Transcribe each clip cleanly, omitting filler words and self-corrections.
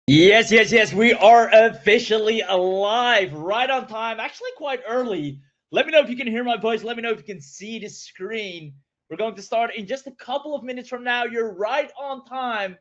Yes, yes, yes. We are officially alive, right on time, actually quite early. Let me know if you can hear my voice. Let me know if you can see the screen. We're going to start in just a couple of minutes from now. You're right on time,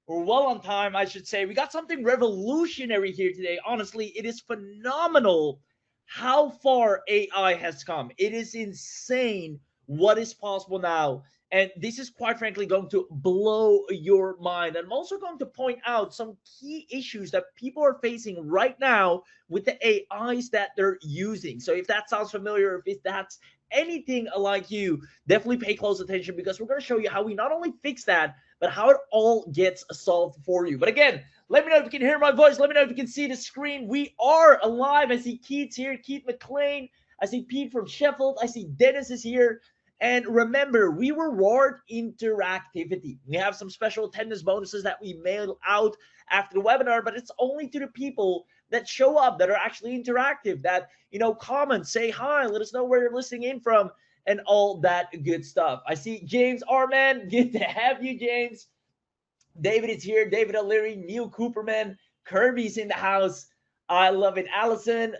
or well on time, I should say. We got something revolutionary here today. Honestly, it is phenomenal how far AI has come. It is insane what is possible now. And this is quite frankly going to blow your mind. I'm also going to point out some key issues that people are facing right now with the AIs that they're using. So if that sounds familiar, if that's anything like you, definitely pay close attention because we're going to show you how we not only fix that, but how it all gets solved for you. But again, let me know if you can hear my voice. Let me know if you can see the screen. We are alive. I see Keith's here, Keith McLean. I see Pete from Sheffield. I see Dennis is here. And remember, we reward interactivity. We have some special attendance bonuses that we mail out after the webinar, but it's only to the people that show up, that are actually interactive, that, comment, say hi, let us know where you're listening in from, and all that good stuff. I see James Arman. Good to have you, James. David is here. David O'Leary, Neil Cooperman, Kirby's in the house. I love it. Allison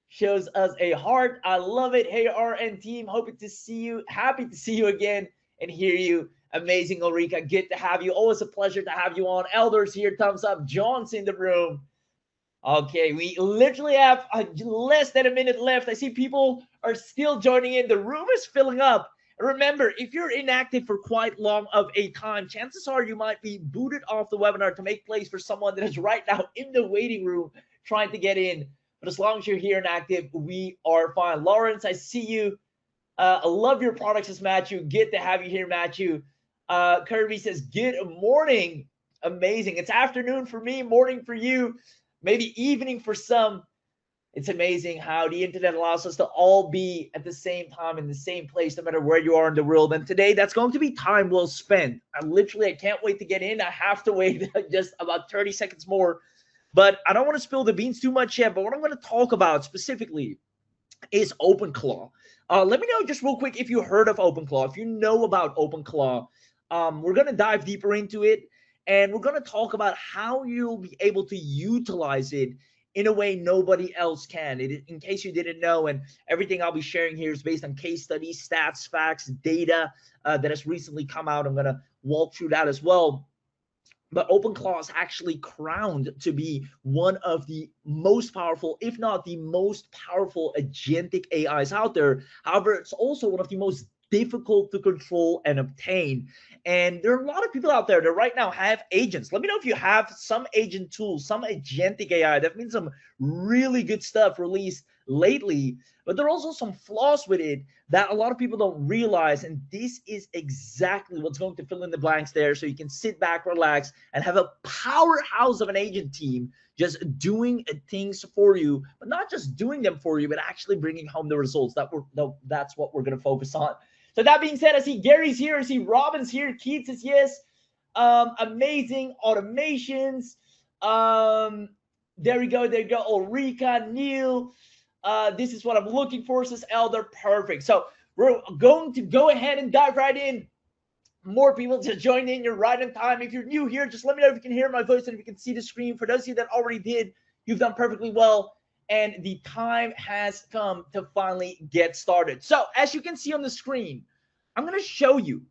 shows us a heart. I love it. Hey, RN team, hoping to see you. Happy to see you again and hear you. Amazing, Ulrika. Good to have you. Always a pleasure to have you on. Elders here, thumbs up. John's in the room. Okay, we literally have less than a minute left. I see people are still joining in. The room is filling up. Remember, if you're inactive for quite long of a time, chances are you might be booted off the webinar to make place for someone that is right now in the waiting room trying to get in. But as long as you're here and active, we are fine. Lawrence, I see you. I love your products, as Matthew. Good to have you here, Matthew. Kirby says, good morning. Amazing. It's afternoon for me, morning for you, maybe evening for some. It's amazing how the internet allows us to all be at the same time in the same place, no matter where you are in the world. And today, that's going to be time well spent. I can't wait to get in. I have to wait just about 30 seconds more. But I don't want to spill the beans too much yet. But what I'm going to talk about specifically is OpenClaw. Let me know just real quick if you heard of OpenClaw, if you know about OpenClaw. We're going to dive deeper into it, and we're going to talk about how you'll be able to utilize it in a way nobody else can. In case you didn't know, and everything I'll be sharing here is based on case studies, stats, facts, data that has recently come out. I'm going to walk through that as well. But OpenClaw is actually crowned to be one of the most powerful, if not the most powerful agentic AIs out there. However, it's also one of the most difficult to control and obtain. And there are a lot of people out there that right now have agents. Let me know if you have some agent tools, some agentic AI. That means some really good stuff released lately, but there are also some flaws with it that a lot of people don't realize. And this is exactly what's going to fill in the blanks there. So you can sit back, relax, and have a powerhouse of an agent team just doing things for you, but not just doing them for you, but actually bringing home the results. That's what we're going to focus on. So that being said, I see Gary's here. I see Robin's here. Keith says yes. Amazing automations. There we go. There you go. Ulrika, Neil. This is what I'm looking for, says Elder. Perfect. So we're going to go ahead and dive right in. More people to join in. You're right on time. If you're new here, just let me know if you can hear my voice and if you can see the screen. For those of you that already did, you've done perfectly well. And the time has come to finally get started. So as you can see on the screen, I'm going to show you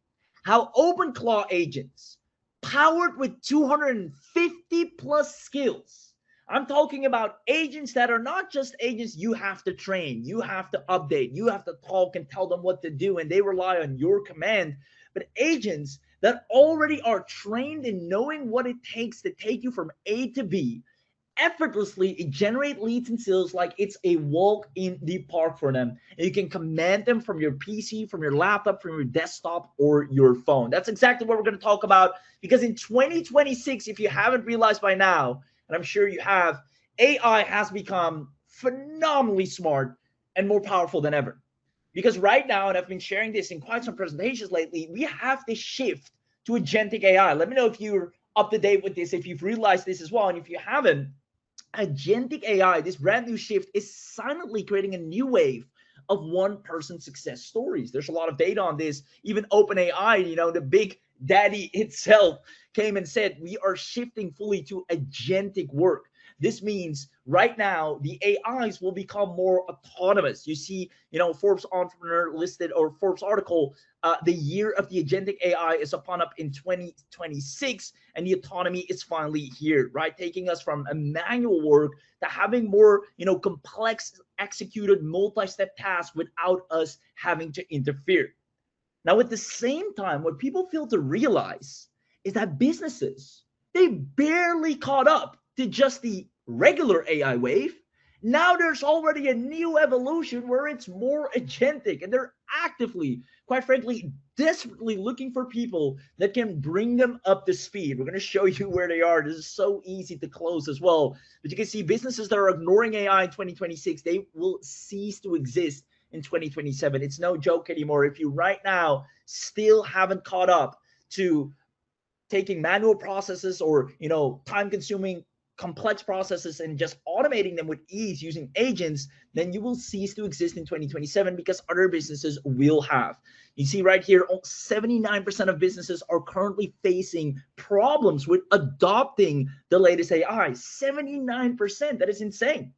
how OpenClaw agents, powered with 250 plus skills, I'm talking about agents that are not just agents you have to train, you have to update, you have to talk and tell them what to do, and they rely on your command, but agents that already are trained in knowing what it takes to take you from A to B effortlessly generate leads and sales like it's a walk in the park for them. And you can command them from your PC, from your laptop, from your desktop, or your phone. That's exactly what we're going to talk about, because in 2026, if you haven't realized by now, and I'm sure you have, AI has become phenomenally smart and more powerful than ever. Because right now, and I've been sharing this in quite some presentations lately, we have this shift to agentic AI. Let me know if you're up to date with this, if you've realized this as well. And if you haven't, agentic AI, this brand new shift, is silently creating a new wave of one person's success stories. There's a lot of data on this. Even OpenAI, the big daddy itself, came and said we are shifting fully to agentic work. This means right now the AIs will become more autonomous. You see, Forbes entrepreneur listed, or Forbes article, the year of the agentic AI is upon up in 2026, and the autonomy is finally here, right? Taking us from a manual work to having more, complex executed multi-step tasks without us having to interfere. Now, at the same time, what people fail to realize is that businesses, they barely caught up to just the regular AI wave. Now there's already a new evolution where it's more agentic, and they're actively, quite frankly, desperately looking for people that can bring them up to speed. We're going to show you where they are. This is so easy to close as well. But you can see businesses that are ignoring AI in 2026, they will cease to exist in 2027. It's no joke anymore. If you right now still haven't caught up to taking manual processes or time consuming complex processes and just automating them with ease using agents, then you will cease to exist in 2027 because other businesses will have. You see right here, 79% of businesses are currently facing problems with adopting the latest AI. 79%. That is insane.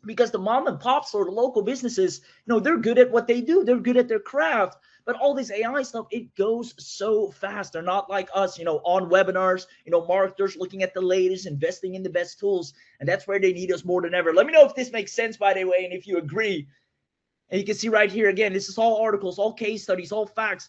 Because the mom and pops or the local businesses, they're good at what they do. They're good at their craft. But all this AI stuff, it goes so fast. They're not like us, on webinars, marketers looking at the latest, investing in the best tools. And that's where they need us more than ever. Let me know if this makes sense, by the way, and if you agree. And you can see right here, again, this is all articles, all case studies, all facts.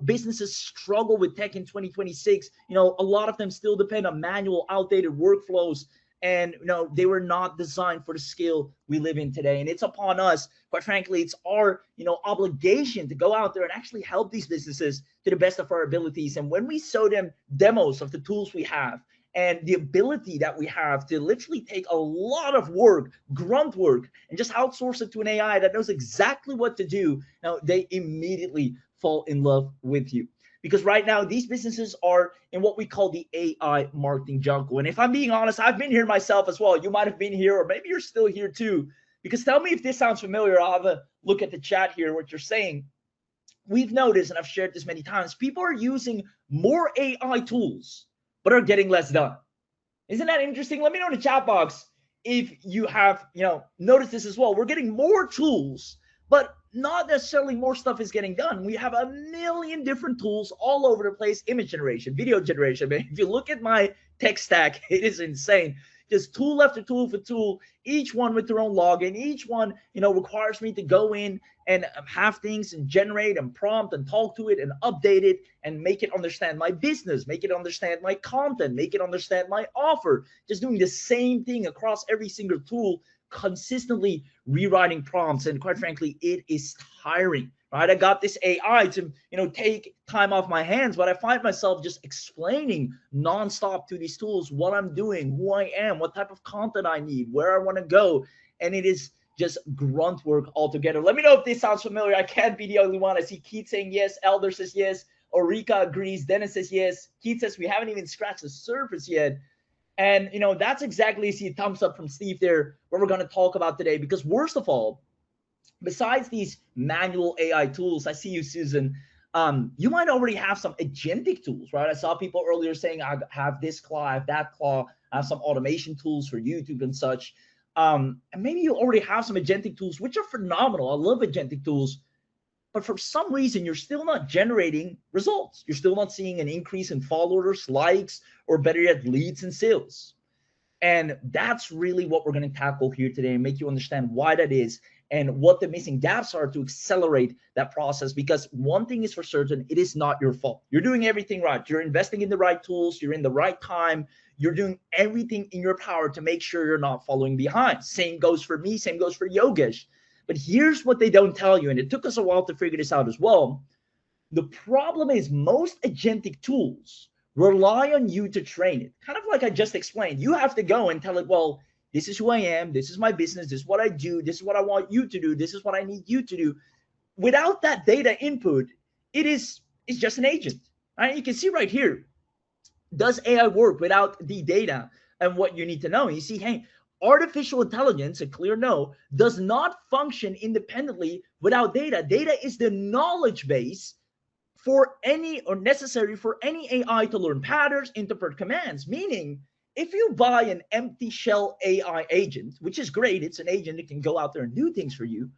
Businesses struggle with tech in 2026. A lot of them still depend on manual, outdated workflows. And they were not designed for the scale we live in today. And it's upon us, quite frankly, it's our obligation to go out there and actually help these businesses to the best of our abilities. And when we show them demos of the tools we have and the ability that we have to literally take a lot of work, grunt work, and just outsource it to an AI that knows exactly what to do, now they immediately fall in love with you. Because right now, these businesses are in what we call the AI marketing jungle. And if I'm being honest, I've been here myself as well. You might have been here, or maybe you're still here too. Because tell me if this sounds familiar. I'll have a look at the chat here, what you're saying. We've noticed, and I've shared this many times, people are using more AI tools, but are getting less done. Isn't that interesting? Let me know in the chat box if you have, noticed this as well. We're getting more tools, but not necessarily more stuff is getting done. We have a million different tools all over the place. Image generation, video generation. Man, if you look at my tech stack, it is insane. Just tool after tool for tool, each one with their own login. Each one, requires me to go in and have things and generate and prompt and talk to it and update it and make it understand my business, make it understand my content, make it understand my offer. Just doing the same thing across every single tool, consistently rewriting prompts. And quite frankly, it is tiring, right? I got this AI to, take time off my hands, but I find myself just explaining nonstop to these tools what I'm doing, who I am, what type of content I need, where I want to go. And it is just grunt work altogether. Let me know if this sounds familiar. I can't be the only one. I see Keith saying yes. Elder says yes. Ulrika agrees. Dennis says yes. Keith says we haven't even scratched the surface yet. And, that's exactly, you see a thumbs up from Steve there, what we're going to talk about today. Because worst of all, besides these manual AI tools, I see you, Susan, you might already have some agentic tools, right? I saw people earlier saying, I have this claw, I have that claw, I have some automation tools for YouTube and such. And maybe you already have some agentic tools, which are phenomenal. I love agentic tools. But for some reason, you're still not generating results. You're still not seeing an increase in followers, likes, or better yet, leads and sales. And that's really what we're going to tackle here today and make you understand why that is and what the missing gaps are to accelerate that process. Because one thing is for certain, it is not your fault. You're doing everything right. You're investing in the right tools. You're in the right time. You're doing everything in your power to make sure you're not following behind. Same goes for me. Same goes for Yogesh. But here's what they don't tell you, and it took us a while to figure this out as well. The problem is most agentic tools rely on you to train it. Kind of like I just explained. You have to go and tell it, well, this is who I am. This is my business. This is what I do. This is what I want you to do. This is what I need you to do. Without that data input, it's just an agent. Right? You can see right here, does AI work without the data and what you need to know? You see, hey, artificial intelligence, a clear no, does not function independently Without data, data is the knowledge base for any or necessary for any AI to learn patterns, interpret commands. Meaning, if you buy an empty shell AI agent, which is great, it's an agent that can go out there and do things for you,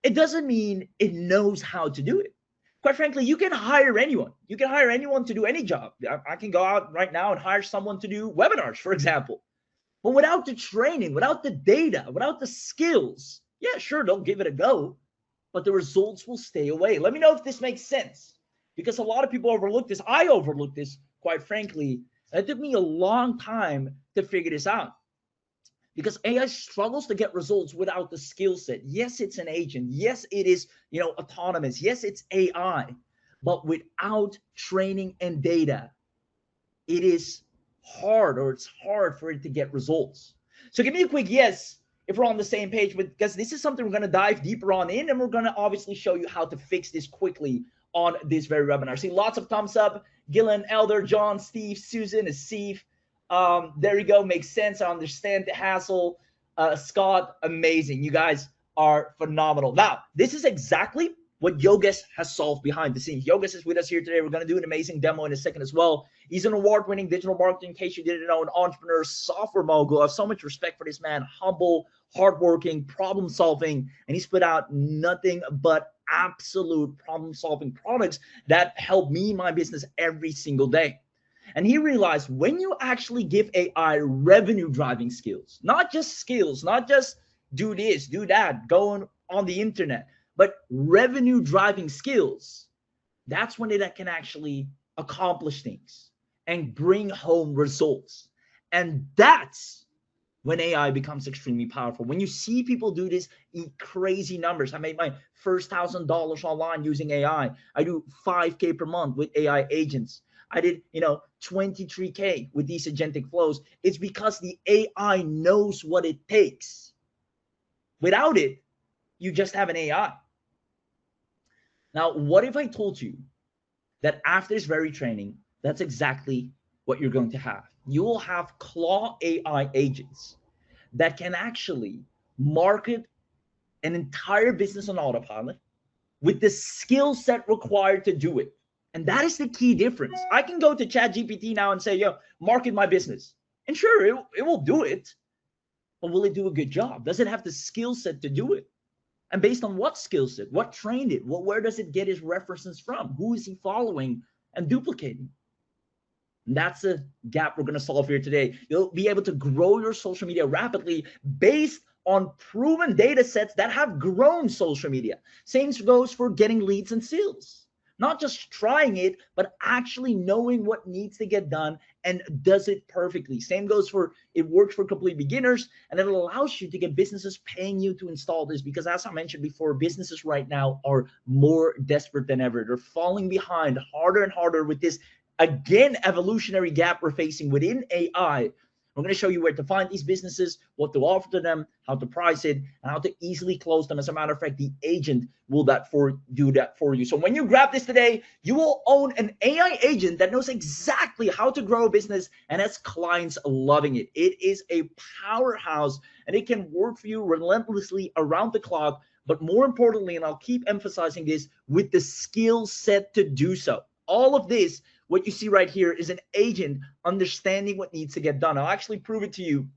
it doesn't mean it knows how to do it. Quite frankly, you can hire anyone. You can hire anyone to do any job. I can go out right now and hire someone to do webinars, for example. But without the training, without the data, without the skills, yeah, sure, they'll give it a go, but the results will stay away. Let me know if this makes sense, because a lot of people overlook this. I overlooked this, quite frankly. It took me a long time to figure this out, because AI struggles to get results without the skill set. Yes, it's an agent. Yes, it is, autonomous. Yes, it's AI, but without training and data, it is hard, or it's hard for it to get results. So give me a quick yes if we're on the same page, because this is something we're going to dive deeper on in, and we're going to obviously show you how to fix this quickly on this very webinar. See lots of thumbs up. Gillen, Elder, John, Steve, Susan, Asif. There you go. Makes sense. I understand the hassle. Scott, amazing. You guys are phenomenal. Now, this is exactly what Yogesh has solved behind the scenes. Yogesh is with us here today. We're going to do an amazing demo in a second as well. He's an award-winning digital marketing, in case you didn't know, an entrepreneur, software mogul. I have so much respect for this man. Humble, hardworking, problem-solving, and he's put out nothing but absolute problem-solving products that help me, my business, every single day. And he realized when you actually give AI revenue-driving skills, not just skills, not just do this, do that, go on the internet, but revenue-driving skills, that's when it can actually accomplish things and bring home results. And that's when AI becomes extremely powerful. When you see people do this, eat crazy numbers. I made my first $1,000 online using AI. I do 5K per month with AI agents. I did, 23K with these agentic flows. It's because the AI knows what it takes. Without it, you just have an AI. Now, what if I told you that after this very training, that's exactly what you're going to have? You will have Claw AI agents that can actually market an entire business on autopilot with the skill set required to do it. And that is the key difference. I can go to ChatGPT now and say, yo, market my business. And sure, it will do it. But will it do a good job? Does it have the skill set to do it? And based on what skill set? What trained it? Where does it get his references from? Who is he following and duplicating? And that's a gap we're going to solve here today. You'll be able to grow your social media rapidly based on proven data sets that have grown social media. Same goes for getting leads and sales. Not just trying it, but actually knowing what needs to get done and does it perfectly. Same goes for, it works for complete beginners, and it allows you to get businesses paying you to install this, because as I mentioned before, businesses right now are more desperate than ever. They're falling behind harder and harder with this, again, evolutionary gap we're facing within AI. We're going to show you where to find these businesses, what to offer to them, how to price it, and how to easily close them. As a matter of fact, the agent will do that for you. So when you grab this today, you will own an AI agent that knows exactly how to grow a business and has clients loving it. It is a powerhouse, and it can work for you relentlessly around the clock, but more importantly, and I'll keep emphasizing this, with the skill set to do so. All of this, what you see right here, is an agent understanding what needs to get done. I'll actually prove it to you.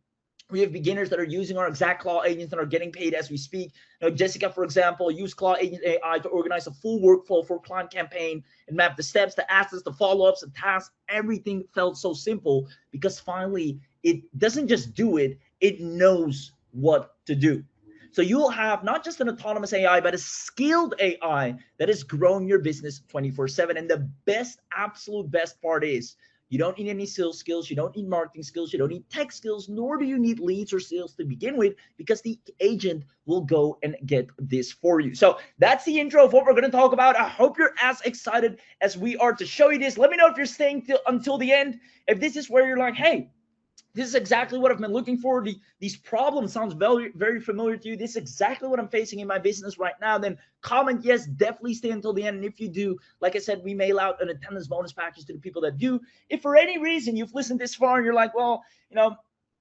We have beginners that are using our exact Claw agents and are getting paid as we speak. Jessica, for example, used Claw Agent AI to organize a full workflow for a client campaign and map the steps, the assets, the follow-ups, the tasks. Everything felt so simple because finally it doesn't just do it, it knows what to do. So you'll have not just an autonomous AI, but a skilled AI that is growing your business 24/7. And the best, absolute best part is you don't need any sales skills. You don't need marketing skills. You don't need tech skills, nor do you need leads or sales to begin with, because the agent will go and get this for you. So that's the intro of what we're going to talk about. I hope you're as excited as we are to show you this. Let me know if you're staying until the end. If this is where you're like, hey, this is exactly what I've been looking for. These problems sounds very, very familiar to you. This is exactly what I'm facing in my business right now. Then comment yes, definitely stay until the end. And if you do, like I said, we mail out an attendance bonus package to the people that do. If for any reason you've listened this far and you're like, well,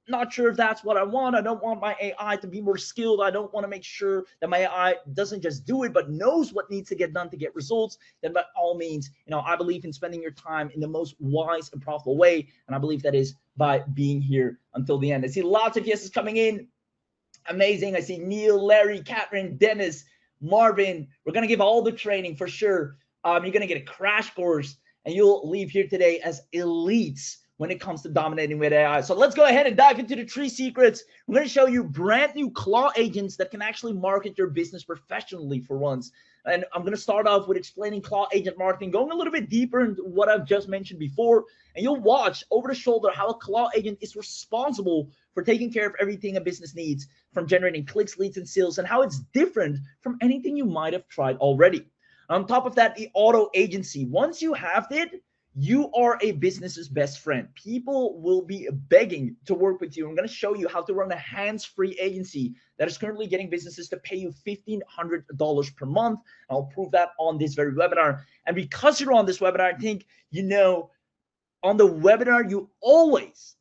not sure if that's what I want. I don't want my AI to be more skilled. I don't want to make sure that my AI doesn't just do it, but knows what needs to get done to get results. Then by all means, I believe in spending your time in the most wise and profitable way. And I believe that is by being here until the end. I see lots of yeses coming in. Amazing. I see Neil, Larry, Catherine, Dennis, Marvin. We're going to give all the training for sure. You're going to get a crash course and you'll leave here today as elites when it comes to dominating with AI. So let's go ahead and dive into the 3 secrets. I'm going to show you brand new claw agents that can actually market your business professionally for once. And I'm going to start off with explaining claw agent marketing, going a little bit deeper into what I've just mentioned before. And you'll watch over the shoulder how a claw agent is responsible for taking care of everything a business needs, from generating clicks, leads, and sales, and how it's different from anything you might have tried already. On top of that, the auto agency. Once you have it, you are a business's best friend. People will be begging to work with you. I'm going to show you how to run a hands-free agency that is currently getting businesses to pay you $1,500 per month. I'll prove that on this very webinar. And because you're on this webinar, I think on the webinar, you always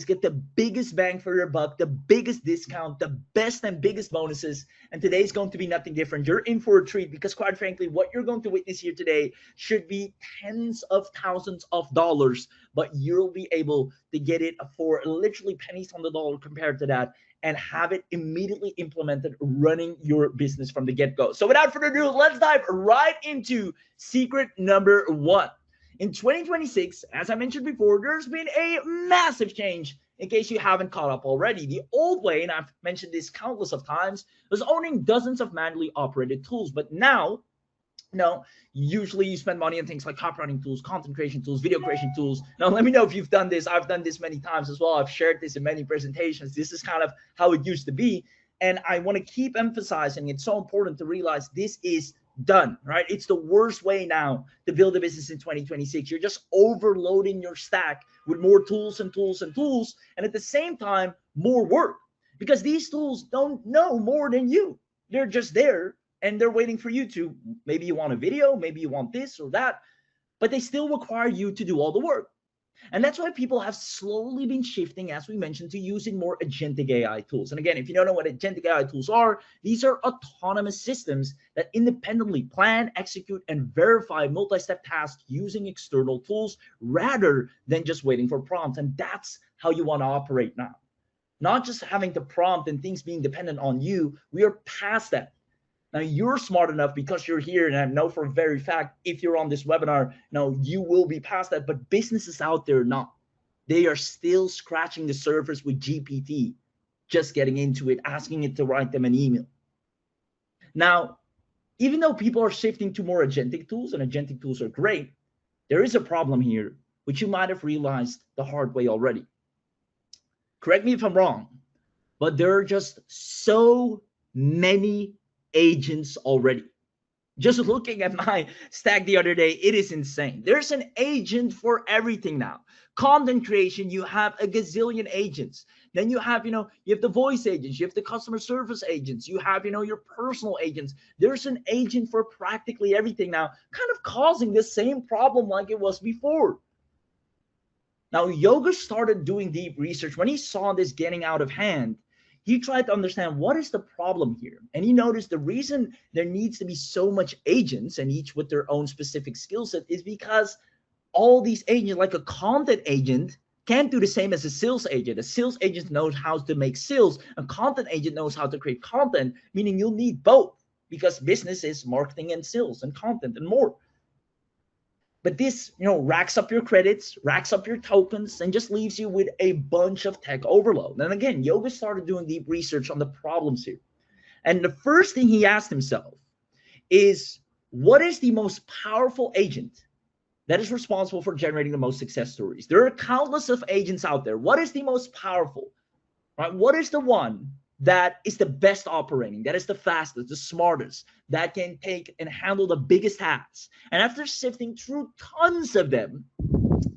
get the biggest bang for your buck, the biggest discount, the best and biggest bonuses. And today's going to be nothing different. You're in for a treat because, quite frankly, what you're going to witness here today should be tens of thousands of dollars, but you'll be able to get it for literally pennies on the dollar compared to that and have it immediately implemented running your business from the get-go. So without further ado, let's dive right into secret number 1. In 2026, as I mentioned before, there's been a massive change in case you haven't caught up already. The old way, and I've mentioned this countless of times, was owning dozens of manually operated tools. But now, usually you spend money on things like copywriting tools, content creation tools, video creation tools. Now, let me know if you've done this. I've done this many times as well. I've shared this in many presentations. This is kind of how it used to be. And I want to keep emphasizing it's so important to realize this is done, right? It's the worst way now to build a business in 2026. You're just overloading your stack with more tools and tools and tools, and at the same time, more work, because these tools don't know more than you. They're just there and they're waiting for you to, maybe you want a video, maybe you want this or that, but they still require you to do all the work. And that's why people have slowly been shifting, as we mentioned, to using more agentic AI tools. And again, if you don't know what agentic AI tools are, these are autonomous systems that independently plan, execute, and verify multi-step tasks using external tools rather than just waiting for prompts. And that's how you want to operate now. Not just having to prompt and things being dependent on you. We are past that. Now, you're smart enough because you're here, and I know for a very fact, if you're on this webinar, you will be past that. But businesses out there, not. They are still scratching the surface with GPT, just getting into it, asking it to write them an email. Now, even though people are shifting to more agentic tools, and agentic tools are great, there is a problem here, which you might have realized the hard way already. Correct me if I'm wrong, but there are just so many agents already. Just looking at my stack the other day, it is insane. There's an agent for everything now. Content creation, you have a gazillion agents. Then you have, you have the voice agents, you have the customer service agents, you have, your personal agents. There's an agent for practically everything now, kind of causing the same problem like it was before. Now, Yogesh started doing deep research. When he saw this getting out of hand, he tried to understand what is the problem here. And he noticed the reason there needs to be so much agents, and each with their own specific skill set, is because all these agents, like a content agent, can't do the same as a sales agent. A sales agent knows how to make sales. A content agent knows how to create content, meaning you'll need both, because business is marketing and sales and content and more. But this, racks up your credits, racks up your tokens, and just leaves you with a bunch of tech overload. And again, Yogesh started doing deep research on the problems here. And the first thing he asked himself is, what is the most powerful agent that is responsible for generating the most success stories? There are countless of agents out there. What is the most powerful? Right? What is the one that is the best operating, that is the fastest, the smartest, that can take and handle the biggest tasks? And after sifting through tons of them,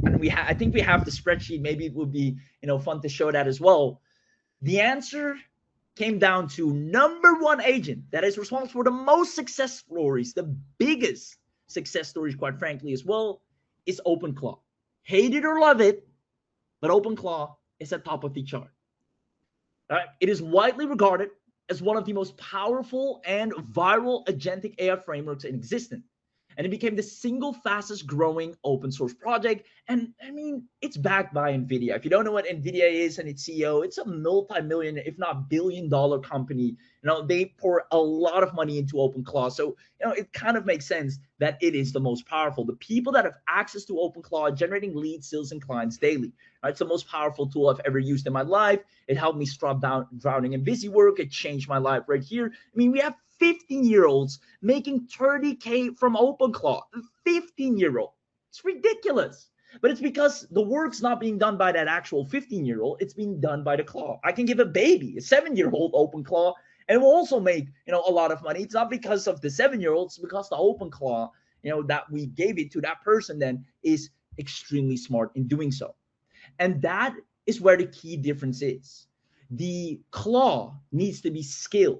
and I think we have the spreadsheet, maybe it would be fun to show that as well. The answer came down to number one agent that is responsible for the most success stories, the biggest success stories, quite frankly, as well, is OpenClaw. Hate it or love it, but OpenClaw is at top of the chart. Right? It is widely regarded as one of the most powerful and viral agentic AI frameworks in existence. And it became the single fastest growing open source project. And I mean, it's backed by NVIDIA. If you don't know what NVIDIA is and its CEO, it's a multi-million, if not billion-dollar company. They pour a lot of money into OpenClaw. So, it kind of makes sense that it is the most powerful. The people that have access to OpenClaw are generating leads, sales, and clients daily. Right? It's the most powerful tool I've ever used in my life. It helped me stop drowning in busy work. It changed my life right here. I mean, we have 15-year-olds making 30K from OpenClaw. 15-year-old. It's ridiculous. But it's because the work's not being done by that actual 15-year-old. It's being done by the claw. I can give a baby, a 7-year-old OpenClaw, and it will also make, a lot of money. It's not because of the 7-year-old. It's because the OpenClaw, that we gave it to that person then is extremely smart in doing so. And that is where the key difference is. The claw needs to be skilled.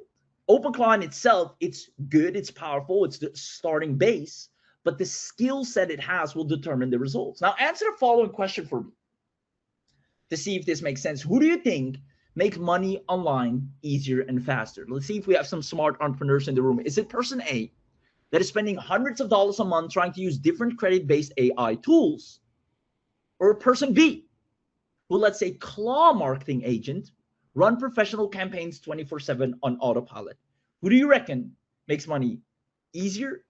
OpenClaw in itself, it's good, it's powerful, it's the starting base, but the skill set it has will determine the results. Now, answer the following question for me to see if this makes sense. Who do you think makes money online easier and faster? Let's see if we have some smart entrepreneurs in the room. Is it person A that is spending hundreds of dollars a month trying to use different credit-based AI tools? Or person B, who, let's say, claw marketing agent, run professional campaigns 24/7 on autopilot? Who do you reckon makes money easier,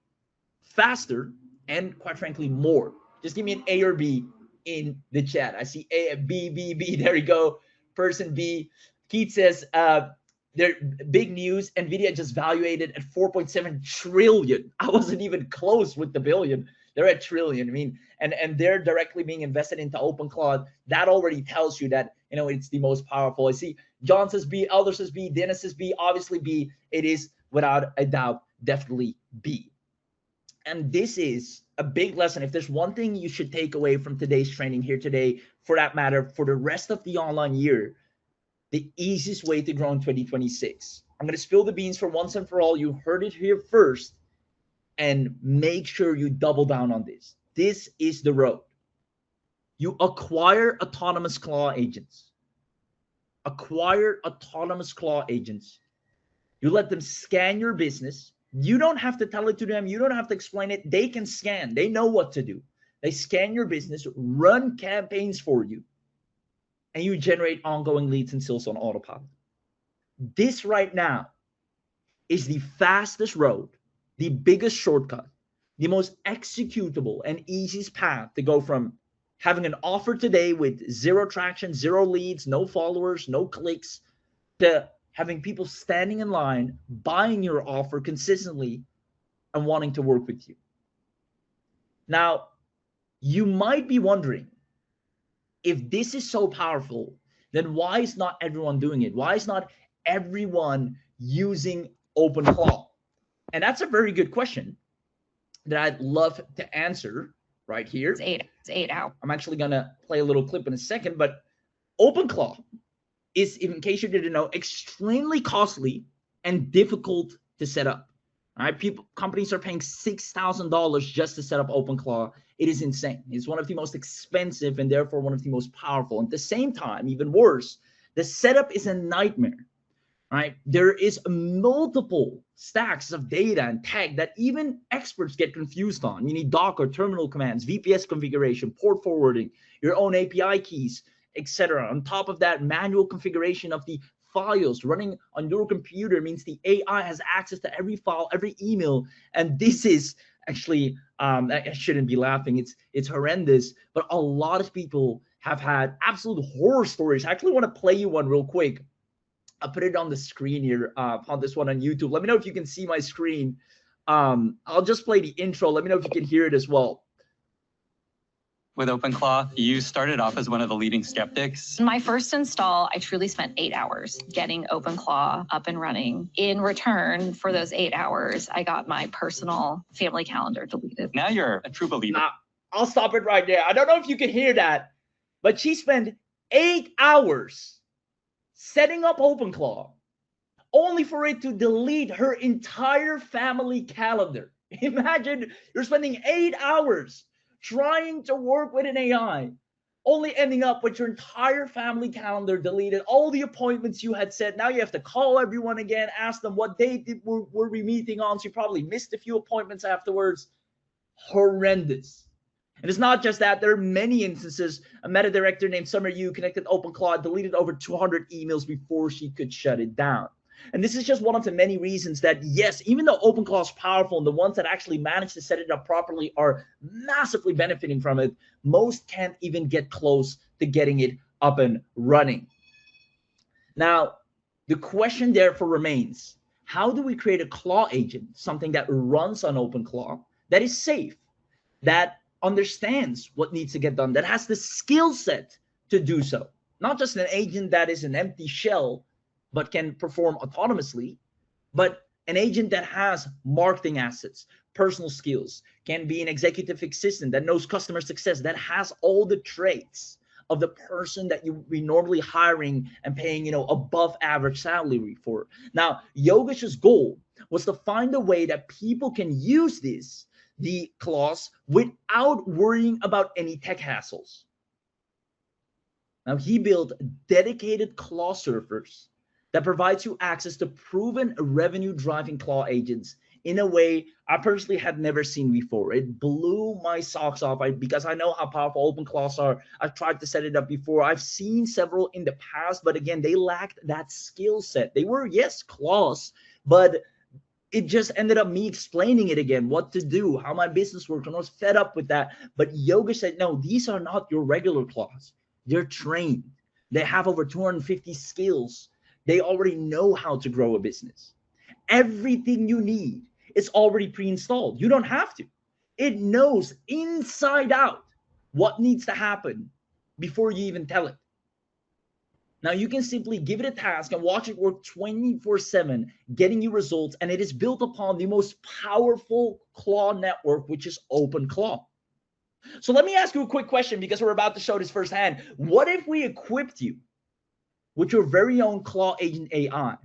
faster, and quite frankly, more? Just give me an A or B in the chat. I see A, B, B, B. There you go. Person B. Keith says, they're big news. NVIDIA just valuated at 4.7 trillion. I wasn't even close with the billion. They're at trillion. I mean, and they're directly being invested into OpenClaw. That already tells you that, it's the most powerful. I see John says B, Elder says B, Dennis says B, obviously B. It is without a doubt, definitely B. And this is a big lesson. If there's one thing you should take away from today's training here today, for that matter, for the rest of the online year, the easiest way to grow in 2026. I'm going to spill the beans for once and for all. You heard it here first. And make sure you double down on this. This is the road. You acquire autonomous claw agents. Acquire autonomous claw agents. You let them scan your business. You don't have to tell it to them. You don't have to explain it. They can scan. They know what to do. They scan your business, run campaigns for you, and you generate ongoing leads and sales on autopilot. This right now is the fastest road, the biggest shortcut, the most executable and easiest path to go from having an offer today with zero traction, zero leads, no followers, no clicks, to having people standing in line, buying your offer consistently and wanting to work with you. Now, you might be wondering, if this is so powerful, then why is not everyone doing it? Why is not everyone using OpenClaw? And that's a very good question that I'd love to answer right here. It's eight out. I'm actually going to play a little clip in a second, but OpenClaw is, in case you didn't know, extremely costly and difficult to set up. All right, companies are paying $6,000 just to set up OpenClaw. It is insane. It's one of the most expensive and therefore one of the most powerful. And at the same time, even worse, the setup is a nightmare. Right? There is multiple stacks of data and tag that even experts get confused on. You need Docker, terminal commands, VPS configuration, port forwarding, your own API keys, etc. On top of that, manual configuration of the files running on your computer means the AI has access to every file, every email. And this is actually, I shouldn't be laughing. It's horrendous. But a lot of people have had absolute horror stories. I actually want to play you one real quick. I'll put it on the screen here on this one on YouTube. Let me know if you can see my screen. I'll just play the intro. Let me know if you can hear it as well. With OpenClaw, you started off as one of the leading skeptics. My first install, I truly spent 8 hours getting OpenClaw up and running. In return for those 8 hours, I got my personal family calendar deleted. Now you're a true believer. Now, I'll stop it right there. I don't know if you can hear that, but she spent 8 hours setting up OpenClaw only for it to delete her entire family calendar. Imagine you're spending 8 hours trying to work with an AI only ending up with your entire family calendar deleted, all the appointments you had set. Now you have to call everyone again, ask them what date were we meeting on. So you probably missed a few appointments afterwards. Horrendous. And it's not just that. There are many instances. A meta director named Summer Yu connected OpenClaw deleted over 200 emails before she could shut it down. And this is just one of the many reasons that, yes, even though OpenClaw is powerful and the ones that actually manage to set it up properly are massively benefiting from it, most can't even get close to getting it up and running. Now, the question therefore remains, how do we create a Claw agent, something that runs on OpenClaw, that is safe, that understands what needs to get done, that has the skill set to do so? Not just an agent that is an empty shell but can perform autonomously, but an agent that has marketing assets, personal skills, can be an executive assistant that knows customer success, that has all the traits of the person that you would be normally hiring and paying, above average salary for. Now, Yogesh's goal was to find a way that people can use the clause, without worrying about any tech hassles. Now, he built dedicated Claw servers that provides you access to proven revenue-driving Claw agents in a way I personally had never seen before. It blew my socks off because I know how powerful OpenClaws are. I've tried to set it up before. I've seen several in the past, but again, they lacked that skill set. They were, yes, claws, but it just ended up me explaining it again, what to do, how my business works, and I was fed up with that. But Yogesh said, no, these are not your regular claws. They're trained. They have over 250 skills. They already know how to grow a business. Everything you need is already pre-installed. You don't have to. It knows inside out what needs to happen before you even tell it. Now, you can simply give it a task and watch it work 24/7, getting you results, and it is built upon the most powerful Claw network, which is OpenClaw. So let me ask you a quick question, because we're about to show this firsthand. What if we equipped you with your very own Claw Agent AI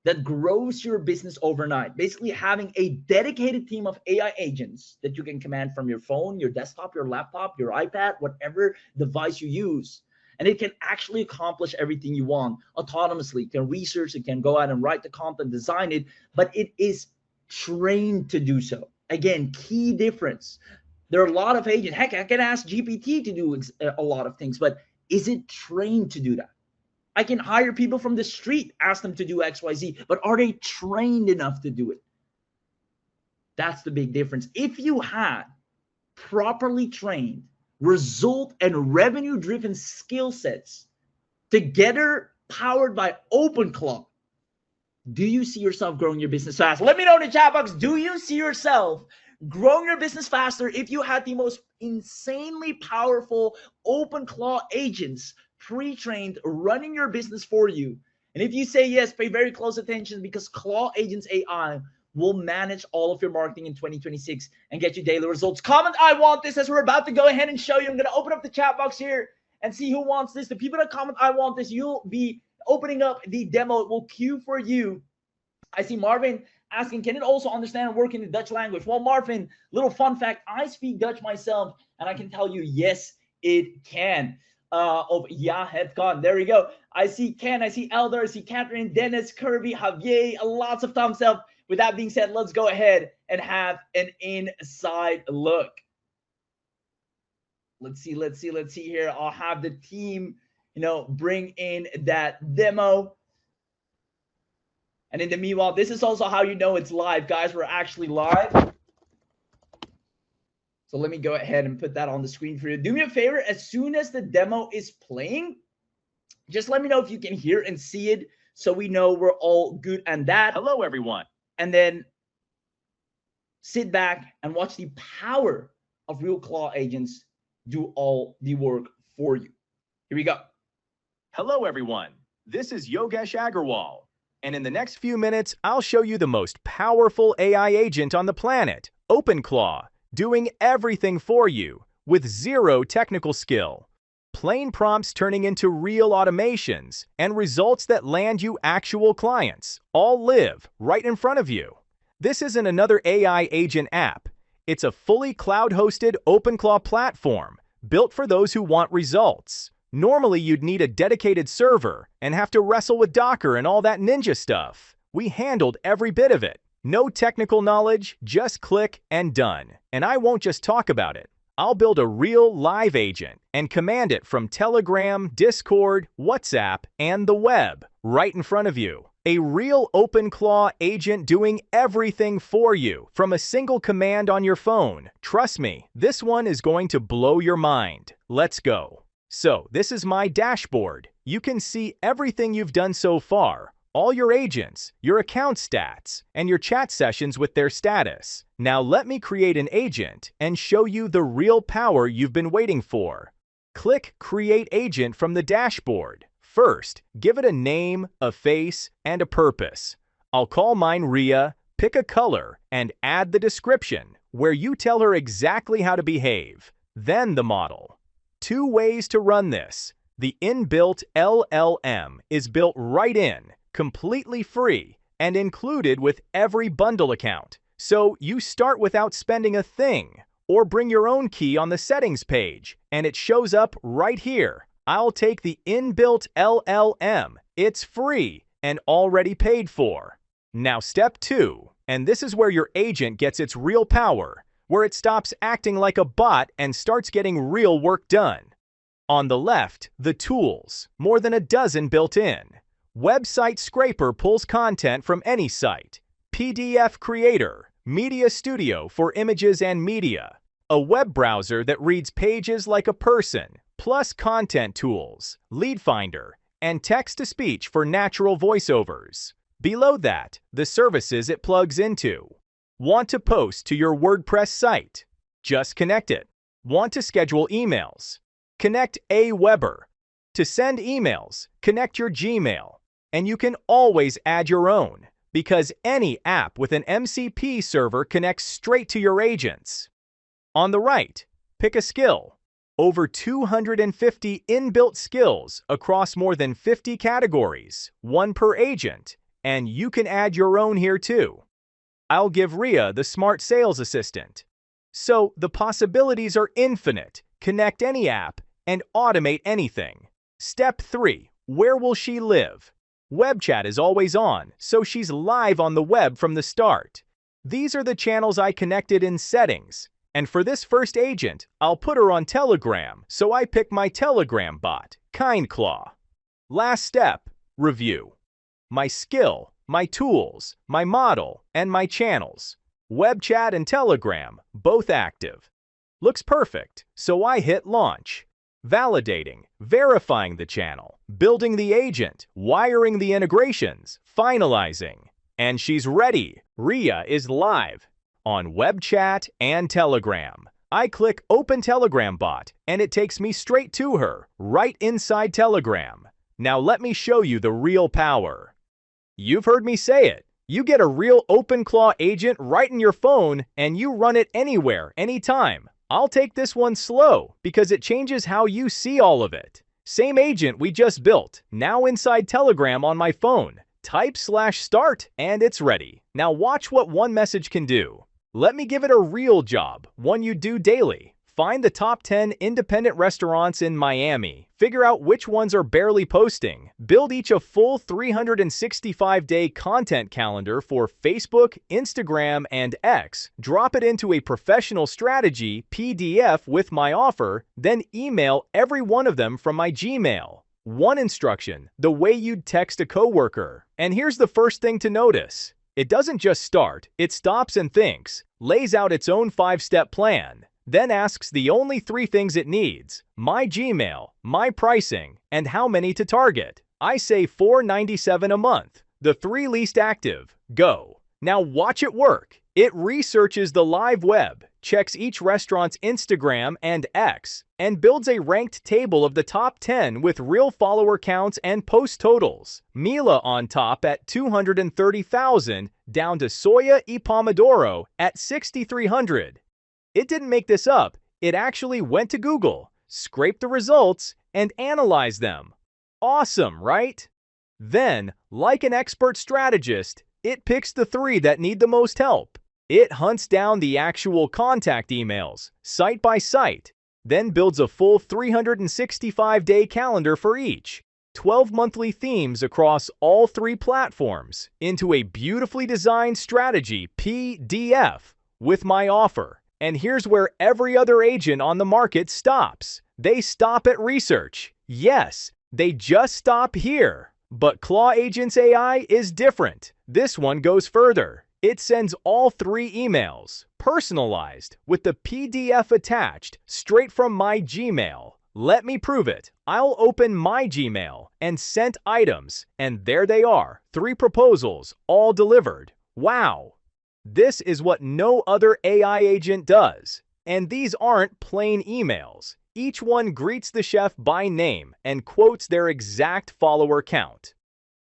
that grows your business overnight, basically having a dedicated team of AI agents that you can command from your phone, your desktop, your laptop, your iPad, whatever device you use. And it can actually accomplish everything you want autonomously. It can research, it can go out and write the content, design it, but it is trained to do so. Again, key difference. There are a lot of agents. Heck, I can ask GPT to do a lot of things, but is it trained to do that? I can hire people from the street, ask them to do X, Y, Z, but are they trained enough to do it? That's the big difference. If you had properly trained, result and revenue-driven skill sets together powered by OpenClaw, do you see yourself growing your business fast? Let me know in the chat box. Do you see yourself growing your business faster if you had the most insanely powerful OpenClaw agents pre-trained running your business for you? And if you say yes, pay very close attention, because Claw Agents AI will manage all of your marketing in 2026 and get you daily results. Comment "I want this" as we're about to go ahead and show you. I'm going to open up the chat box here and see who wants this. The people that comment "I want this," you'll be opening up the demo. It will queue for you. I see Marvin asking, can it also understand and work in the Dutch language? Well, Marvin, little fun fact, I speak Dutch myself, and I can tell you, yes, it can. Ja, het kan. There we go. I see Ken, I see Elder, I see Catherine, Dennis, Kirby, Javier, lots of thumbs up. With that being said, let's go ahead and have an inside look. Let's see here. I'll have the team, bring in that demo. And in the meanwhile, this is also how you know it's live, guys. We're actually live. So let me go ahead and put that on the screen for you. Do me a favor, as soon as the demo is playing, just let me know if you can hear and see it, so we know we're all good and that. Hello, everyone. And then sit back and watch the power of real Claw agents do all the work for you. Here we go. Hello, everyone. This is Yogesh Agarwal. And in the next few minutes, I'll show you the most powerful AI agent on the planet, OpenClaw, doing everything for you with zero technical skill. Plain prompts turning into real automations and results that land you actual clients, all live right in front of you. This isn't another AI agent app. It's a fully cloud-hosted OpenClaw platform built for those who want results. Normally, you'd need a dedicated server and have to wrestle with Docker and all that ninja stuff. We handled every bit of it. No technical knowledge, just click and done. And I won't just talk about it. I'll build a real live agent and command it from Telegram, Discord, WhatsApp, and the web right in front of you. A real OpenClaw agent doing everything for you from a single command on your phone. Trust me, this one is going to blow your mind. Let's go. So this is my dashboard. You can see everything you've done so far. All your agents, your account stats, and your chat sessions with their status. Now let me create an agent and show you the real power you've been waiting for. Click Create Agent from the dashboard. First, give it a name, a face, and a purpose. I'll call mine Ria, pick a color, and add the description, where you tell her exactly how to behave. Then the model. 2 ways to run this. The inbuilt LLM is built right in, completely free, and included with every bundle account. So you start without spending a thing, or bring your own key on the settings page, and it shows up right here. I'll take the inbuilt LLM. It's free and already paid for. Now step 2, and this is where your agent gets its real power, where it stops acting like a bot and starts getting real work done. On the left, the tools, more than a dozen built in. Website Scraper pulls content from any site. PDF Creator, Media Studio for images and media. A web browser that reads pages like a person, plus content tools, lead finder, and text-to-speech for natural voiceovers. Below that, the services it plugs into. Want to post to your WordPress site? Just connect it. Want to schedule emails? Connect Aweber. To send emails, connect your Gmail. And you can always add your own, because any app with an MCP server connects straight to your agents. On the right, pick a skill. Over 250 inbuilt skills across more than 50 categories, 1 per agent, and you can add your own here too. I'll give Ria the Smart Sales Assistant. So the possibilities are infinite. Connect any app and automate anything. Step 3, where will she live? Web chat is always on, so she's live on the web from the start. These are the channels I connected in settings. And for this first agent, I'll put her on Telegram, so I pick my Telegram bot, KindClaw. Last step, review. My skill, my tools, my model, and my channels. Web chat and Telegram, both active. Looks perfect, so I hit launch. Validating, verifying the channel, building the agent, wiring the integrations, finalizing. And she's ready. Ria is live on web chat and Telegram. I click Open Telegram Bot, and it takes me straight to her, right inside Telegram. Now let me show you the real power. You've heard me say it. You get a real OpenClaw agent right in your phone, and you run it anywhere, anytime. I'll take this one slow, because it changes how you see all of it. Same agent we just built, now inside Telegram on my phone. Type /start, and it's ready. Now watch what one message can do. Let me give it a real job, one you do daily. Find the top 10 independent restaurants in Miami. Figure out which ones are barely posting. Build each a full 365-day content calendar for Facebook, Instagram, and X. Drop it into a professional strategy PDF with my offer, then email every one of them from my Gmail. One instruction, the way you'd text a coworker. And here's the first thing to notice. It doesn't just start, it stops and thinks, lays out its own 5-step plan, then asks the only 3 things it needs: my Gmail, my pricing, and how many to target. I say $4.97 a month, the 3 least active. Go. Now watch it work. It researches the live web, checks each restaurant's Instagram and X, and builds a ranked table of the top 10 with real follower counts and post totals. Mila on top at 230,000, down to Soya y Pomodoro at 6,300. It didn't make this up. It actually went to Google, scraped the results, and analyzed them. Awesome, right? Then, like an expert strategist, it picks the 3 that need the most help. It hunts down the actual contact emails, site by site, then builds a full 365-day calendar for each, 12 monthly themes across all 3 platforms into a beautifully designed strategy PDF with my offer. And here's where every other agent on the market stops. They stop at research. Yes, they just stop here. But Claw Agents AI is different. This one goes further. It sends all 3 emails, personalized, with the PDF attached, straight from my Gmail. Let me prove it. I'll open my Gmail and sent items, and there they are, 3 proposals, all delivered. Wow! This is what no other AI agent does. And these aren't plain emails. Each one greets the chef by name and quotes their exact follower count.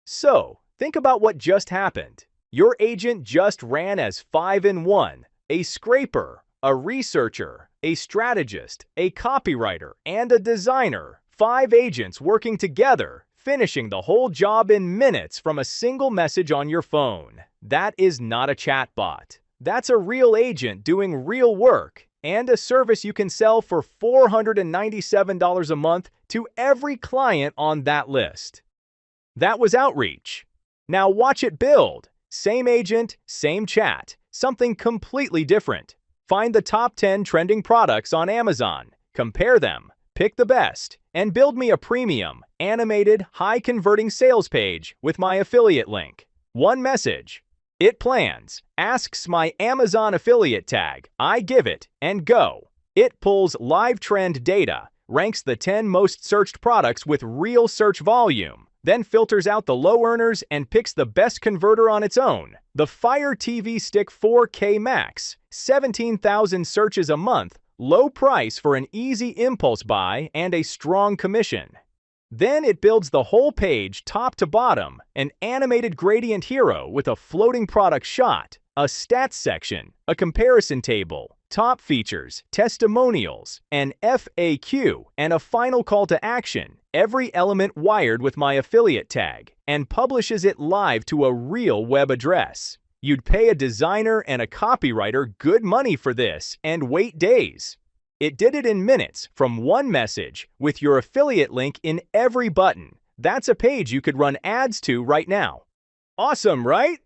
So, think about what just happened. Your agent just ran as 5 in 1, a scraper, a researcher, a strategist, a copywriter, and a designer. 5 agents working together, finishing the whole job in minutes from a single message on your phone. That is not a chatbot. That's a real agent doing real work, and a service you can sell for $497 a month to every client on that list. That was outreach. Now watch it build. Same agent, same chat, something completely different. Find the top 10 trending products on Amazon, compare them, pick the best, and build me a premium, animated, high-converting sales page with my affiliate link. One message. It plans, asks my Amazon affiliate tag, I give it, and go. It pulls live trend data, ranks the 10 most searched products with real search volume, then filters out the low earners and picks the best converter on its own. The Fire TV Stick 4K Max, 17,000 searches a month, low price for an easy impulse buy and a strong commission. Then it builds the whole page top to bottom, an animated gradient hero with a floating product shot, a stats section, a comparison table, top features, testimonials, an FAQ, and a final call to action, every element wired with my affiliate tag, and publishes it live to a real web address. You'd pay a designer and a copywriter good money for this and wait days. It did it in minutes from one message with your affiliate link in every button. That's a page you could run ads to right now. Awesome, right?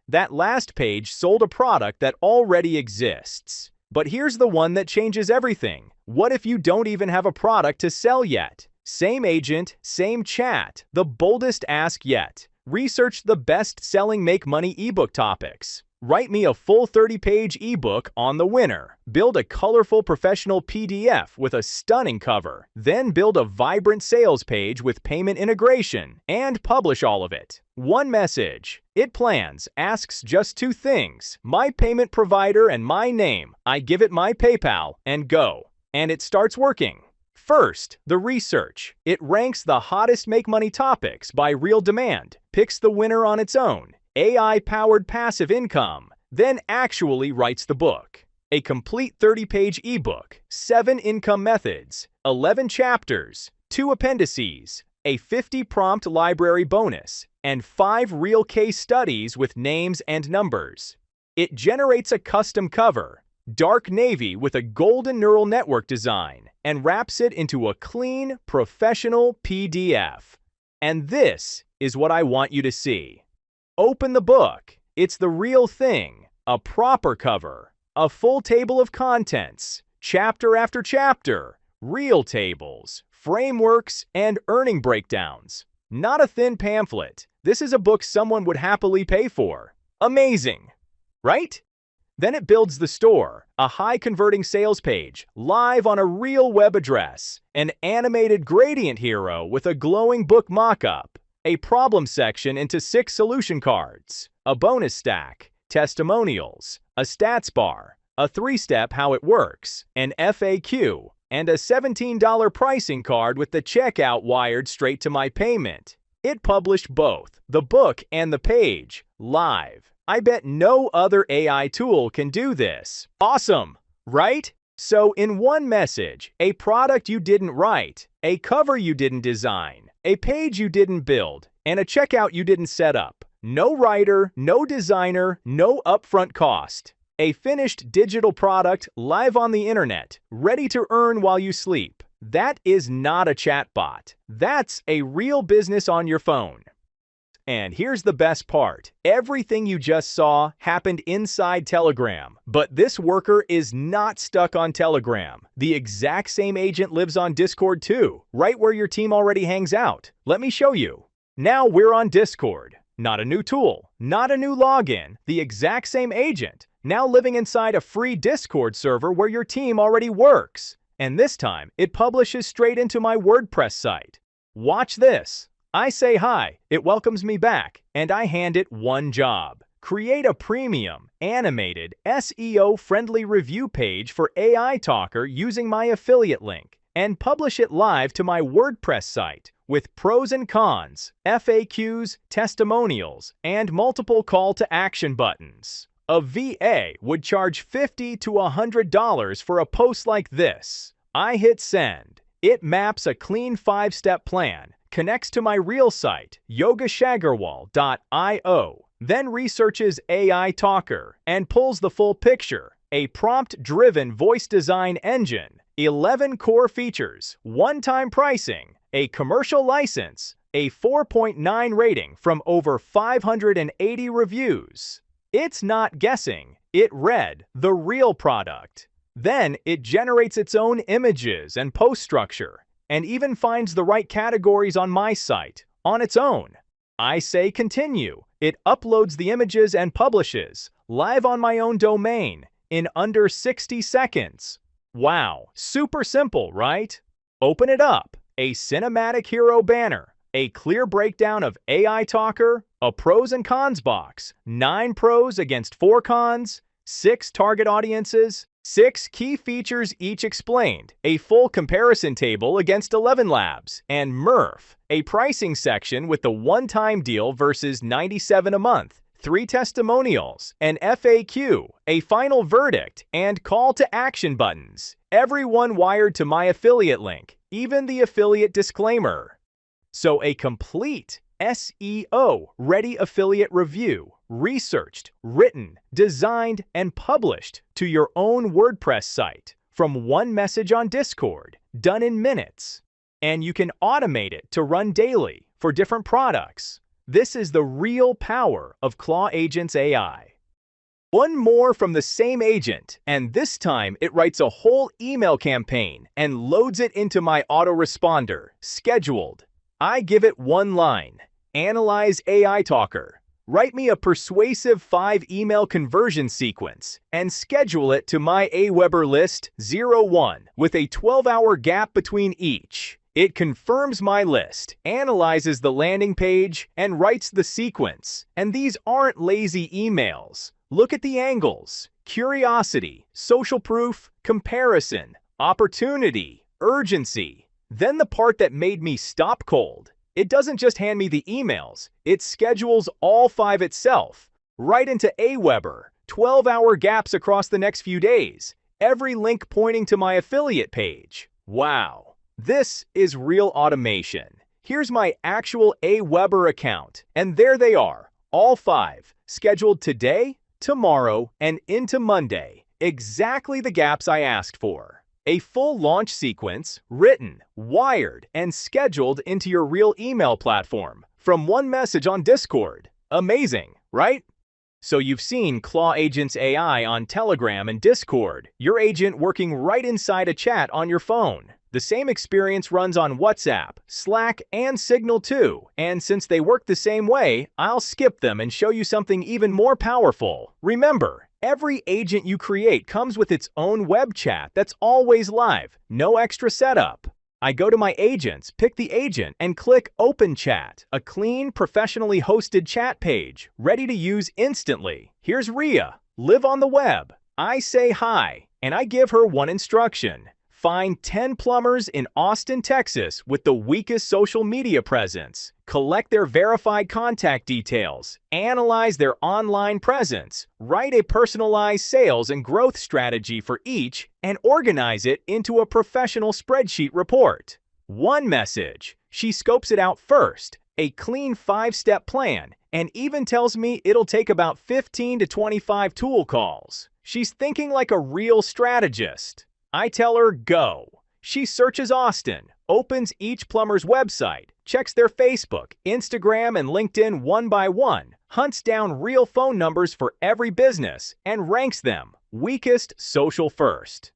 That last page sold a product that already exists. But here's the one that changes everything. What if you don't even have a product to sell yet? Same agent, same chat, the boldest ask yet. Research the best-selling Make Money ebook topics. Write me a full 30-page ebook on the winner. Build a colorful professional PDF with a stunning cover. Then build a vibrant sales page with payment integration and publish all of it. One message. It plans, asks just 2 things. My payment provider and my name. I give it my PayPal and go. And it starts working. First, the research. It ranks the hottest Make Money topics by real demand, picks the winner on its own, AI-powered passive income, then actually writes the book. A complete 30-page ebook, 7 income methods, 11 chapters, 2 appendices, a 50-prompt library bonus, and 5 real case studies with names and numbers. It generates a custom cover, dark navy with a golden neural network design, and wraps it into a clean, professional PDF. And this is what I want you to see. Open the book. It's the real thing. A proper cover. A full table of contents. Chapter after chapter. Real tables. Frameworks and earning breakdowns. Not a thin pamphlet. This is a book someone would happily pay for. Amazing, right? Then it builds the store, a high-converting sales page, live on a real web address, an animated gradient hero with a glowing book mock-up, a problem section into 6 solution cards, a bonus stack, testimonials, a stats bar, a 3-step how it works, an FAQ, and a $17 pricing card with the checkout wired straight to my payment. It published both, the book and the page, live. I bet no other AI tool can do this. Awesome, right? So in one message, a product you didn't write, a cover you didn't design, a page you didn't build, and a checkout you didn't set up. No writer, no designer, no upfront cost. A finished digital product live on the internet, ready to earn while you sleep. That is not a chatbot. That's a real business on your phone. And here's the best part. Everything you just saw happened inside Telegram. But this worker is not stuck on Telegram. The exact same agent lives on Discord too, right where your team already hangs out. Let me show you. Now we're on Discord. Not a new tool, not a new login, the exact same agent, now living inside a free Discord server where your team already works. And this time, it publishes straight into my WordPress site. Watch this. I say hi, it welcomes me back, and I hand it one job. Create a premium, animated, SEO-friendly review page for AI Talker using my affiliate link, and publish it live to my WordPress site with pros and cons, FAQs, testimonials, and multiple call-to-action buttons. A VA would charge $50 to $100 for a post like this. I hit send. It maps a clean 5-step plan, connects to my real site, yogeshagarwal.io, then researches AI Talker and pulls the full picture. A prompt-driven voice design engine, 11 core features, one-time pricing, a commercial license, a 4.9 rating from over 580 reviews. It's not guessing. It read the real product. Then it generates its own images and post structure, and even finds the right categories on my site, on its own. I say continue. It uploads the images and publishes, live on my own domain, in under 60 seconds. Wow, super simple, right? Open it up. A cinematic hero banner, a clear breakdown of AI Talker, a pros and cons box, 9 pros against 4 cons, 6 target audiences, 6 key features each explained, a full comparison table against 11 labs, and MRF, a pricing section with the one-time deal versus 97 a month, 3 testimonials, an FAQ, a final verdict, and call to action buttons. Everyone wired to my affiliate link, even the affiliate disclaimer. So a complete SEO-ready affiliate review, researched, written, designed, and published to your own WordPress site from one message on Discord, done in minutes. And you can automate it to run daily for different products. This is the real power of Claw Agents AI. One more from the same agent, and this time it writes a whole email campaign and loads it into my autoresponder, scheduled. I give it one line, analyze AI Talker. Write me a persuasive 5-email conversion sequence and schedule it to my Aweber list 01 with a 12-hour gap between each. It confirms my list, analyzes the landing page, and writes the sequence. And these aren't lazy emails. Look at the angles: curiosity, social proof, comparison, opportunity, urgency. Then the part that made me stop cold. It doesn't just hand me the emails, it schedules all 5 itself, right into Aweber, 12-hour gaps across the next few days, every link pointing to my affiliate page. Wow, this is real automation. Here's my actual Aweber account, and there they are, all 5, scheduled today, tomorrow, and into Monday, exactly the gaps I asked for. A full launch sequence, written, wired, and scheduled into your real email platform from one message on Discord. Amazing, right? So you've seen Claw Agents AI on Telegram and Discord, your agent working right inside a chat on your phone. The same experience runs on WhatsApp, Slack, and Signal too. And since they work the same way, I'll skip them and show you something even more powerful. Remember, every agent you create comes with its own web chat that's always live, no extra setup. I go to my agents, pick the agent, and click Open Chat, a clean, professionally hosted chat page, ready to use instantly. Here's Rhea, live on the web. I say hi, and I give her one instruction. Find 10 plumbers in Austin, Texas with the weakest social media presence. Collect their verified contact details. Analyze their online presence. Write a personalized sales and growth strategy for each and organize it into a professional spreadsheet report. One message. She scopes it out first, a clean 5-step plan, and even tells me it'll take about 15 to 25 tool calls. She's thinking like a real strategist. I tell her, go. She searches Austin, opens each plumber's website, checks their Facebook, Instagram, and LinkedIn one by one, hunts down real phone numbers for every business, and ranks them weakest social first.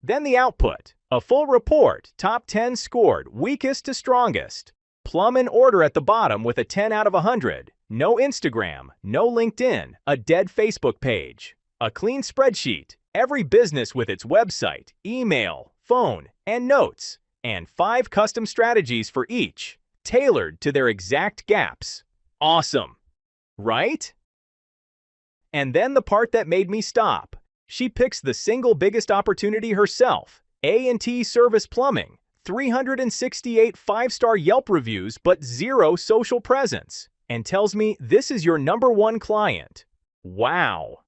Then the output, a full report, top 10 scored, weakest to strongest. Plum in order at the bottom with a 10 out of 100. No Instagram, no LinkedIn, a dead Facebook page. A clean spreadsheet, every business with its website, email, phone, and notes, and 5 custom strategies for each, tailored to their exact gaps. Awesome, right? And then the part that made me stop. She picks the single biggest opportunity herself, A&T Service Plumbing, 368 5-star Yelp reviews but 0 social presence, and tells me this is your #1 client. Wow.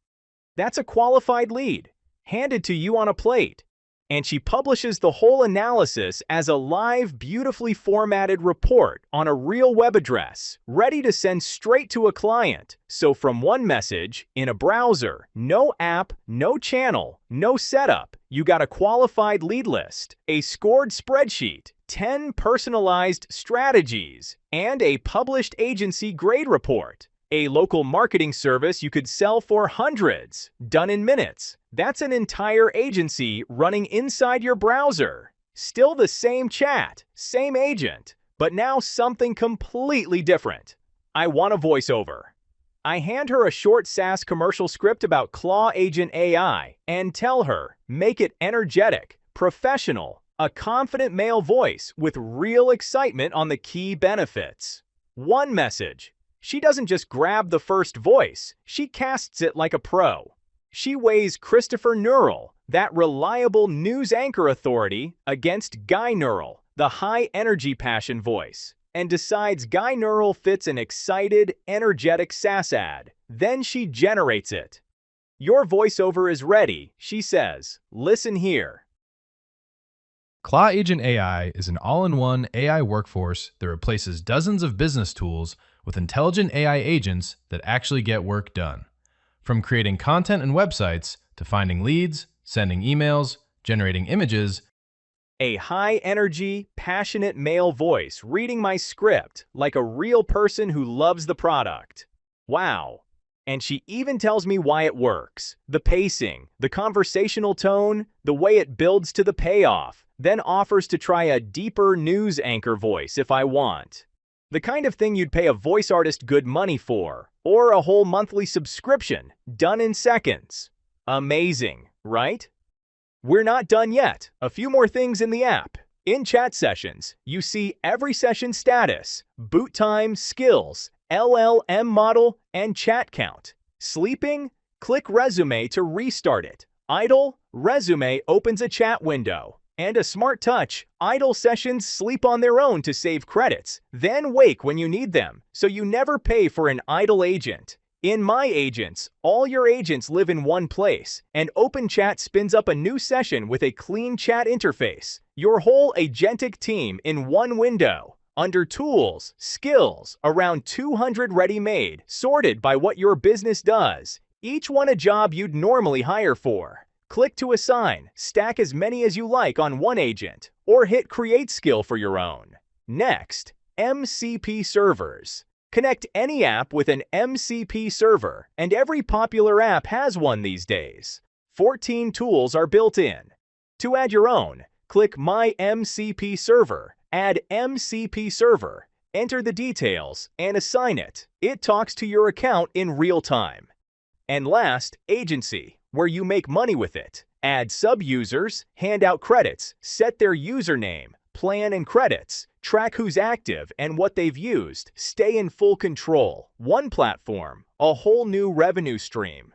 That's a qualified lead, handed to you on a plate. And she publishes the whole analysis as a live, beautifully formatted report on a real web address, ready to send straight to a client. So from one message, in a browser, no app, no channel, no setup, you got a qualified lead list, a scored spreadsheet, 10 personalized strategies, and a published agency grade report. A local marketing service you could sell for hundreds, done in minutes. That's an entire agency running inside your browser. Still the same chat, same agent, but now something completely different. I want a voiceover. I hand her a short SaaS commercial script about Claw Agent AI and tell her, make it energetic, professional, a confident male voice with real excitement on the key benefits. One message. She doesn't just grab the first voice, she casts it like a pro. She weighs Christopher Neural, that reliable news anchor authority, against Guy Neural, the high-energy passion voice, and decides Guy Neural fits an excited, energetic SaaS ad. Then she generates it. Your voiceover is ready, she says. Listen here. Claw Agent AI is an all-in-one AI workforce that replaces dozens of business tools with intelligent AI agents that actually get work done. From creating content and websites to finding leads, sending emails, generating images. A high-energy, passionate male voice reading my script like a real person who loves the product. Wow. And she even tells me why it works. The pacing, the conversational tone, the way it builds to the payoff, then offers to try a deeper news anchor voice if I want. The kind of thing you'd pay a voice artist good money for, or a whole monthly subscription, done in seconds. Amazing, right? We're not done yet. A few more things in the app. In chat sessions, you see every session status, boot time, skills, LLM model, and chat count. Sleeping? Click resume to restart it. Idle? Resume opens a chat window. And a smart touch, idle sessions sleep on their own to save credits, then wake when you need them, so you never pay for an idle agent. In My Agents, all your agents live in one place, and OpenChat spins up a new session with a clean chat interface. Your whole agentic team in one window. Under Tools, Skills, around 200 ready-made, sorted by what your business does. Each one a job you'd normally hire for. Click to assign, stack as many as you like on one agent, or hit Create Skill for your own. Next, MCP servers. Connect any app with an MCP server, and every popular app has one these days. 14 tools are built in. To add your own, click My MCP Server, add MCP Server, enter the details, and assign it. It talks to your account in real time. And last, Agency, where you make money with it. Add sub-users, hand out credits, set their username, plan and credits, track who's active and what they've used, stay in full control. One platform, a whole new revenue stream.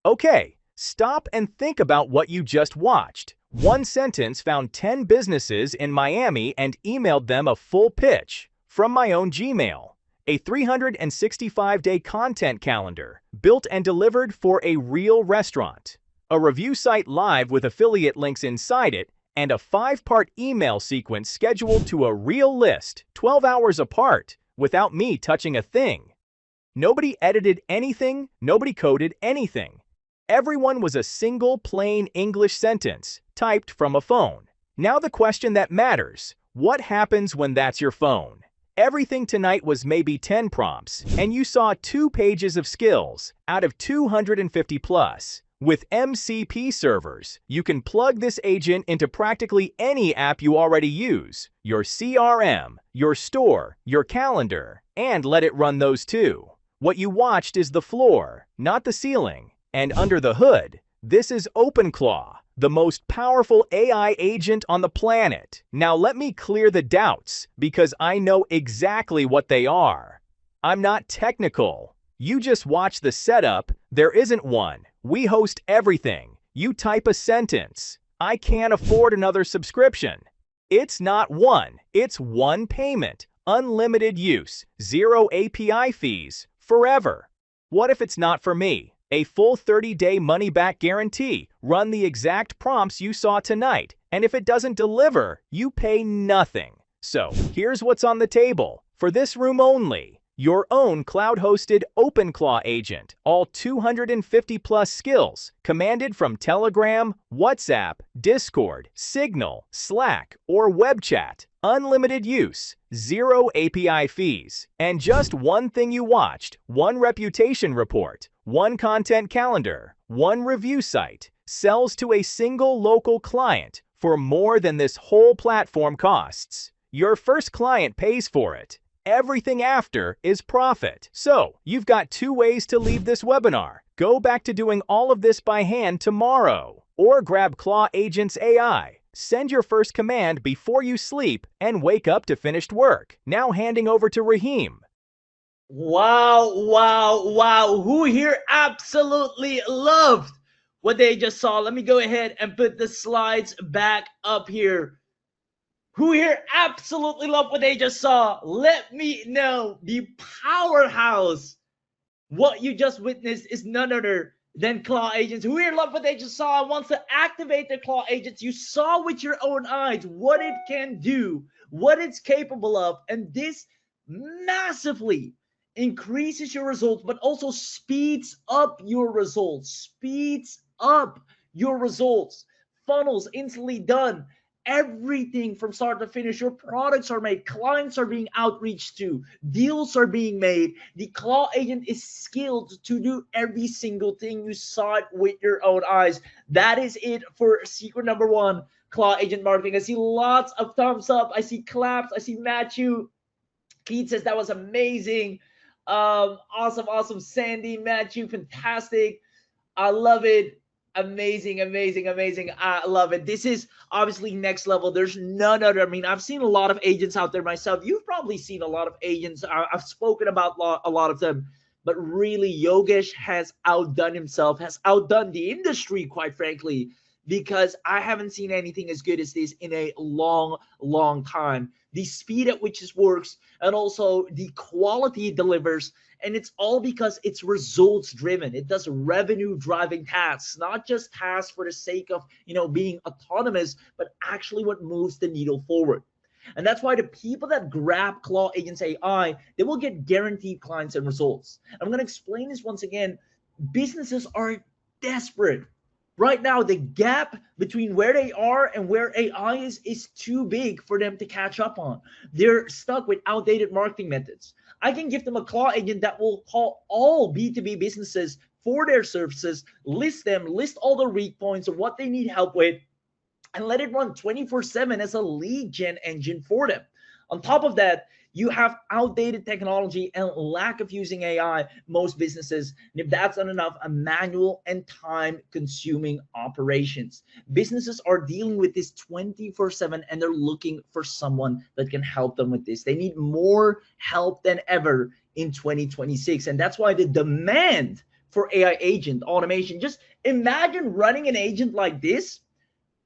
Okay, stop and think about what you just watched. One sentence found 10 businesses in Miami and emailed them a full pitch from my own Gmail. A 365-day content calendar, built and delivered for a real restaurant. A review site live with affiliate links inside it, and a 5-part email sequence scheduled to a real list, 12 hours apart, without me touching a thing. Nobody edited anything, nobody coded anything. Everyone was a single plain English sentence typed from a phone. Now the question that matters, what happens when that's your phone? Everything tonight was maybe 10 prompts, and you saw 2 pages of skills out of 250 plus. With MCP servers, you can plug this agent into practically any app you already use, your CRM, your store, your calendar, and let it run those too. What you watched is the floor, not the ceiling. And under the hood, this is OpenClaw, the most powerful AI agent on the planet. Now let me clear the doubts, because I know exactly what they are. I'm not technical. You just watch the setup. There isn't one. We host everything. You type a sentence. I can't afford another subscription. It's not one. It's one payment. Unlimited use. 0 API fees. Forever. What if it's not for me? A full 30-day money-back guarantee. Run the exact prompts you saw tonight. And if it doesn't deliver, you pay nothing. So, here's what's on the table. For this room only. Your own cloud-hosted OpenClaw agent, all 250 plus skills, commanded from Telegram, WhatsApp, Discord, Signal, Slack, or web chat. Unlimited use, 0 API fees, and just one thing you watched, one reputation report, one content calendar, one review site, sells to a single local client for more than this whole platform costs. Your first client pays for it. Everything after is profit. So, you've got 2 ways to leave this webinar. Go back to doing all of this by hand tomorrow, or grab Claw Agents AI. Send your first command before you sleep and wake up to finished work. Now handing over to Raheem. Wow, wow, wow. Who here absolutely loved what they just saw? Let me go ahead and put the slides back up here. Who here absolutely loved what they just saw? Let me know. The powerhouse. What you just witnessed is none other than Claw Agents. Who here loved what they just saw and wants to activate the Claw Agents? You saw with your own eyes what it can do, what it's capable of, and this massively increases your results, but also speeds up your results. Speeds up your results. Funnels instantly done. Everything from start to finish. Your products are made. Clients are being outreached to. Deals are being made. The Claw Agent is skilled to do every single thing. You saw it with your own eyes. That is it for secret number 1, Claw Agent marketing. I see lots of thumbs up. I see claps. I see Matthew. Pete says that was amazing. Awesome. Sandy, Matthew, fantastic. I love it. Amazing. I love it. This is obviously next level. There's none other. I mean, I've seen a lot of agents out there myself. You've probably seen a lot of agents. I've spoken about a lot of them, but really Yogesh has outdone himself, has outdone the industry, quite frankly, because I haven't seen anything as good as this in a long time. The speed at which this works, and also the quality it delivers. And it's all because it's results driven. It does revenue driving tasks, not just tasks for the sake of, being autonomous, but actually what moves the needle forward. And that's why the people that grab Claw Agents AI, they will get guaranteed clients and results. I'm going to explain this once again. Businesses are desperate. Right now, the gap between where they are and where AI is too big for them to catch up on. They're stuck with outdated marketing methods. I can give them a Claw Agent that will call all B2B businesses for their services, list all the weak points of what they need help with, and let it run 24/7 as a lead gen engine for them. On top of that, you have outdated technology and lack of using AI, most businesses. And if that's not enough, a manual and time-consuming operations. Businesses are dealing with this 24/7, and they're looking for someone that can help them with this. They need more help than ever in 2026. And that's why the demand for AI agent automation, just imagine running an agent like this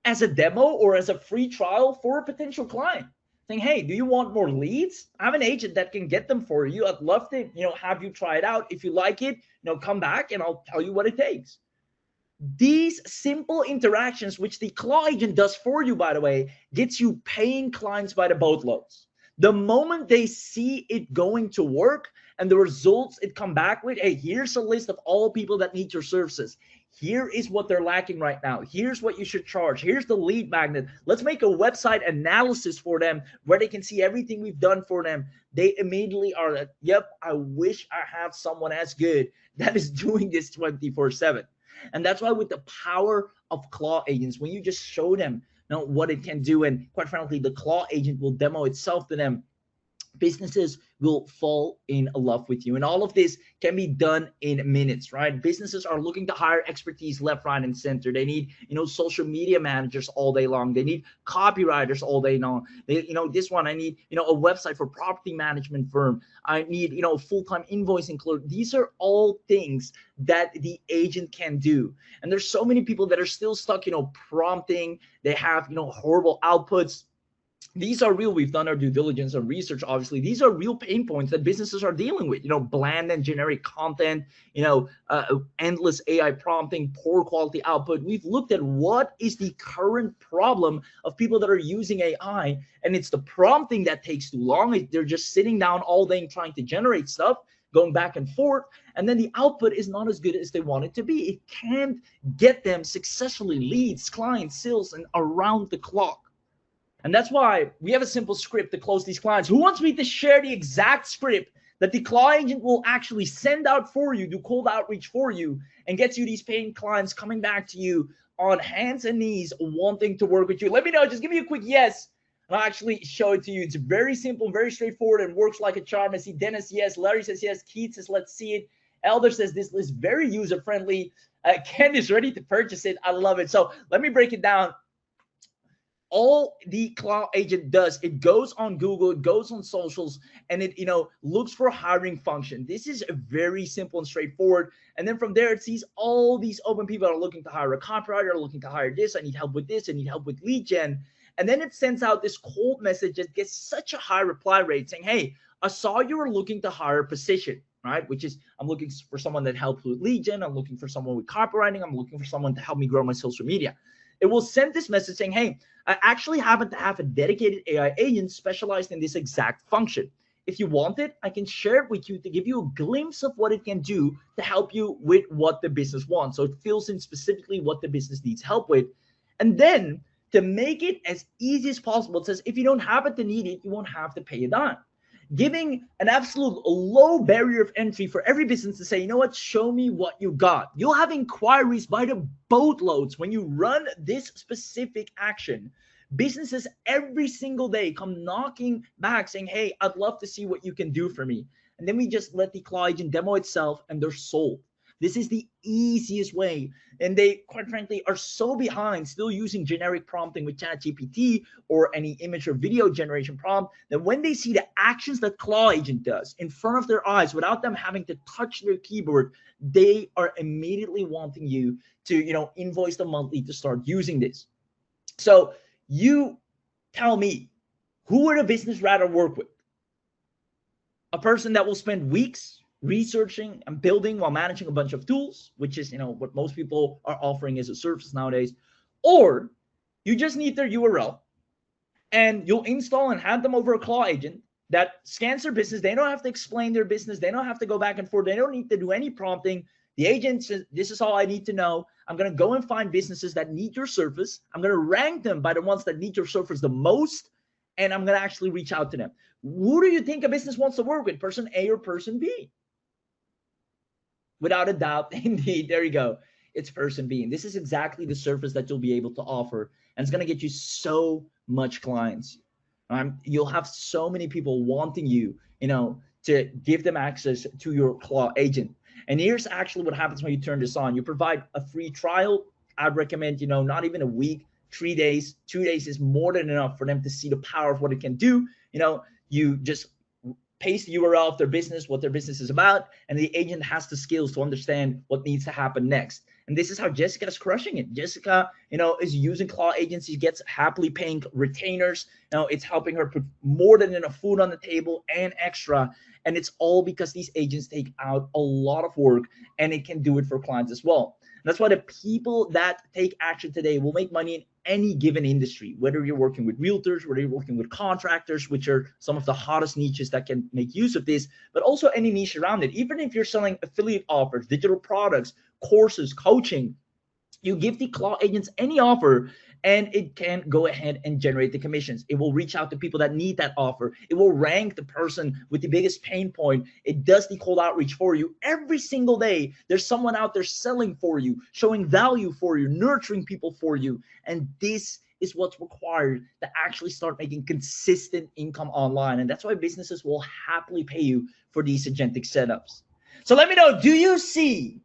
as a demo or as a free trial for a potential client. Saying, hey, do you want more leads? I have an agent that can get them for you. I'd love to, have you try it out. If you like it, come back and I'll tell you what it takes. These simple interactions, which the Claw Agent does for you, by the way, gets you paying clients by the boatloads. The moment they see it going to work and the results it come back with, hey, here's a list of all people that need your services. Here is what they're lacking right now. Here's what you should charge. Here's the lead magnet. Let's make a website analysis for them where they can see everything we've done for them. They immediately are like, yep, I wish I have someone as good that is doing this 24/7. And that's why with the power of Claw agents, when you just show them what it can do, and quite frankly, the Claw agent will demo itself to them, businesses will fall in love with you. And all of this can be done in minutes, right? Businesses are looking to hire expertise left, right, and center. They need, social media managers all day long. They need copywriters all day long. They, this one, I need, a website for property management firm. I need, full-time invoicing clerk. These are all things that the agent can do. And there's so many people that are still stuck, prompting. They have, horrible outputs. These are real. We've done our due diligence and research. Obviously, these are real pain points that businesses are dealing with. Bland and generic content, endless AI prompting, poor quality output. We've looked at what is the current problem of people that are using AI, and it's the prompting that takes too long. They're just sitting down all day and trying to generate stuff, going back and forth, and then the output is not as good as they want it to be. It can't get them successfully leads, clients, sales, and around the clock. And that's why we have a simple script to close these clients. Who wants me to share the exact script that the Claw agent will actually send out for you, do cold outreach for you, and gets you these paying clients coming back to you on hands and knees wanting to work with you? Let me know. Just give me a quick yes, and I'll actually show it to you. It's very simple, very straightforward, and works like a charm. I see Dennis, yes. Larry says yes. Keith says, let's see it. Elder says this is very user-friendly. Ken is ready to purchase it. I love it. So let me break it down. All the Claw agent does, it goes on Google, it goes on socials, and it looks for hiring function. This is very simple and straightforward. And then from there, it sees all these open people that are looking to hire a copywriter, looking to hire this. I need help with this. I need help with lead gen. And then it sends out this cold message that gets such a high reply rate saying, hey, I saw you were looking to hire a position, right? Which is, I'm looking for someone that helps with lead gen. I'm looking for someone with copywriting. I'm looking for someone to help me grow my social media. It will send this message saying, hey, I actually happen to have a dedicated AI agent specialized in this exact function. If you want it, I can share it with you to give you a glimpse of what it can do to help you with what the business wants. So it fills in specifically what the business needs help with. And then to make it as easy as possible, it says, if you don't happen to need it, you won't have to pay a dime. Giving an absolute low barrier of entry for every business to say, you know what, show me what you got. You'll have inquiries by the boatloads when you run this specific action. Businesses every single day come knocking back saying, hey, I'd love to see what you can do for me. And then we just let the Claw agent demo itself and they're sold. This is the easiest way. And they, quite frankly, are so behind still using generic prompting with ChatGPT or any image or video generation prompt that when they see the actions that Claw agent does in front of their eyes without them having to touch their keyboard, they are immediately wanting you to, invoice them monthly to start using this. So you tell me, who would a business rather work with? A person that will spend weeks researching and building while managing a bunch of tools, which is, what most people are offering as a service nowadays, or you just need their URL and you'll install and hand them over a Claw agent that scans their business. They don't have to explain their business. They don't have to go back and forth. They don't need to do any prompting. The agent says, this is all I need to know. I'm going to go and find businesses that need your service. I'm going to rank them by the ones that need your service the most, and I'm going to actually reach out to them. Who do you think a business wants to work with, person A or person B? Without a doubt, indeed, there you go. It's person B. And this is exactly the service that you'll be able to offer. And it's going to get you so much clients. You'll have so many people wanting you, to give them access to your Claw agent. And here's actually what happens when you turn this on. You provide a free trial. I'd recommend, not even a week, 3 days, 2 days is more than enough for them to see the power of what it can do. You just paste the URL of their business, what their business is about, and the agent has the skills to understand what needs to happen next. And this is how Jessica is crushing it. Jessica, is using Claw agents. She gets happily paying retainers. It's helping her put more than enough food on the table and extra. And it's all because these agents take out a lot of work, and it can do it for clients as well. And that's why the people that take action today will make money in any given industry, whether you're working with realtors, whether you're working with contractors, which are some of the hottest niches that can make use of this, but also any niche around it. Even if you're selling affiliate offers, digital products, courses, coaching, You give the Claw agents any offer, and it can go ahead and generate the commissions. It will reach out to people that need that offer. It will rank the person with the biggest pain point. It does the cold outreach for you. Every single day, there's someone out there selling for you, showing value for you, nurturing people for you. And this is what's required to actually start making consistent income online. And that's why businesses will happily pay you for these agentic setups. So let me know, do you see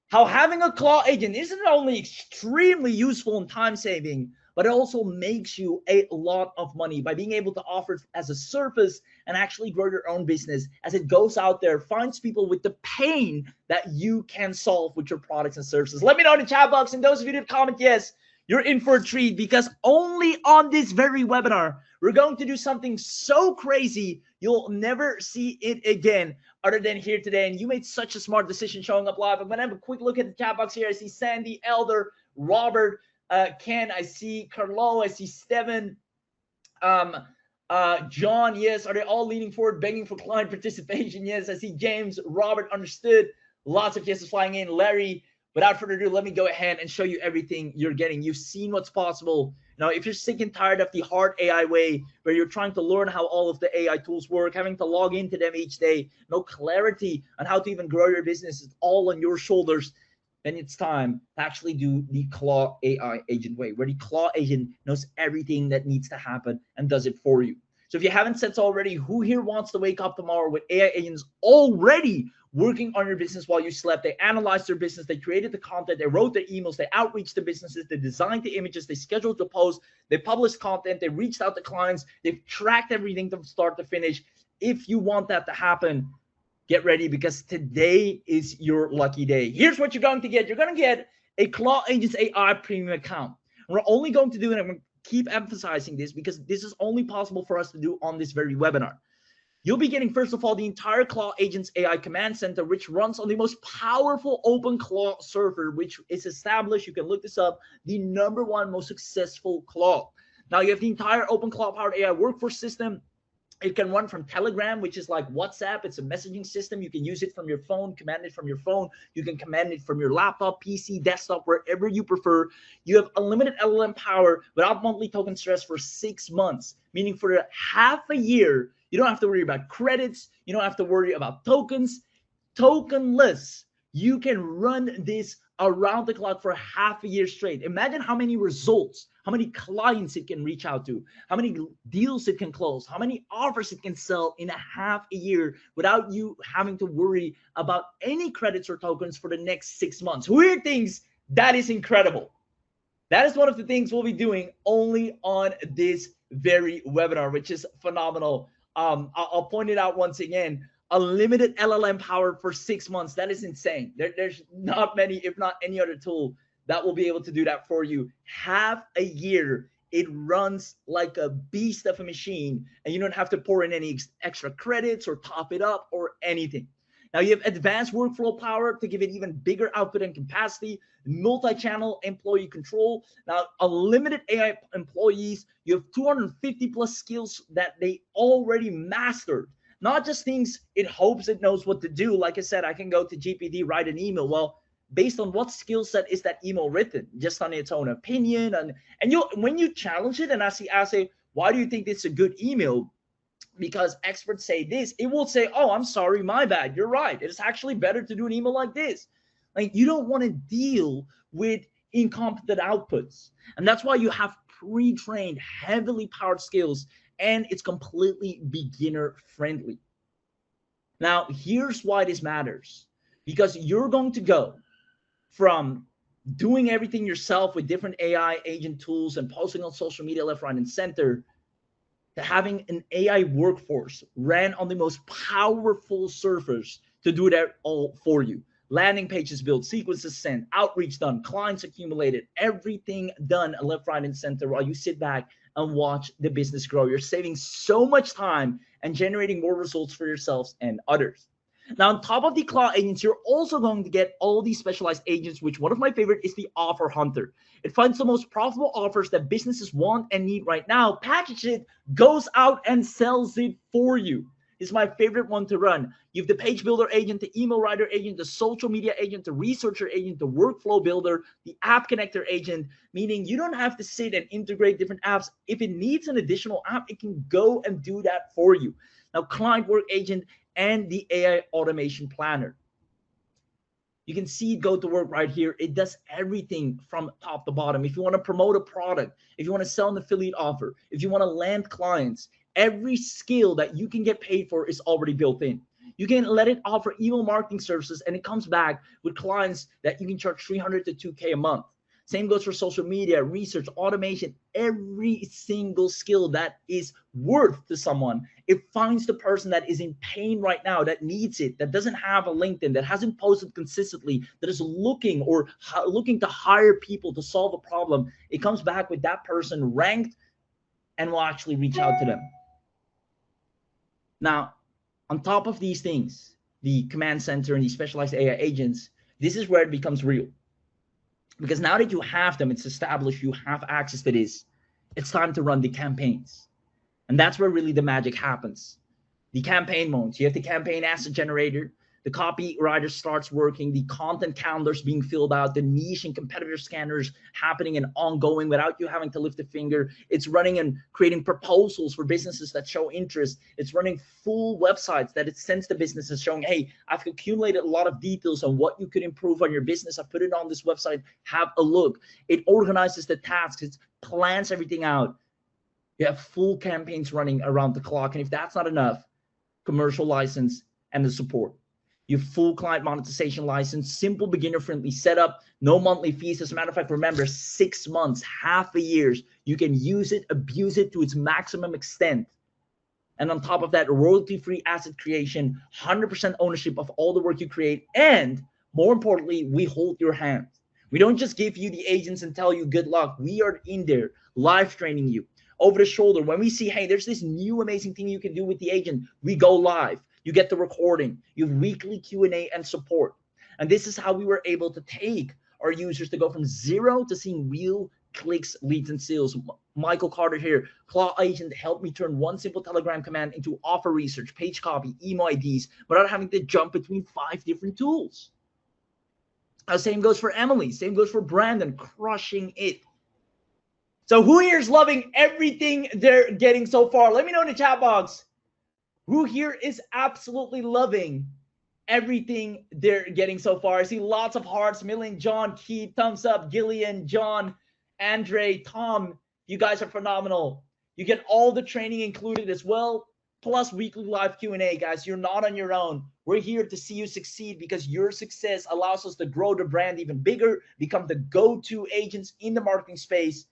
how having a Claw agent isn't only extremely useful and time saving, but it also makes you a lot of money by being able to offer it as a service and actually grow your own business as it goes out there, finds people with the pain that you can solve with your products and services. Let me know in the chat box, and those of you that comment yes, you're in for a treat, because only on this very webinar, we're going to do something so crazy, you'll never see it again other than here today. And you made such a smart decision showing up live. I'm going to have a quick look at the chat box here. I see Sandy, Elder, Robert, Ken, I see Carlo, I see Steven, John, yes. Are they all leaning forward, begging for client participation? Yes. I see James, Robert, understood. Lots of yeses flying in. Larry, without further ado, let me go ahead and show you everything you're getting. You've seen what's possible. Now, if you're sick and tired of the hard AI way, where you're trying to learn how all of the AI tools work, having to log into them each day, no clarity on how to even grow your business, it's all on your shoulders, then it's time to actually do the Claw AI agent way, where the Claw agent knows everything that needs to happen and does it for you. So if you haven't said so already, who here wants to wake up tomorrow with AI agents already working on your business while you slept? They analyzed their business, they created the content, they wrote their emails, they outreached to businesses, they designed the images, they scheduled the posts, they published content, they reached out to clients, they've tracked everything from start to finish. If you want that to happen, get ready, because today is your lucky day. Here's what you're going to get. You're going to get a Claw Agents AI premium account. We're only going to do it, and I'm going to keep emphasizing this because this is only possible for us to do on this very webinar. You'll be getting, first of all, the entire Claw Agents AI Command Center, which runs on the most powerful OpenClaw server, which is established, you can look this up, the #1 most successful Claw. Now, you have the entire OpenClaw-powered AI workforce system. It can run from Telegram, which is like WhatsApp. It's a messaging system. You can use it from your phone, command it from your phone. You can command it from your laptop, PC, desktop, wherever you prefer. You have unlimited LLM power without monthly token stress for 6 months, meaning for half a year, you don't have to worry about credits. You don't have to worry about tokens. Tokenless. You can run this around the clock for half a year straight. Imagine how many results, how many clients it can reach out to, how many deals it can close, how many offers it can sell in a half a year without you having to worry about any credits or tokens for the next 6 months. Who here thinks that is incredible? That is one of the things we'll be doing only on this very webinar, which is phenomenal. I'll point it out once again. Unlimited LLM power for 6 months. That is insane. There's not many, if not any other tool that will be able to do that for you. Half a year, it runs like a beast of a machine, and you don't have to pour in any extra credits or top it up or anything. Now, you have advanced workflow power to give it even bigger output and capacity, multi-channel employee control. Now, unlimited AI employees, you have 250 plus skills that they already mastered. Not just things it hopes it knows what to do. Like I said, I can go to GPT, write an email. Well, based on what skill set is that email written? Just on its own opinion. And you, when you challenge it and I say, why do you think it's a good email? Because experts say this, it will say, oh, I'm sorry, my bad. You're right. It's actually better to do an email like this. Like, you don't want to deal with incompetent outputs. And that's why you have pre-trained, heavily powered skills, and it's completely beginner friendly. Now, here's why this matters. Because you're going to go from doing everything yourself with different AI agent tools and posting on social media left, right, and center, to having an AI workforce ran on the most powerful servers to do that all for you. Landing pages built, sequences sent, outreach done, clients accumulated, everything done left, right, and center while you sit back and watch the business grow. You're saving so much time and generating more results for yourselves and others. Now, on top of the Claw agents, you're also going to get all these specialized agents, which one of my favorite is the Offer Hunter. It finds the most profitable offers that businesses want and need right now, packages it, goes out and sells it for you. is my favorite one to run. You have the page builder agent, the email writer agent, the social media agent, the researcher agent, the workflow builder, the app connector agent, meaning you don't have to sit and integrate different apps. If it needs an additional app, it can go and do that for you. Now, client work agent and the AI automation planner. You can see it go to work right here. It does everything from top to bottom. If you want to promote a product, if you want to sell an affiliate offer, if you want to land clients, every skill that you can get paid for is already built in. You can let it offer email marketing services, and it comes back with clients that you can charge 300 to 2K a month. Same goes for social media, research, automation, every single skill that is worth to someone. It finds the person that is in pain right now, that needs it, that doesn't have a LinkedIn, that hasn't posted consistently, that is looking to hire people to solve a problem. It comes back with that person ranked and will actually reach out to them. Now, on top of these things, the command center and the specialized AI agents, this is where it becomes real. Because now that you have them, it's established, you have access to this, it's time to run the campaigns. And that's where really the magic happens. The campaign modes, you have the campaign asset generator, the copywriter starts working, the content calendars being filled out, the niche and competitor scanners happening and ongoing without you having to lift a finger. It's running and creating proposals for businesses that show interest. It's running full websites that it sends to businesses showing, hey, I've accumulated a lot of details on what you could improve on your business. I put it on this website, have a look. It organizes the tasks, it plans everything out. You have full campaigns running around the clock. And if that's not enough, commercial license and the support. You have full client monetization license, simple beginner-friendly setup, no monthly fees. As a matter of fact, remember, 6 months, half a year, you can use it, abuse it to its maximum extent. And on top of that, royalty-free asset creation, 100% ownership of all the work you create. And more importantly, we hold your hand. We don't just give you the agents and tell you good luck. We are in there live training you over the shoulder. When we see, hey, there's this new amazing thing you can do with the agent, we go live. You get the recording. You have weekly Q&A and support. And this is how we were able to take our users to go from 0 to seeing real clicks, leads, and sales. Michael Carter here. Claw Agent helped me turn one simple Telegram command into offer research, page copy, email IDs, without having to jump between 5 different tools. Same goes for Emily. Same goes for Brandon, crushing it. So who here is loving everything they're getting so far? Let me know in the chat box. Who here is absolutely loving everything they're getting so far? I see lots of hearts. Million, John, Keith, thumbs up. Gillian, John, Andre, Tom. You guys are phenomenal. You get all the training included as well, plus weekly live Q&A, guys. You're not on your own. We're here to see you succeed because your success allows us to grow the brand even bigger, become the go-to agents in the marketing space.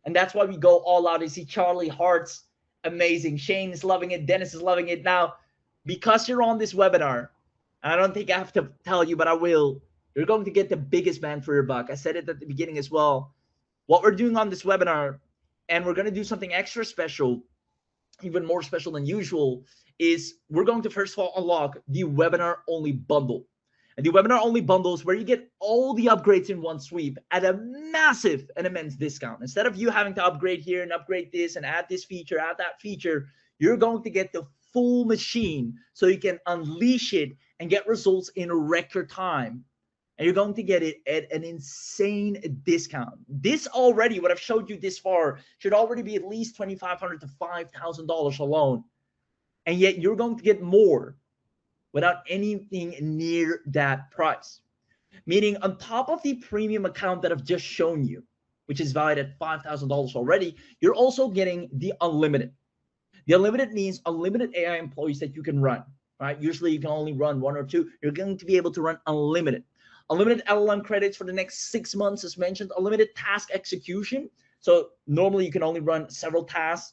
And that's why we go all out. I see Charlie, hearts. Amazing. Shane is loving it. Dennis is loving it. Now, because you're on this webinar, I don't think I have to tell you, but I will. You're going to get the biggest bang for your buck. I said it at the beginning as well. What we're doing on this webinar, and we're going to do something extra special, even more special than usual, is we're going to first of all unlock the webinar only bundle. And the webinar only bundle is where you get all the upgrades in one sweep at a massive and immense discount. Instead of you having to upgrade here and upgrade this and add this feature, add that feature, you're going to get the full machine so you can unleash it and get results in record time. And you're going to get it at an insane discount. This already, what I've showed you this far, should already be at least $2,500 to $5,000 alone. And yet you're going to get more without anything near that price. Meaning on top of the premium account that I've just shown you, which is valued at $5,000 already, you're also getting the unlimited. The unlimited means unlimited AI employees that you can run, right? Usually you can only run 1 or 2. You're going to be able to run unlimited. Unlimited LLM credits for the next 6 months, as mentioned. Unlimited task execution. So normally you can only run several tasks.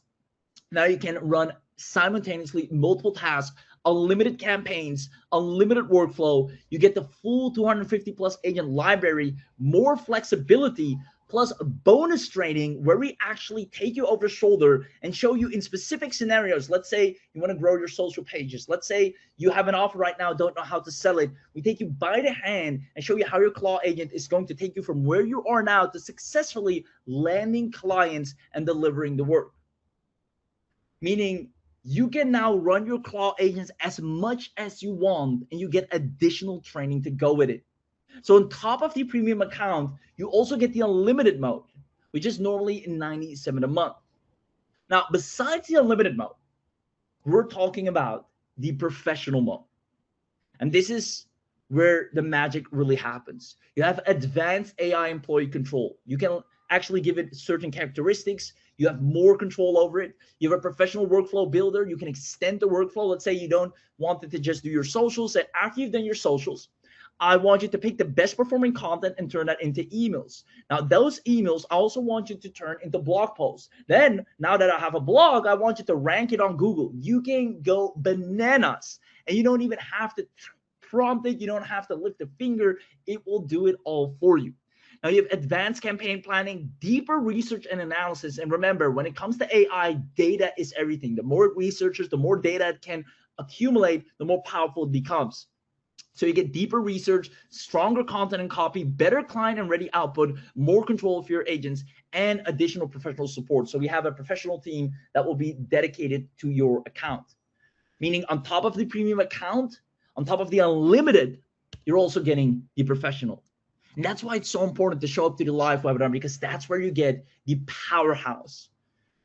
Now you can run simultaneously multiple tasks, unlimited campaigns, unlimited workflow. You get the full 250 plus agent library, more flexibility, plus bonus training where we actually take you over the shoulder and show you in specific scenarios. Let's say you want to grow your social pages. Let's say you have an offer right now, don't know how to sell it. We take you by the hand and show you how your Claw agent is going to take you from where you are now to successfully landing clients and delivering the work. Meaning You can now run your Claw agents as much as you want, and you get additional training to go with it. So on top of the premium account, you also get the unlimited mode, which is normally $97 a month. Now, besides the unlimited mode, we're talking about the professional mode. And this is where the magic really happens. You have advanced AI employee control. You can actually give it certain characteristics. You have more control over it. You have a professional workflow builder. You can extend the workflow. Let's say you don't want it to just do your socials. And after you've done your socials, I want you to pick the best performing content and turn that into emails. Now, those emails, I also want you to turn into blog posts. Then, now that I have a blog, I want you to rank it on Google. You can go bananas, and you don't even have to prompt it. You don't have to lift a finger. It will do it all for you. Now, you have advanced campaign planning, deeper research and analysis. And remember, when it comes to AI, data is everything. The more researchers, the more data it can accumulate, the more powerful it becomes. So you get deeper research, stronger content and copy, better client and ready output, more control of your agents, and additional professional support. So we have a professional team that will be dedicated to your account. Meaning on top of the premium account, on top of the unlimited, you're also getting the professional. And that's why it's so important to show up to the live webinar, because that's where you get the powerhouse.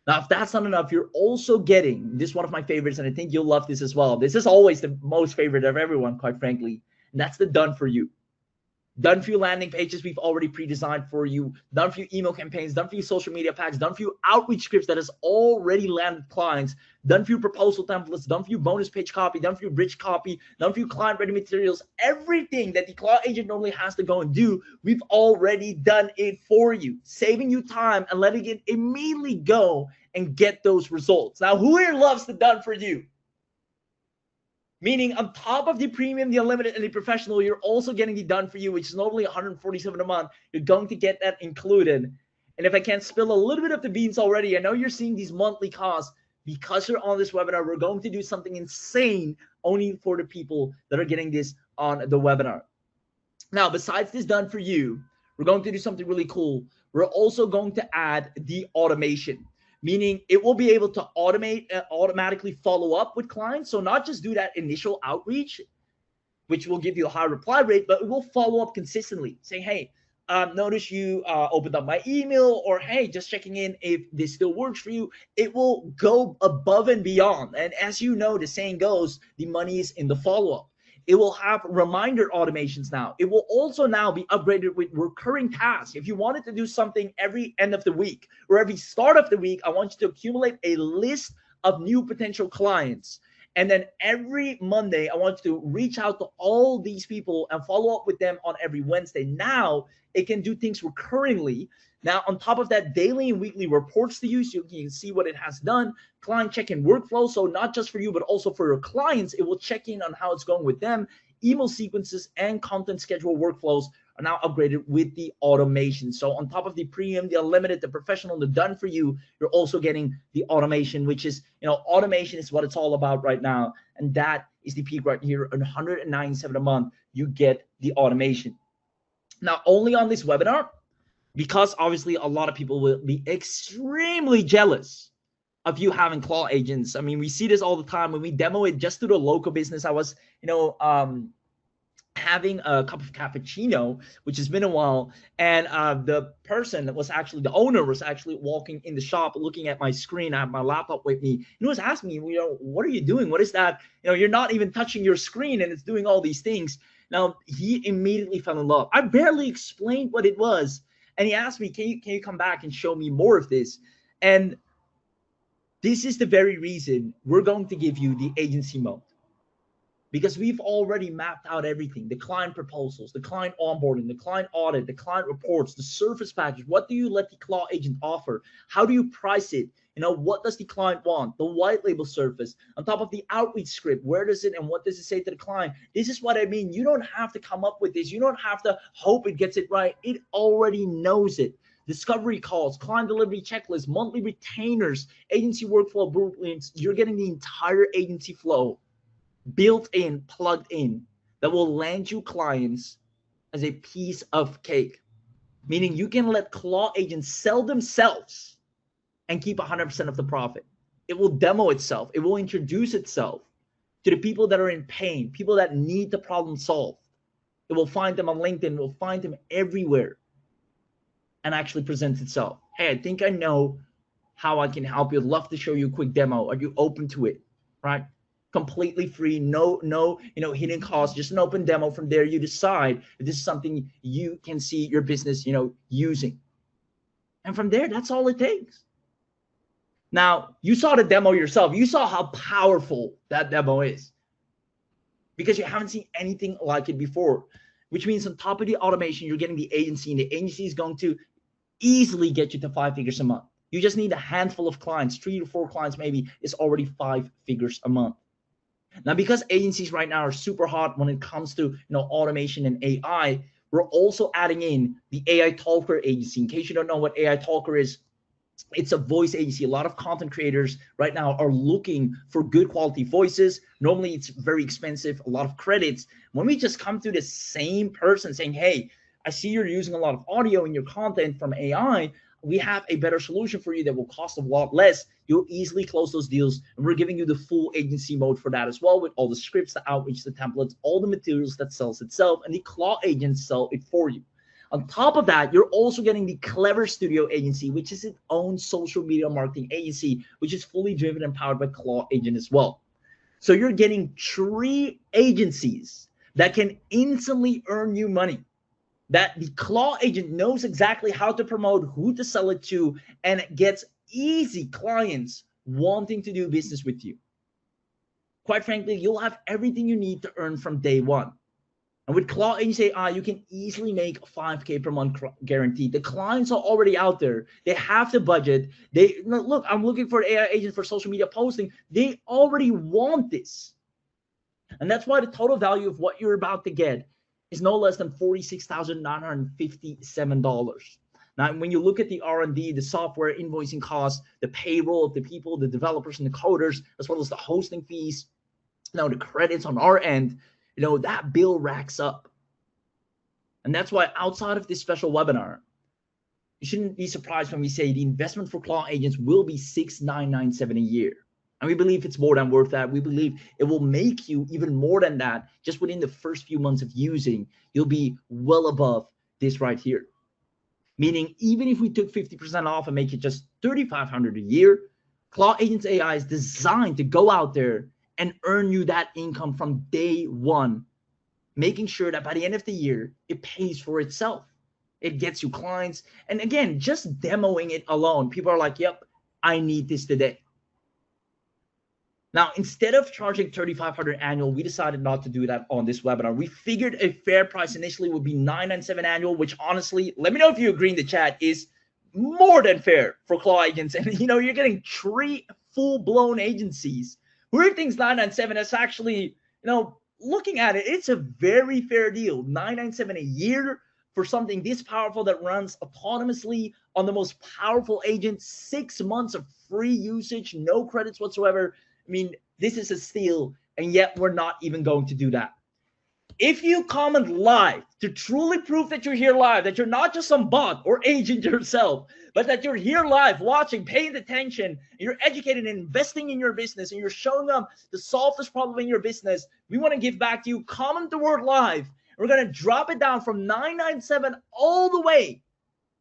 Now, if that's not enough, you're also getting this, one of my favorites, and I think you'll love this as well. This is always the most favorite of everyone, quite frankly, and that's the done for you. Done for you landing pages we've already pre-designed for you, done for you email campaigns, done for you social media packs, done for you outreach scripts that has already landed clients, done for you proposal templates, done for you bonus page copy, done for you bridge copy, done for you client ready materials. Everything that the Claw agent normally has to go and do, we've already done it for you, saving you time and letting it immediately go and get those results. Now, who here loves the done for you? Meaning on top of the premium, the unlimited, and the professional, you're also getting the done for you, which is normally $147 a month. You're going to get that included. And if I can spill a little bit of the beans already, I know you're seeing these monthly costs. Because you're on this webinar, we're going to do something insane only for the people that are getting this on the webinar. Now, besides this done for you, we're going to do something really cool. We're also going to add the automation, meaning it will be able to automatically follow up with clients. So not just do that initial outreach, which will give you a high reply rate, but it will follow up consistently. Say, hey, notice you opened up my email, or hey, just checking in if this still works for you. It will go above and beyond. And as you know, the saying goes, the money is in the follow-up. It will have reminder automations now. It will also now be upgraded with recurring tasks. If you wanted to do something every end of the week or every start of the week, I want you to accumulate a list of new potential clients. And then every Monday, I want you to reach out to all these people and follow up with them on every Wednesday. Now it can do things recurringly. Now, on top of that, daily and weekly reports to you, so you can see what it has done. Client check-in workflow, so not just for you, but also for your clients. It will check in on how it's going with them. Email sequences and content schedule workflows are now upgraded with the automation. So on top of the premium, the unlimited, the professional, the done for you, you're also getting the automation, which is, automation is what it's all about right now. And that is the peak right here, $197 a month. You get the automation. Now, only on this webinar, because obviously a lot of people will be extremely jealous of you having Claw agents. I mean, we see this all the time when we demo it just to the local business. I was, having a cup of cappuccino, which has been a while, and the person that was actually, the owner was actually walking in the shop looking at my screen. I have my laptop with me, and he was asking me, what are you doing? What is that? You're not even touching your screen and it's doing all these things. Now, he immediately fell in love. I barely explained what it was, and he asked me, can you come back and show me more of this? And this is the very reason we're going to give you the agency mode, because we've already mapped out everything: the client proposals, the client onboarding, the client audit, the client reports, the service package. What do you let the Claw agent offer? How do you price it? What does the client want? The white label service, on top of the outreach script, where does it and what does it say to the client? This is what I mean. You don't have to come up with this. You don't have to hope it gets it right. It already knows it. Discovery calls, client delivery checklist, monthly retainers, agency workflow blueprints. You're getting the entire agency flow built in, plugged in, that will land you clients as a piece of cake. Meaning you can let Claw agents sell themselves and keep 100% of the profit. it will demo itself. It will introduce itself to the people that are in pain, people that need the problem solved. It will find them on LinkedIn, it will find them everywhere, and actually present itself. Hey, I think I know how I can help you. I'd love to show you a quick demo. Are you open to it? Right? Completely free, no, hidden cost, just an open demo. From there, you decide if this is something you can see your business, using. And from there, that's all it takes. Now, you saw the demo yourself. You saw how powerful that demo is because you haven't seen anything like it before, which means on top of the automation, you're getting the agency, and the agency is going to easily get you to 5 figures a month. You just need a handful of clients, 3 to 4 clients maybe, is already 5 figures a month. Now, because agencies right now are super hot when it comes to automation and AI, we're also adding in the AI Talker agency. In case you don't know what AI Talker is, it's a voice agency. A lot of content creators right now are looking for good quality voices. Normally, it's very expensive, a lot of credits. When we just come to the same person saying, hey, I see you're using a lot of audio in your content from AI. We have a better solution for you that will cost a lot less. You'll easily close those deals. And we're giving you the full agency mode for that as well, with all the scripts, the outreach, the templates, all the materials that sells itself, and the Claw agents sell it for you. On top of that, you're also getting the Clever Studio agency, which is its own social media marketing agency, which is fully driven and powered by Claw agent as well. So you're getting 3 agencies that can instantly earn you money, that the Claw agent knows exactly how to promote, who to sell it to, and gets easy clients wanting to do business with you. Quite frankly, you'll have everything you need to earn from day one. And with Claw Agency AI, you can easily make $5K per month guaranteed. The clients are already out there. They have the budget. They look, I'm looking for an AI agent for social media posting. They already want this. And that's why the total value of what you're about to get is no less than $46,957. Now, when you look at the R&D, the software invoicing costs, the payroll of the people, the developers and the coders, as well as the hosting fees, the credits on our end, that bill racks up. And that's why outside of this special webinar, you shouldn't be surprised when we say the investment for Claw agents will be $6,997 a year. And we believe it's more than worth that. We believe it will make you even more than that just within the first few months of using. You'll be well above this right here. Meaning, even if we took 50% off and make it just $3,500 a year, Claw Agents AI is designed to go out there and earn you that income from day one, making sure that by the end of the year, it pays for itself. It gets you clients. And again, just demoing it alone, people are like, yep, I need this today. Now, instead of charging $3,500 annual, we decided not to do that on this webinar. We figured a fair price initially would be $997 annual, which honestly, let me know if you agree in the chat, is more than fair for Claw agents. And you're getting 3 full-blown agencies. Who thinks $997 is actually, looking at it, it's a very fair deal. $997 a year for something this powerful that runs autonomously on the most powerful agent, 6 months of free usage, no credits whatsoever. I mean, this is a steal, and yet we're not even going to do that. If you comment live to truly prove that you're here live, that you're not just some bot or agent yourself, but that you're here live, watching, paying attention, and you're educated and investing in your business, and you're showing them to solve this problem in your business, we want to give back to you. Comment the word live. We're going to drop it down from $997 all the way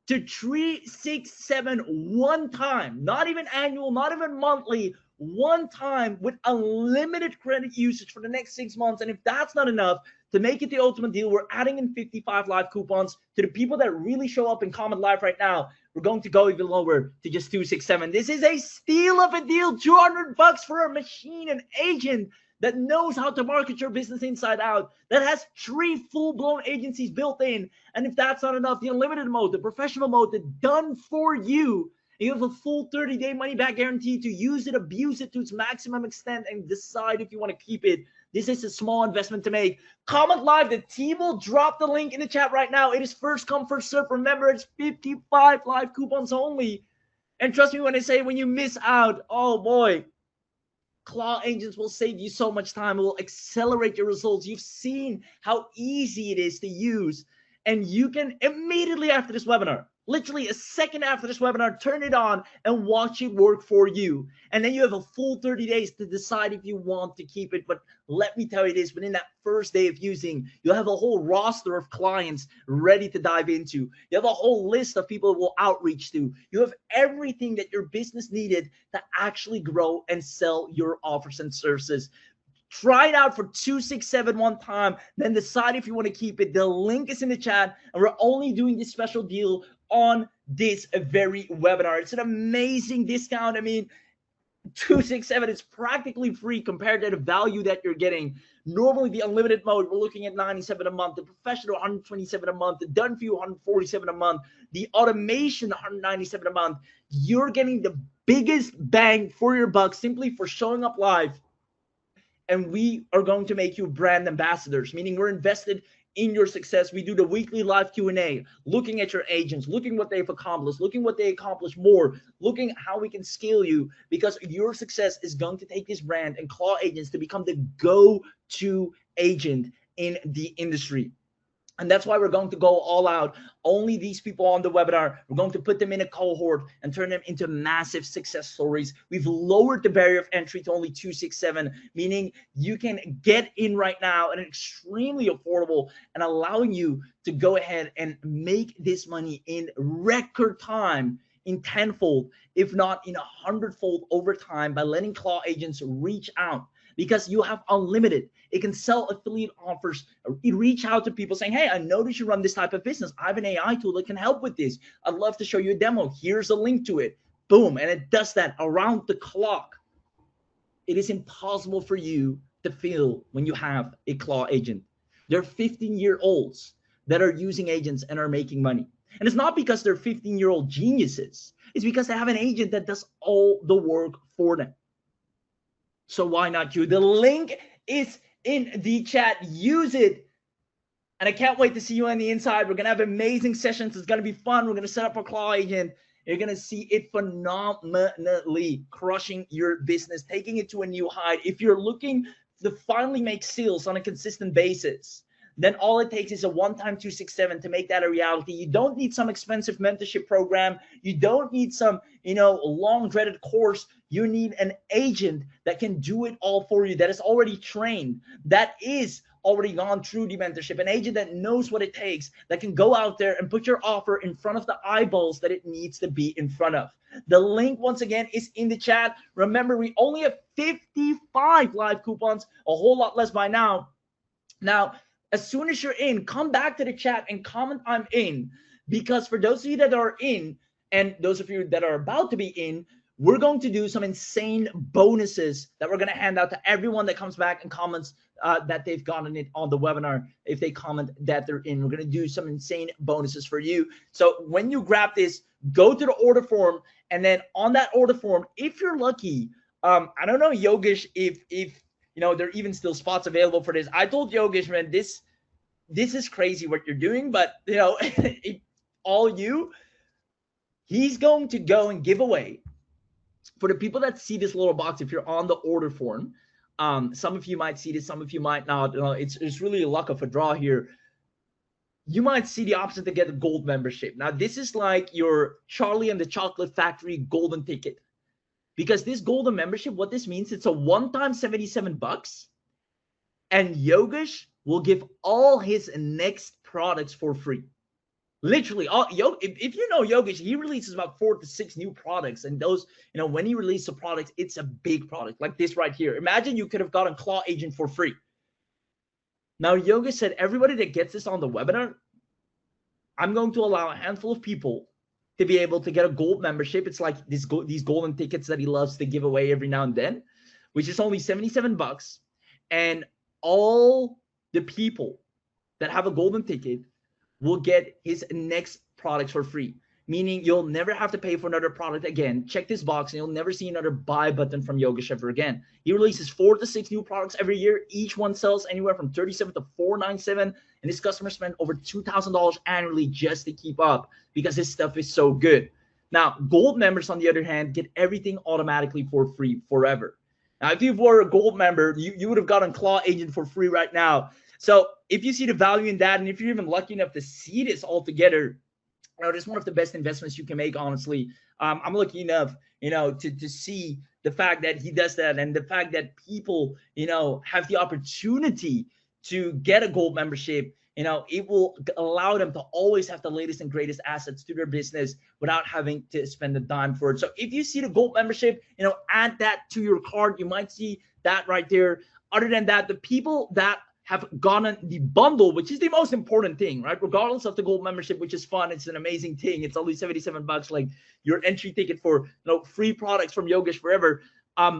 to $367 one time, not even annual, not even monthly, one time with unlimited credit usage for the next 6 months. And if that's not enough to make it the ultimate deal, we're adding in 55 live coupons to the people that really show up and comment live right now. We're going to go even lower to just $267. This is a steal of a deal, $200 for a machine, an agent that knows how to market your business inside out, that has 3 full-blown agencies built in. And if that's not enough, the unlimited mode, the professional mode, the done for you. You have a full 30-day money-back guarantee to use it, abuse it to its maximum extent, and decide if you want to keep it. This is a small investment to make. Comment live. The team will drop the link in the chat right now. It is first come, first serve. Remember, it's 55 live coupons only. And trust me when I say when you miss out, oh boy, Claw agents will save you so much time. It will accelerate your results. You've seen how easy it is to use. And you can immediately after this webinar, literally a second after this webinar, turn it on and watch it work for you. And then you have a full 30 days to decide if you want to keep it. But let me tell you this, within that first day of using, you'll have a whole roster of clients ready to dive into. You have a whole list of people will outreach to. You have everything that your business needed to actually grow and sell your offers and services. Try it out for 267 one time, then decide if you want to keep it. The link is in the chat, and we're only doing this special deal on this very webinar. It's an amazing discount. I mean, 267 is practically free compared to the value that you're getting. Normally, the unlimited mode, we're looking at 97 a month. The professional, 127 a month. The done for you, 147 a month. The automation, 197 a month. You're getting the biggest bang for your buck simply for showing up live. And we are going to make you brand ambassadors, meaning we're invested in your success. We do the weekly live Q&A, looking at your agents, looking what they've accomplished, looking what they accomplished more, looking how we can scale you, because your success is going to take this brand and Claw Agents to become the go-to agent in the industry. And that's why we're going to go all out. Only these people on the webinar, we're going to put them in a cohort and turn them into massive success stories. We've lowered the barrier of entry to only 267, meaning you can get in right now and extremely affordable, and allowing you to go ahead and make this money in record time, in tenfold, if not in 100-fold over time, by letting Claw Agents reach out. Because you have unlimited. It can sell affiliate offers. It reach out to people saying, hey, I noticed you run this type of business. I have an AI tool that can help with this. I'd love to show you a demo. Here's a link to it. Boom. And it does that around the clock. It is impossible for you to fail when you have a Claw agent. They're 15-year-olds that are using agents and are making money. And it's not because they're 15-year-old geniuses. It's because they have an agent that does all the work for them. So why not you? The link is in the chat. Use it. And I can't wait to see you on the inside. We're going to have amazing sessions. It's going to be fun. We're going to set up a Claw agent. You're going to see it phenomenally crushing your business, taking it to a new height. If you're looking to finally make sales on a consistent basis, then all it takes is a one-time 267 to make that a reality. You don't need some expensive mentorship program. You don't need some, long dreaded course. You need an agent that can do it all for you, that is already trained, that is already gone through the mentorship, an agent that knows what it takes, that can go out there and put your offer in front of the eyeballs that it needs to be in front of. The link, once again, is in the chat. Remember, we only have 55 live coupons, a whole lot less by now. Now, as soon as you're in, come back to the chat and comment I'm in, because for those of you that are in and those of you that are about to be in, we're going to do some insane bonuses that we're going to hand out to everyone that comes back and comments that they've gotten it on the webinar. If they comment that they're in, we're going to do some insane bonuses for you. So when you grab this, go to the order form, and then on that order form, if you're lucky, I don't know, Yogesh, if there are even still spots available for this. I told Yogesh, man, this is crazy what you're doing, but he's going to go and give away for the people that see this little box. If you're on the order form, some of you might see this, some of you might not. It's really a luck of a draw here. You might see the option to get a gold membership. Now, this is like your Charlie and the Chocolate Factory golden ticket. Because this golden membership, what this means, it's a one-time $77, and Yogesh will give all his next products for free. Literally, if you know Yogesh, he releases about 4 to 6 new products, and those, when he releases a product, it's a big product like this right here. Imagine you could have gotten Claw Agent for free. Now, Yogesh said, everybody that gets this on the webinar, I'm going to allow a handful of people to be able to get a gold membership. It's like these golden tickets that he loves to give away every now and then, which is only $77. And all the people that have a golden ticket will get his next products for free, meaning you'll never have to pay for another product again. Check this box and you'll never see another buy button from Yogesh ever again. He releases 4 to 6 new products every year. Each one sells anywhere from $37 to $497, and his customers spend over $2,000 annually just to keep up because his stuff is so good. Now, gold members, on the other hand, get everything automatically for free forever. Now, if you were a gold member, you would have gotten Claw Agent for free right now. So if you see the value in that, and if you're even lucky enough to see this all together, This is one of the best investments you can make, honestly. I'm lucky enough, to see the fact that he does that, and the fact that people, have the opportunity to get a gold membership. It will allow them to always have the latest and greatest assets to their business without having to spend a dime for it. So if you see the gold membership, add that to your cart. You might see that right there. Other than that, the people that have gotten the bundle, which is the most important thing, right? Regardless of the gold membership, which is fun, it's an amazing thing. It's only $77, like your entry ticket for free products from Yogesh forever.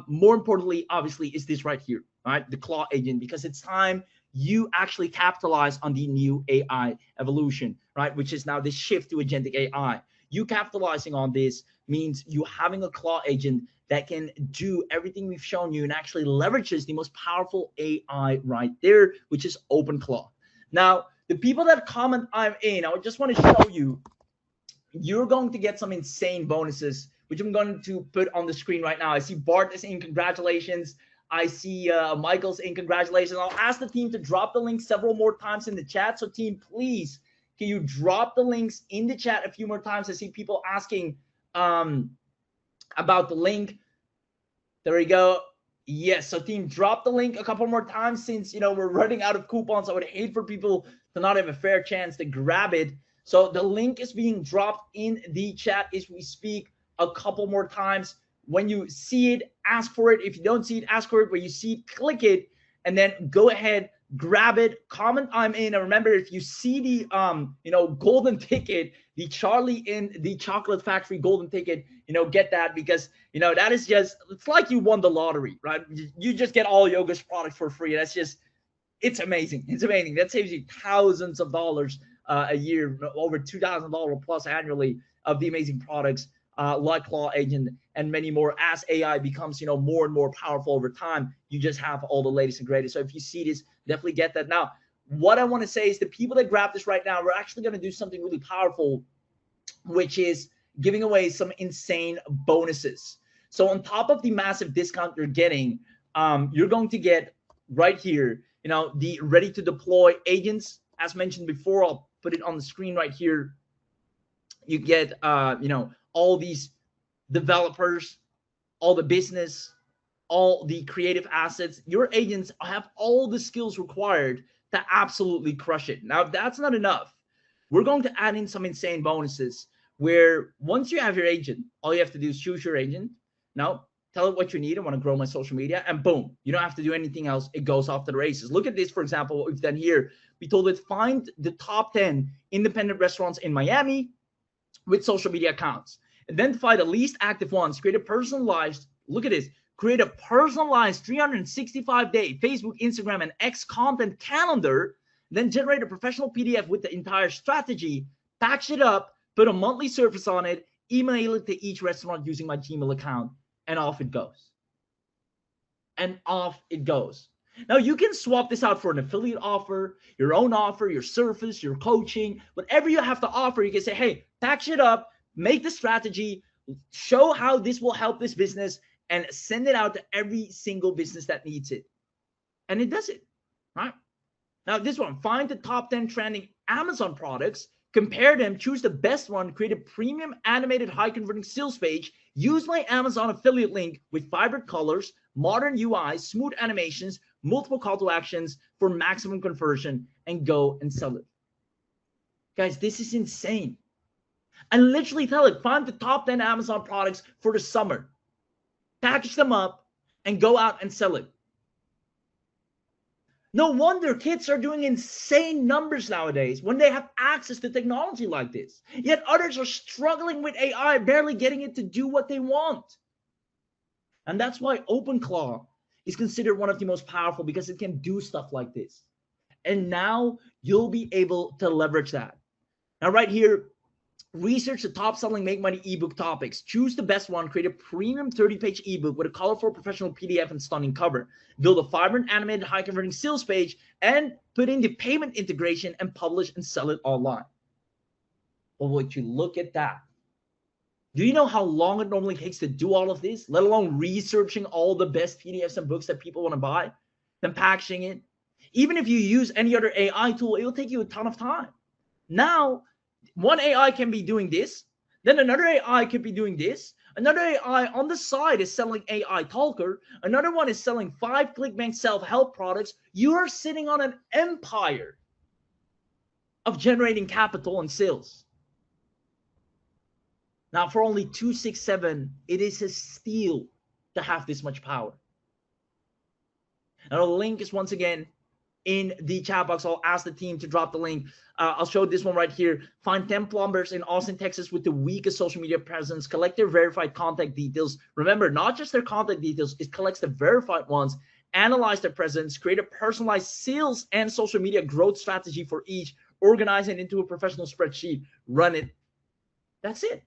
More importantly, obviously, is this right here, right? The Claw Agent, because it's time you actually capitalize on the new AI evolution, right? Which is now this shift to agentic AI. You capitalizing on this means you having a Claw Agent that can do everything we've shown you and actually leverages the most powerful AI right there, which is OpenClaw. Now, the people that comment I'm in, I just want to show you, you're going to get some insane bonuses, which I'm going to put on the screen right now. I see Bart is in, congratulations. I see Michael's in, congratulations. I'll ask the team to drop the link several more times in the chat. So team, please, can you drop the links in the chat a few more times? I see people asking about the link. There we go. Yes, so team, drop the link a couple more times, since we're running out of coupons. I would hate for people to not have a fair chance to grab it. So the link is being dropped in the chat as we speak a couple more times. When you see it, ask for it. If you don't see it, ask for it. When you see it, click it, and then go ahead, grab it, comment I'm in. And remember, if you see the golden ticket, the Charlie in the Chocolate Factory golden ticket, get that, because that is just, it's like you won the lottery, right? You just get all Yogesh products for free. That's just, it's amazing. It's amazing. That saves you thousands of dollars a year, over $2,000 plus annually of the amazing products like Claw Agent and many more. As AI becomes more and more powerful over time, you just have all the latest and greatest. So if you see this, definitely get that. Now, what I want to say is, the people that grab this right now, we're actually going to do something really powerful, which is giving away some insane bonuses. So on top of the massive discount you're getting, you're going to get right here, the ready to deploy agents. As mentioned before, I'll put it on the screen right here. You get, all these developers, all the business, all the creative assets. Your agents have all the skills required to absolutely crush it. Now, if that's not enough, we're going to add in some insane bonuses, where once you have your agent, all you have to do is choose your agent. Now, tell it what you need. I want to grow my social media, and boom, you don't have to do anything else. It goes off to the races. Look at this, for example, what we've done here. We told it, find the top 10 independent restaurants in Miami with social media accounts. Identify the least active ones. Create a personalized, look at this, create a personalized 365-day Facebook, Instagram, and X content calendar. Then generate a professional PDF with the entire strategy, package it up, put a monthly service on it, email it to each restaurant using my Gmail account, and off it goes. And off it goes. Now, you can swap this out for an affiliate offer, your own offer, your service, your coaching, whatever you have to offer. You can say, hey, package it up, make the strategy, show how this will help this business, and send it out to every single business that needs it. And it does it, right? Now, this one, find the top 10 trending Amazon products, compare them, choose the best one, create a premium animated high converting sales page, use my Amazon affiliate link with vibrant colors, modern UI, smooth animations, multiple call to actions for maximum conversion, and go and sell it. Guys, this is insane. And literally tell it, find the top 10 Amazon products for the summer, package them up, and go out and sell it. No wonder kids are doing insane numbers nowadays when they have access to technology like this. Yet others are struggling with AI, barely getting it to do what they want. And that's why OpenClaw is considered one of the most powerful, because it can do stuff like this. And now you'll be able to leverage that. Now, right here, research the top selling make money ebook topics. Choose the best one. Create a premium 30-page ebook with a colorful professional PDF and stunning cover. Build a vibrant animated high converting sales page, and put in the payment integration and publish and sell it online. Well, would you look at that? Do you know how long it normally takes to do all of this, let alone researching all the best PDFs and books that people want to buy, then packaging it? Even if you use any other AI tool, it'll take you a ton of time. Now, one AI can be doing this, then another AI could be doing this. Another AI on the side is selling AI Talker. Another one is selling 5 ClickBank self-help products. You are sitting on an empire of generating capital and sales. Now, for only 267, it is a steal to have this much power. Now, the link is once again in the chat box. I'll ask the team to drop the link. I'll show this one right here. Find 10 plumbers in Austin, Texas with the weakest social media presence. Collect their verified contact details. Remember, not just their contact details. It collects the verified ones. Analyze their presence. Create a personalized sales and social media growth strategy for each. Organize it into a professional spreadsheet. Run it. That's it.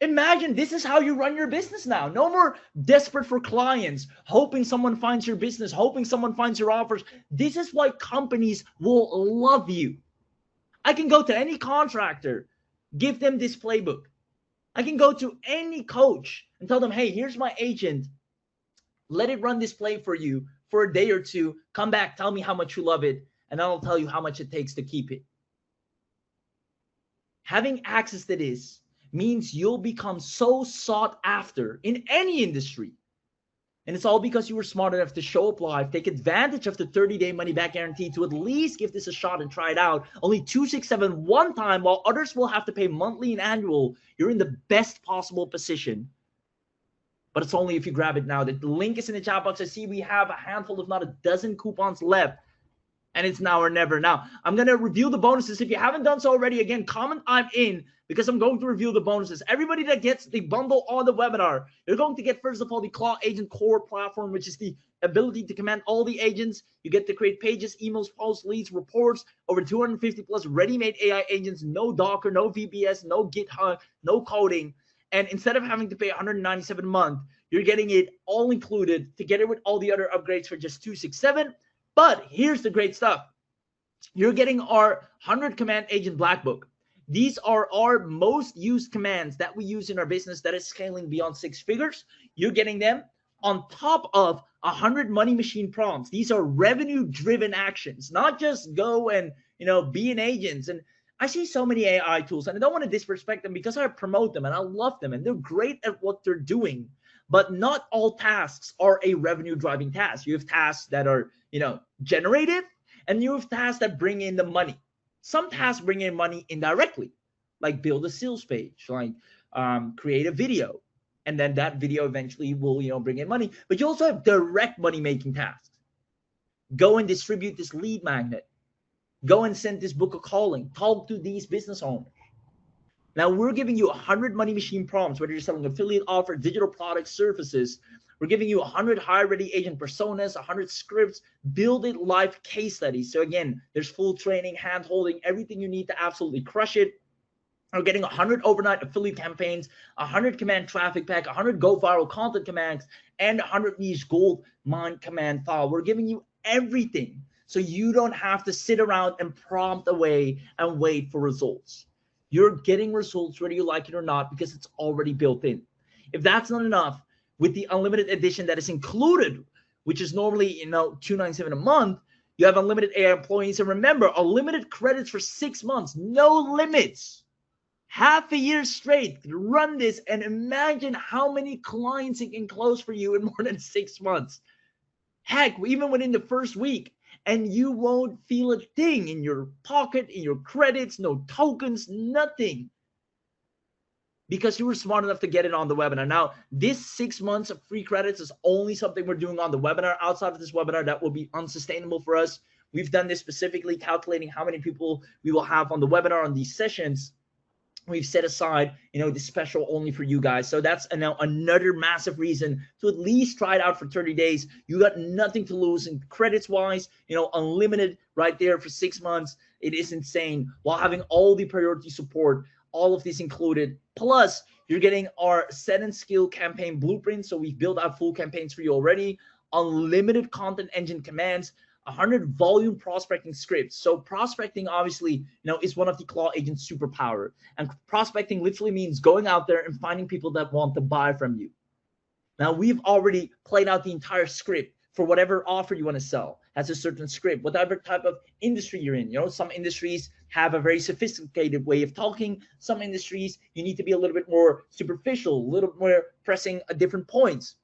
Imagine this is how you run your business now. No more desperate for clients, hoping someone finds your business, hoping someone finds your offers. This is why companies will love you. I can go to any contractor, give them this playbook. I can go to any coach and tell them, hey, here's my agent. Let it run this play for you for a day or two. Come back, tell me how much you love it, and I'll tell you how much it takes to keep it. Having access to this means you'll become so sought after in any industry. And it's all because you were smart enough to show up live, take advantage of the 30-day money-back guarantee to at least give this a shot and try it out. Only 267 one time, while others will have to pay monthly and annual. You're in the best possible position. But it's only if you grab it now. The link is in the chat box. I see we have a handful, if not a dozen coupons left. And it's now or never. Now, I'm going to review the bonuses. If you haven't done so already, again, comment I'm in, because I'm going to review the bonuses. Everybody that gets the bundle on the webinar, you're going to get, first of all, the Claw Agent Core platform, which is the ability to command all the agents. You get to create pages, emails, posts, leads, reports, over 250 plus ready-made AI agents, no Docker, no VBS, no GitHub, no coding. And instead of having to pay $197 a month, you're getting it all included together with all the other upgrades for just $267. But here's the great stuff. You're getting our 100 Command Agent Black Book. These are our most used commands that we use in our business that is scaling beyond 6 figures. You're getting them on top of 100 Money Machine prompts. These are revenue-driven actions, not just go and, be an agent. And I see so many AI tools, and I don't want to disrespect them because I promote them and I love them and they're great at what they're doing. But not all tasks are a revenue-driving task. You have tasks that are, generative, and you have tasks that bring in the money. Some tasks bring in money indirectly, like build a sales page, like create a video, and then that video eventually will, bring in money. But you also have direct money-making tasks. Go and distribute this lead magnet. Go and send this book of calling. Talk to these business owners. Now, we're giving you 100 Money Machine prompts, whether you're selling affiliate offer, digital products, services. We're giving you 100 high-ready agent personas, 100 scripts, build it live case studies. So again, there's full training, hand-holding, everything you need to absolutely crush it. We're getting 100 overnight affiliate campaigns, 100 command traffic pack, 100 go viral content commands, and 100 niche gold mine command file. We're giving you everything so you don't have to sit around and prompt away and wait for results. You're getting results whether you like it or not because it's already built in. If that's not enough, with the unlimited edition that is included, which is normally $297 a month, you have unlimited AI employees. And remember, unlimited credits for 6 months, no limits, half a year straight. Run this and imagine how many clients it can close for you in more than 6 months. Heck, even within the first week. And you won't feel a thing in your pocket, in your credits, no tokens, nothing. Because you were smart enough to get it on the webinar. Now, this 6 months of free credits is only something we're doing on the webinar. Outside of this webinar, that will be unsustainable for us. We've done this specifically calculating how many people we will have on the webinar on these sessions. We've set aside, this special only for you guys. So that's now another massive reason to at least try it out for 30 days. You got nothing to lose. And credits wise, unlimited right there for 6 months. It is insane while having all the priority support, all of this included. Plus, you're getting our set and skill campaign blueprint. So we've built out full campaigns for you already. Unlimited content engine commands. 100 volume prospecting scripts. So prospecting obviously, is one of the Claw Agent's superpower. And prospecting literally means going out there and finding people that want to buy from you. Now, we've already played out the entire script for whatever offer you want to sell. has a certain script, whatever type of industry you're in. You know, some industries have a very sophisticated way of talking. Some industries, you need to be a little bit more superficial, a little more pressing at different points,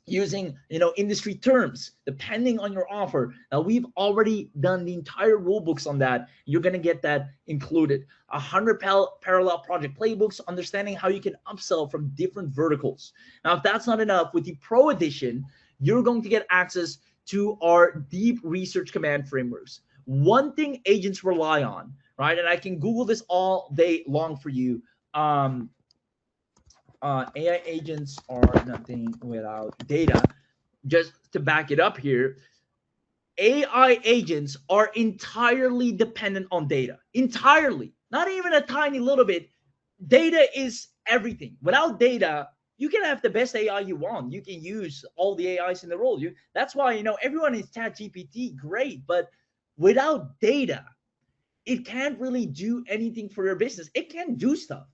using, you know, industry terms depending on your offer. Now, we've already done the entire rule books on that. You're going to get that included. 100 parallel project playbooks, understanding how you can upsell from different verticals. Now, if that's not enough, with the Pro Edition, you're going to get access to our deep research command frameworks. One thing agents rely on, right? And I can Google this all day long for you. AI agents are nothing without data. Just to back it up here, AI agents are entirely dependent on data. Entirely. Not even a tiny little bit. Data is everything. Without data, you can have the best AI you want. You can use all the AIs in the world. That's why, you know, everyone is ChatGPT, great, but without data, it can't really do anything for your business. It can do stuff.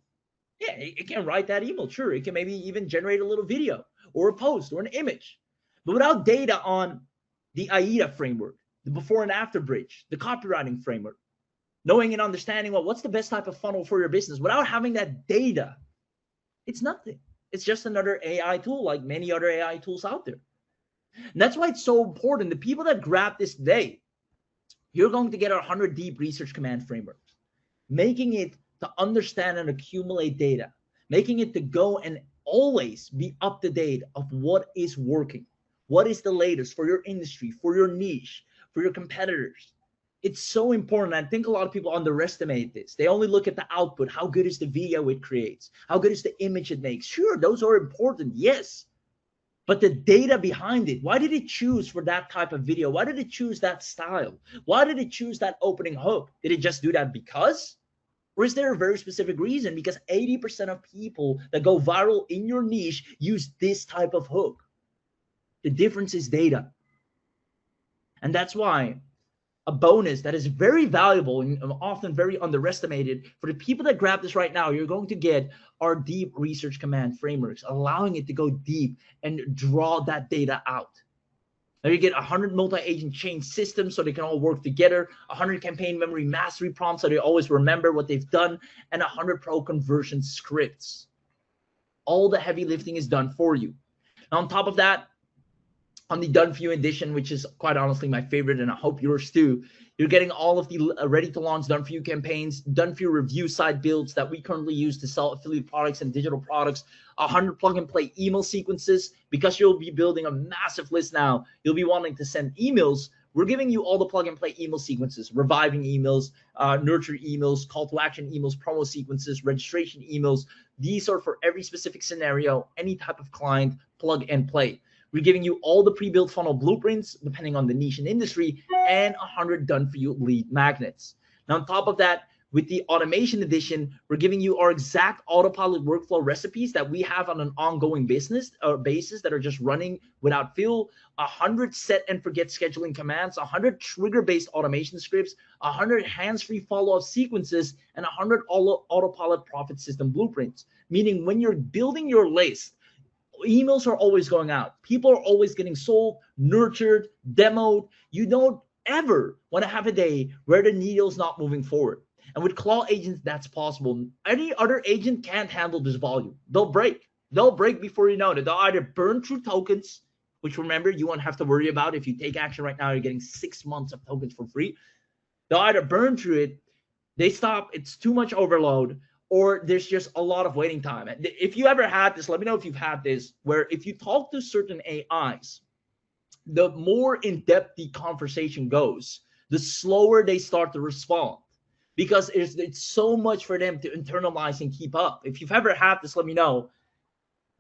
Yeah, it can write that email. Sure, it can maybe even generate a little video or a post or an image. But without data on the AIDA framework, the before and after bridge, the copywriting framework, knowing and understanding, well, what's the best type of funnel for your business, without having that data, it's nothing. It's just another AI tool like many other AI tools out there. And that's why it's so important. The people that grab this today, you're going to get our 100 deep research command frameworks, making it to understand and accumulate data, making it to go and always be up to date of what is working, what is the latest for your industry, for your niche, for your competitors. It's so important. I think a lot of people underestimate this. They only look at the output. How good is the video it creates? How good is the image it makes? Sure, those are important, yes. But the data behind it, why did it choose for that type of video? Why did it choose that style? Why did it choose that opening hook? Did it just do that because? Or is there a very specific reason? Because 80% of people that go viral in your niche use this type of hook. The difference is data. And that's why a bonus that is very valuable and often very underestimated for the people that grab this right now, you're going to get our deep research command frameworks, allowing it to go deep and draw that data out. Now you get 100 multi-agent chain systems so they can all work together, 100 campaign memory mastery prompts so they always remember what they've done, and 100 pro conversion scripts. All the heavy lifting is done for you. Now on top of that, on the Done For You edition, which is quite honestly my favorite, and I hope yours too, you're getting all of the ready to launch Done For You campaigns, Done For You review site builds that we currently use to sell affiliate products and digital products, 100 plug and play email sequences. Because you'll be building a massive list now, you'll be wanting to send emails. We're giving you all the plug and play email sequences, reviving emails, nurture emails, call to action emails, promo sequences, registration emails. These are for every specific scenario, any type of client, plug and play. We're giving you all the pre-built funnel blueprints, depending on the niche and industry, and 100 Done For You lead magnets. Now, on top of that, with the automation edition, we're giving you our exact autopilot workflow recipes that we have on an ongoing basis that are just running without fail, 100 set and forget scheduling commands, 100 trigger-based automation scripts, 100 hands-free follow-up sequences, and 100 autopilot profit system blueprints. Meaning when you're building your list, emails are always going out. People are always getting sold, nurtured, demoed. You don't ever want to have a day where the needle's not moving forward. And with Claw agents, that's possible. Any other agent can't handle this volume. They'll break. They'll break before you know it. They'll either burn through tokens, which remember, you won't have to worry about. If you take action right now, you're getting 6 months of tokens for free. They'll either burn through it, they stop, it's too much overload, or there's just a lot of waiting time. If you ever had this, let me know if you've had this, where if you talk to certain AIs, the more in-depth the conversation goes, the slower they start to respond, because it's so much for them to internalize and keep up. If you've ever had this, let me know.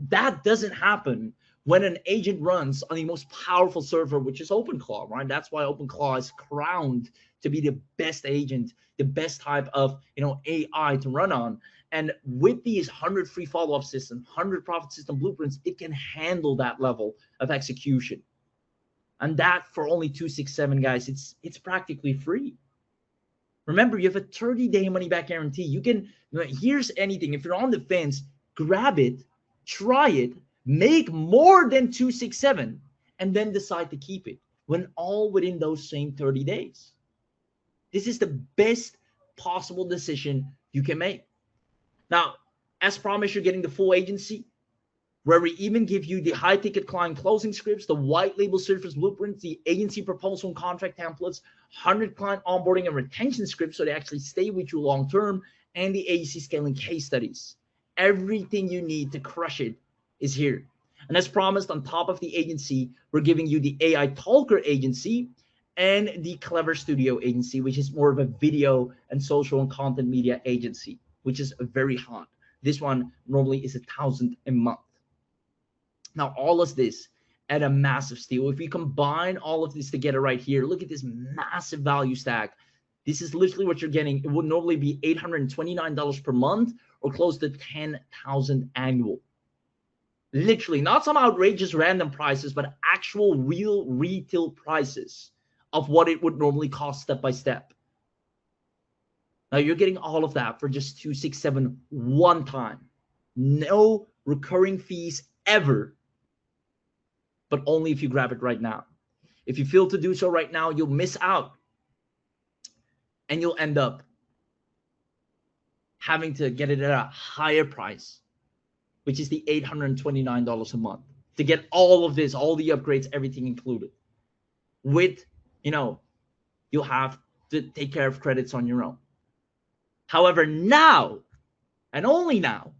That doesn't happen when an agent runs on the most powerful server, which is OpenClaw, right? That's why OpenClaw is crowned to be the best agent, the best type of AI to run on. And with these 100 free follow-up systems, 100 profit system blueprints, it can handle that level of execution. And that for only $267, guys, it's practically free. Remember, you have a 30-day money-back guarantee. You can, here's anything. If you're on the fence, grab it, try it, make more than $267, and then decide to keep it. when all within those same 30 days. This is the best possible decision you can make. Now, as promised, you're getting the full agency, where we even give you the high ticket client closing scripts, the white label service blueprints, the agency proposal and contract templates, 100 client onboarding and retention scripts so they actually stay with you long term, and the agency scaling case studies. Everything you need to crush it is here. And as promised, on top of the agency, we're giving you the AI Talker agency and the Clever Studio agency, which is more of a video and social and content media agency, which is very hot. This one normally is $1,000 a month. Now, all of this at a massive steal. If we combine all of this together right here, look at this massive value stack. This is literally what you're getting. It would normally be $829 per month or close to $10,000 annual. Literally, not some outrageous random prices, but actual real retail prices of what it would normally cost step by step. Now you're getting all of that for just $267 one time. No recurring fees ever, but only if you grab it right now. If you fail to do so right now, you'll miss out. And you'll end up having to get it at a higher price, which is the $829 a month to get all of this, all the upgrades, everything included. With, you'll have to take care of credits on your own. However, now, and only now,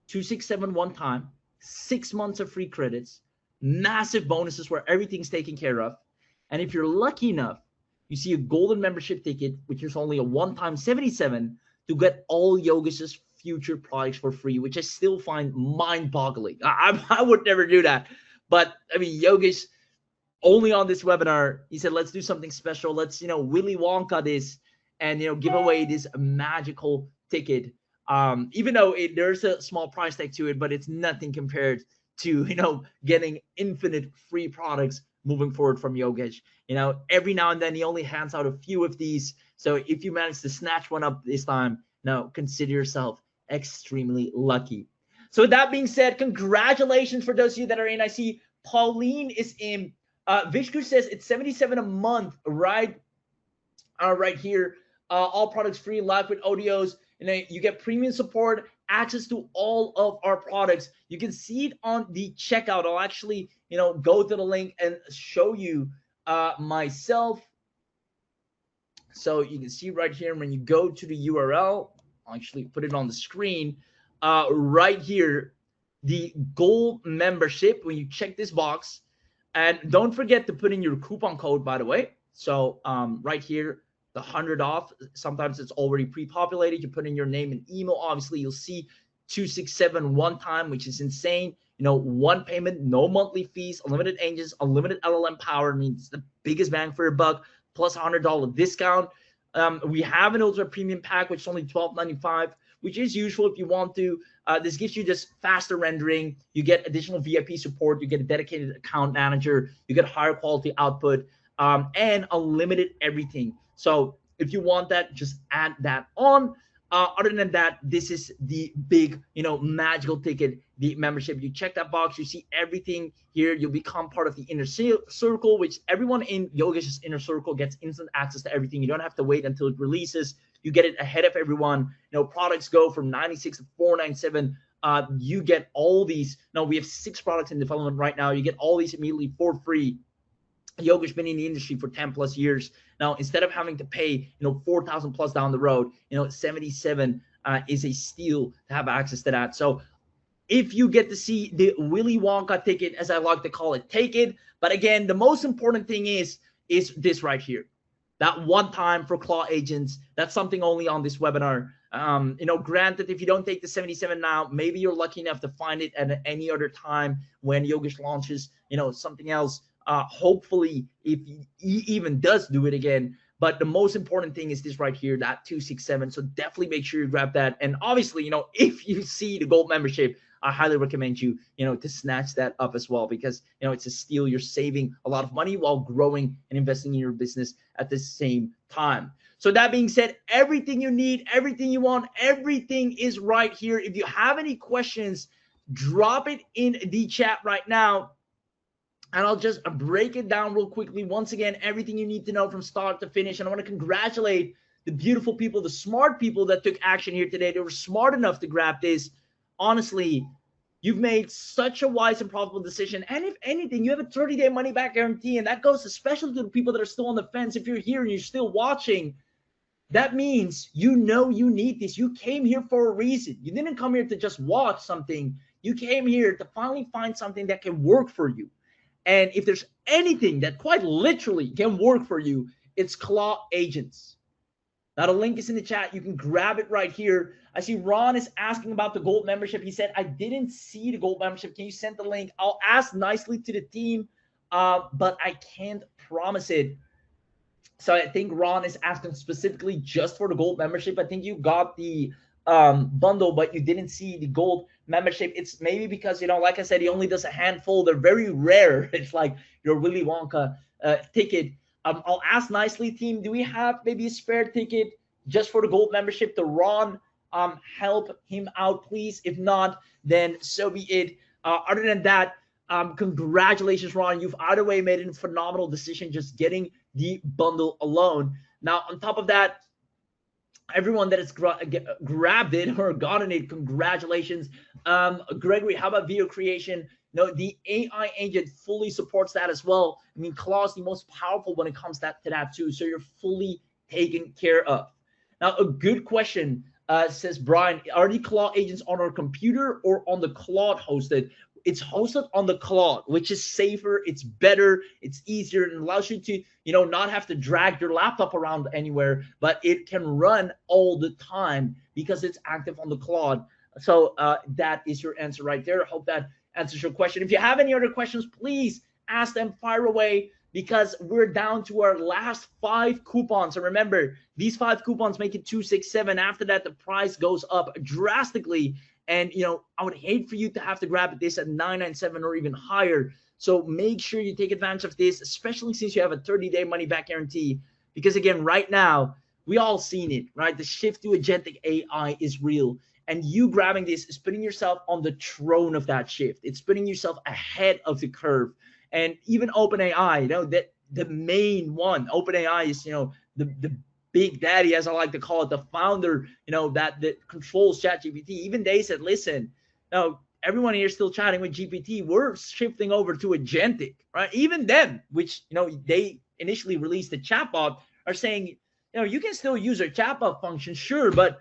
$267 one time, 6 months of free credits, massive bonuses where everything's taken care of. And if you're lucky enough, you see a golden membership ticket, which is only a one-time $77 to get all Yogesh's future products for free, which I still find mind-boggling. I would never do that. But, I mean, Yogesh, only on this webinar, he said, let's do something special. Let's, Willy Wonka this and, give away this magical ticket. Even though there's a small price tag to it, but it's nothing compared to, getting infinite free products moving forward from Yogesh. Every now and then he only hands out a few of these. So if you manage to snatch one up this time, now consider yourself extremely lucky. So with that being said, congratulations for those of you that are in. I see Pauline is in. Vishku says it's $77 a month, right? Right here. All products free, live with audios. You get premium support, access to all of our products. You can see it on the checkout. I'll actually, go to the link and show you myself. So you can see right here when you go to the URL, I'll actually put it on the screen right here, the gold membership. When you check this box, and don't forget to put in your coupon code, by the way. So right here, the 100 off, sometimes it's already pre-populated. You put in your name and email. Obviously, you'll see 267 one time, which is insane. One payment, no monthly fees, unlimited agents, unlimited LLM power. I mean, it's the biggest bang for your buck, plus $100 discount. We have an ultra premium pack, which is only $12.95, which is useful if you want to. This gives you just faster rendering. You get additional VIP support. You get a dedicated account manager. You get higher quality output and unlimited everything. So if you want that, just add that on. Other than that, this is the big, magical ticket, the membership. You check that box, you see everything here. You'll become part of the inner circle, which everyone in Yogesh's inner circle gets instant access to everything. You don't have to wait until it releases. You get it ahead of everyone. Products go from 96 to 497. You get all these. Now we have 6 products in development right now. You get all these immediately for free. Yogesh been in the industry for 10 plus years. Now, instead of having to pay, 4,000 plus down the road, 77 is a steal to have access to that. So if you get to see the Willy Wonka ticket, as I like to call it, take it. But again, the most important thing is this right here. That one time for Claw agents, that's something only on this webinar. Granted, if you don't take the 77 now, maybe you're lucky enough to find it at any other time when Yogesh launches, something else. Hopefully, if he even does do it again. But the most important thing is this right here, that 267. So definitely make sure you grab that. And obviously, if you see the gold membership, I highly recommend you, to snatch that up as well, because, it's a steal. You're saving a lot of money while growing and investing in your business at the same time. So that being said, everything you need, everything you want, everything is right here. If you have any questions, drop it in the chat right now. And I'll just break it down real quickly. Once again, everything you need to know from start to finish. And I want to congratulate the beautiful people, the smart people that took action here today. They were smart enough to grab this. Honestly, you've made such a wise and profitable decision. And if anything, you have a 30-day money back guarantee. And that goes especially to the people that are still on the fence. If you're here and you're still watching, that means you know you need this. You came here for a reason. You didn't come here to just watch something. You came here to finally find something that can work for you. And if there's anything that quite literally can work for you, it's Claw Agents. Now, the link is in the chat. You can grab it right here. I see Ron is asking about the gold membership. He said, I didn't see the gold membership. Can you send the link? I'll ask nicely to the team, but I can't promise it. So I think Ron is asking specifically just for the gold membership. I think you got the bundle, but you didn't see the gold membership. It's maybe because, you know, like I said, he only does a handful. They're very rare. It's like your Willy Wonka ticket. I'll ask nicely, team, do we have maybe a spare ticket just for the gold membership to Ron? Help him out, please. If not, then so be it. Other than that, congratulations, Ron. You've either way made a phenomenal decision just getting the bundle alone. Now, on top of that, everyone that has grabbed it or gotten it, congratulations. Gregory, how about video creation? No, the AI agent fully supports that as well. I mean, Claw is the most powerful when it comes to that too. So you're fully taken care of. Now, a good question, says Brian, are the Claw agents on our computer or on the cloud hosted? It's hosted on the cloud, which is safer, it's better, it's easier, and allows you to, you know, not have to drag your laptop around anywhere, but it can run all the time because it's active on the cloud. So that is your answer right there. I hope that answers your question. If you have any other questions, please ask them, fire away, because we're down to our last 5 coupons. And remember, these 5 coupons make it 267. After that, the price goes up drastically. And, you know, I would hate for you to have to grab this at 997 or even higher. So make sure you take advantage of this, especially since you have a 30-day money back guarantee. Because, again, right now, we all seen it, right? The shift to agentic AI is real. And you grabbing this is putting yourself on the throne of that shift. It's putting yourself ahead of the curve. And even OpenAI, you know, that the main one, OpenAI is, you know, the big daddy, as I like to call it, the founder, you know, that controls ChatGPT. Even they said, listen, now everyone here is still chatting with GPT. We're shifting over to agentic, right? Even them, which, you know, they initially released the chatbot, are saying, you know, you can still use a chatbot function, sure, but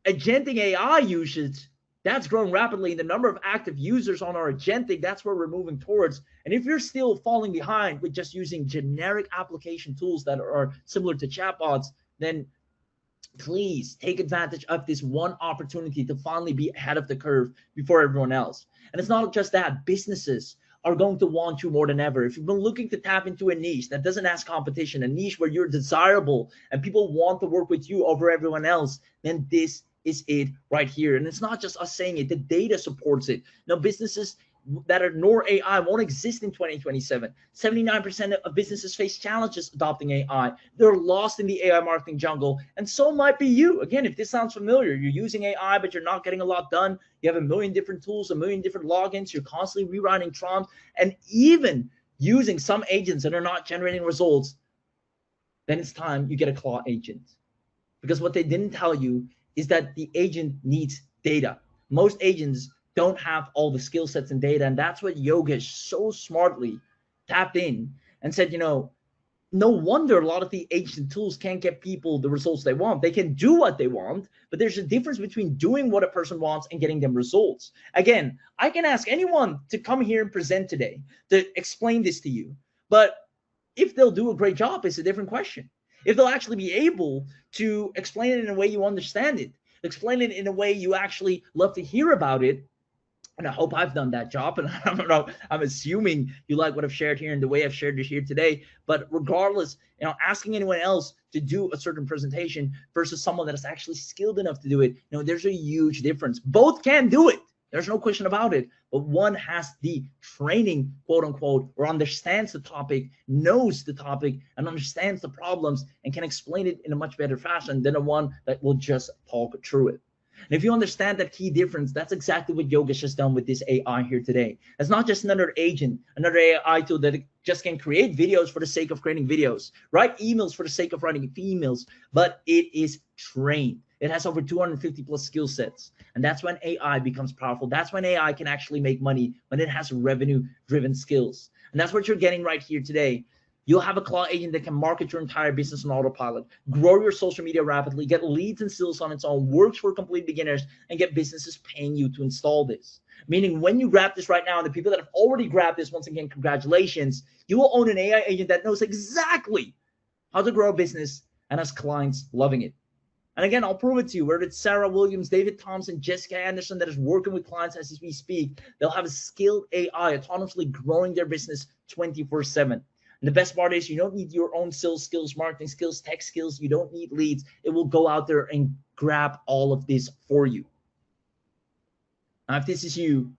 agentic AI usage, that's growing rapidly. The number of active users on our agentic, that's where we're moving towards. And if you're still falling behind with just using generic application tools that are similar to chatbots, then please take advantage of this one opportunity to finally be ahead of the curve before everyone else. And it's not just that. Businesses are going to want you more than ever. If you've been looking to tap into a niche that doesn't ask competition, a niche where you're desirable and people want to work with you over everyone else, then this is it right here. And it's not just us saying it, the data supports it. Now, businesses that are nor AI won't exist in 2027. 79% of businesses face challenges adopting AI. They're lost in the AI marketing jungle, and so might be you. Again, if this sounds familiar, you're using AI, but you're not getting a lot done. You have a million different tools, a million different logins. You're constantly rewriting prompts, and even using some agents that are not generating results. Then it's time you get a Claw agent. Because what they didn't tell you is that the agent needs data. Most agents don't have all the skill sets and data. And that's what Yogesh so smartly tapped in and said, you know, no wonder a lot of the agent tools can't get people the results they want. They can do what they want, but there's a difference between doing what a person wants and getting them results. Again, I can ask anyone to come here and present today to explain this to you. But if they'll do a great job, it's a different question. If they'll actually be able to explain it in a way you understand it, explain it in a way you actually love to hear about it, and I hope I've done that job. And I don't know, I'm assuming you like what I've shared here and the way I've shared it here today. But regardless, you know, asking anyone else to do a certain presentation versus someone that is actually skilled enough to do it, you know, there's a huge difference. Both can do it. There's no question about it. But one has the training, quote unquote, or understands the topic, knows the topic, and understands the problems and can explain it in a much better fashion than the one that will just talk through it. And if you understand that key difference, that's exactly what Yogesh has done with this AI here today. It's not just another agent, another AI tool that just can create videos for the sake of creating videos, write emails for the sake of writing emails, but it is trained. It has over 250 plus skill sets. And that's when AI becomes powerful. That's when AI can actually make money, when it has revenue-driven skills. And that's what you're getting right here today. You'll have a Claw agent that can market your entire business on autopilot, grow your social media rapidly, get leads and sales on its own, works for complete beginners, and get businesses paying you to install this. Meaning when you grab this right now, and the people that have already grabbed this, once again, congratulations, you will own an AI agent that knows exactly how to grow a business and has clients loving it. And again, I'll prove it to you, whether it's Sarah Williams, David Thompson, Jessica Anderson that is working with clients as we speak, they'll have a skilled AI autonomously growing their business 24/7. And the best part is you don't need your own sales skills, marketing skills, tech skills. You don't need leads. It will go out there and grab all of this for you. Now, if this is you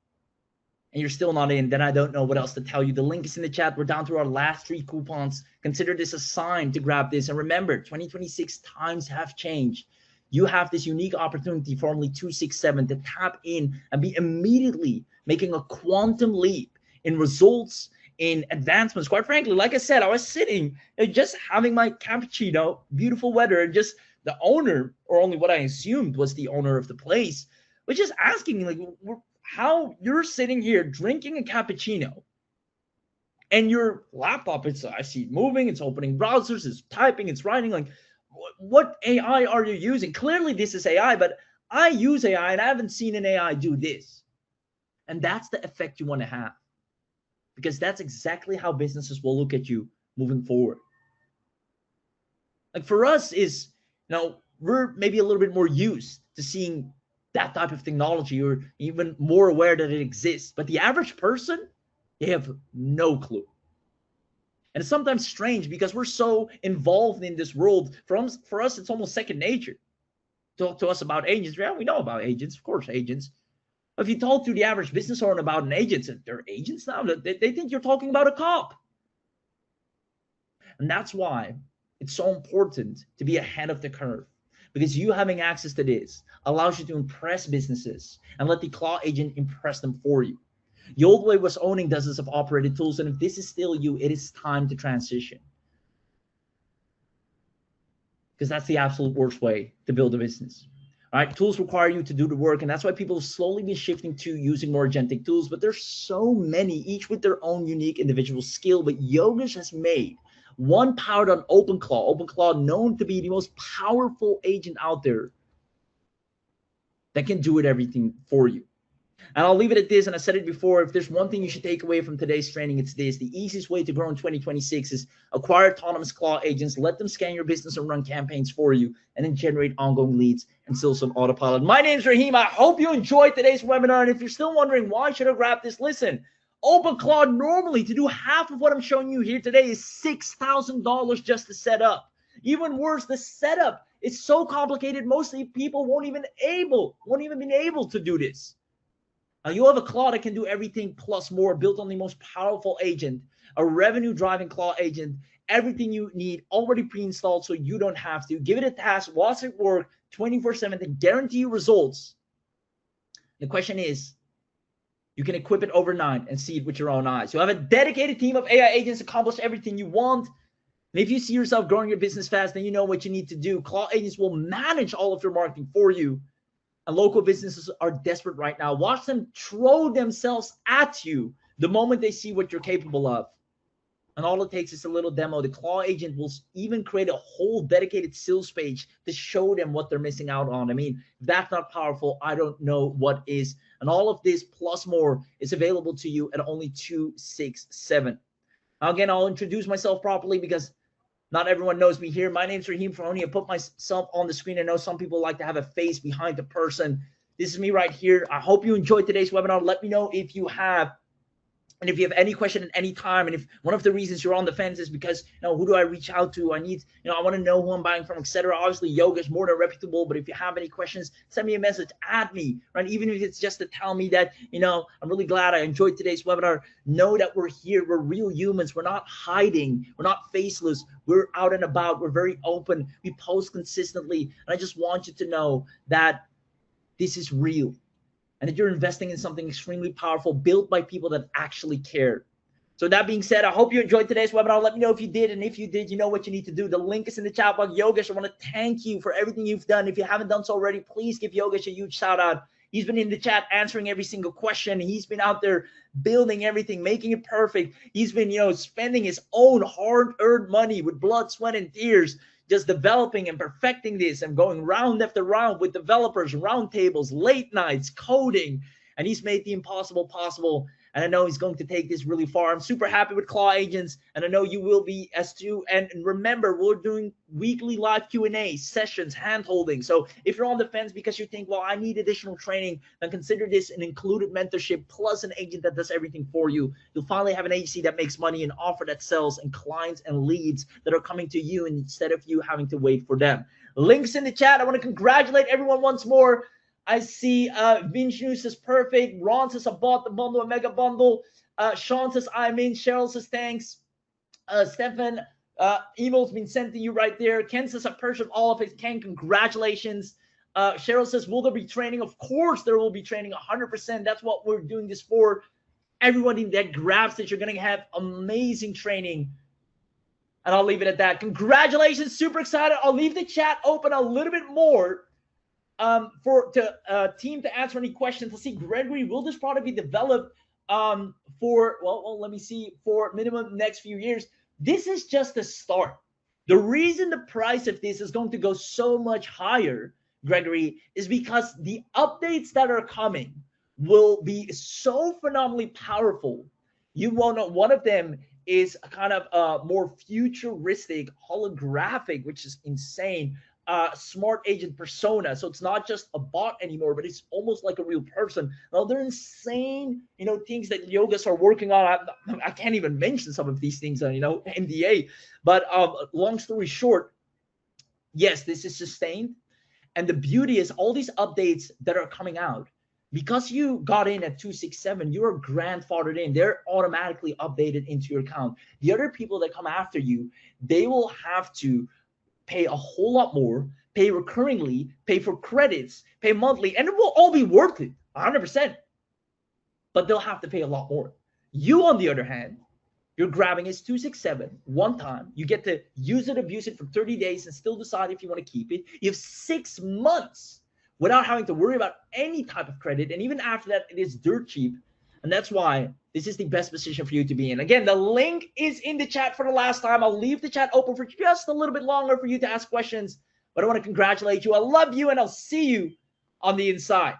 and you're still not in, then I don't know what else to tell you. The link is in the chat. We're down to our last 3 coupons. Consider this a sign to grab this. And remember, 2026 times have changed. You have this unique opportunity for only 267 to tap in and be immediately making a quantum leap in results, in advancements. Quite frankly, like I said, I was sitting and just having my cappuccino, beautiful weather, and just the owner, or only what I assumed was the owner of the place, was just asking me, like, how you're sitting here drinking a cappuccino and your laptop, I see it moving, it's opening browsers, it's typing, it's writing. Like, what AI are you using? Clearly this is AI, but I use AI and I haven't seen an AI do this. And that's the effect you want to have, because that's exactly how businesses will look at you moving forward. Like for us is, we're maybe a little bit more used to seeing that type of technology, or even more aware that it exists. But the average person, they have no clue. And it's sometimes strange because we're so involved in this world. For us, it's almost second nature. Talk to us about agents. Yeah, we know about agents, of course, agents. If you talk to the average business owner about an agent, they're agents now. They think you're talking about a cop. And that's why it's so important to be ahead of the curve, because you having access to this allows you to impress businesses and let the Claw agent impress them for you. The old way was owning dozens of operated tools, and if this is still you, it is time to transition. Because that's the absolute worst way to build a business. All right, tools require you to do the work, and that's why people have slowly been shifting to using more agentic tools, but there's so many, each with their own unique individual skill. But Yogesh has made one powered on OpenClaw. OpenClaw known to be the most powerful agent out there that can do everything for you. And I'll leave it at this, and I said it before, if there's one thing you should take away from today's training, it's this. The easiest way to grow in 2026 is acquire autonomous Claw agents, let them scan your business and run campaigns for you, and then generate ongoing leads and sales on autopilot. My name's Raheem. I hope you enjoyed today's webinar, and if you're still wondering why should I grab this, listen, OpenClaw normally to do half of what I'm showing you here today is $6,000 just to set up. Even worse, the setup is so complicated, mostly people won't even be able to do this. Now, you have a Claw that can do everything plus more, built on the most powerful agent, a revenue-driving Claw agent, everything you need already pre-installed so you don't have to. Give it a task, watch it work 24/7 to guarantee you results. The question is, you can equip it overnight and see it with your own eyes. You have a dedicated team of AI agents to accomplish everything you want. And if you see yourself growing your business fast, then you know what you need to do. Claw agents will manage all of your marketing for you. And local businesses are desperate right now. Watch them throw themselves at you the moment they see what you're capable of. And all it takes is a little demo. The Claw agent will even create a whole dedicated sales page to show them what they're missing out on. I mean, if that's not powerful, I don't know what is. And all of this plus more is available to you at only $267. Now, again, I'll introduce myself properly because not everyone knows me here. My name's Raheem Farhoni. I put myself on the screen. I know some people like to have a face behind the person. This is me right here. I hope you enjoyed today's webinar. Let me know if you have. And if you have any question at any time, and if one of the reasons you're on the fence is because, who do I reach out to? I need, I want to know who I'm buying from, etc. Obviously, Yoga is more than reputable, but if you have any questions, send me a message, add me, right? Even if it's just to tell me that, I'm really glad I enjoyed today's webinar. Know that we're here. We're real humans. We're not hiding. We're not faceless. We're out and about. We're very open. We post consistently. And I just want you to know that this is real and that you're investing in something extremely powerful built by people that actually care. So that being said, I hope you enjoyed today's webinar. Let me know if you did. And if you did, you know what you need to do. The link is in the chat box. Yogesh, I want to thank you for everything you've done. If you haven't done so already, please give Yogesh a huge shout out. He's been in the chat answering every single question. He's been out there building everything, making it perfect. He's been, spending his own hard-earned money with blood, sweat, and tears, just developing and perfecting this and going round after round with developers, roundtables, late nights, coding. And he's made the impossible possible. And I know he's going to take this really far. I'm super happy with Claw Agents, and I know you will be as too. And remember, we're doing weekly live Q&A sessions, hand-holding. So if you're on the fence because you think, well, I need additional training, then consider this an included mentorship plus an agent that does everything for you. You'll finally have an agency that makes money, an offer that sells, and clients and leads that are coming to you instead of you having to wait for them. Links in the chat. I want to congratulate everyone once more. I see Vinju says perfect. Ron says I bought the bundle, a mega bundle. Sean says I'm in. Cheryl says thanks. Stefan, email's been sent to you right there. Ken says I purchased all of it. Ken, congratulations. Cheryl says, will there be training? Of course there will be training, 100%. That's what we're doing this for. Everybody that grabs it, you're going to have amazing training. And I'll leave it at that. Congratulations. Super excited. I'll leave the chat open a little bit more. For team to answer any questions. Let's see, Gregory, will this product be developed for, well, let me see, for minimum next few years? This is just the start. The reason the price of this is going to go so much higher, Gregory, is because the updates that are coming will be so phenomenally powerful. You won't know. One of them is a kind of more futuristic, holographic, which is insane. Smart agent persona. So it's not just a bot anymore, but it's almost like a real person. Now they're insane, things that yogas are working on. I can't even mention some of these things, NDA. But long story short, yes, this is sustained. And the beauty is all these updates that are coming out, because you got in at 267, you're grandfathered in. They're automatically updated into your account. The other people that come after you, they will have to pay a whole lot more, pay recurringly, pay for credits, pay monthly, and it will all be worth it, 100%. But they'll have to pay a lot more. You, on the other hand, you're grabbing his 267 one time. You get to use it, abuse it for 30 days and still decide if you want to keep it. You have 6 months without having to worry about any type of credit. And even after that, it is dirt cheap. And that's why this is the best position for you to be in. Again, the link is in the chat for the last time. I'll leave the chat open for just a little bit longer for you to ask questions. But I want to congratulate you. I love you, and I'll see you on the inside.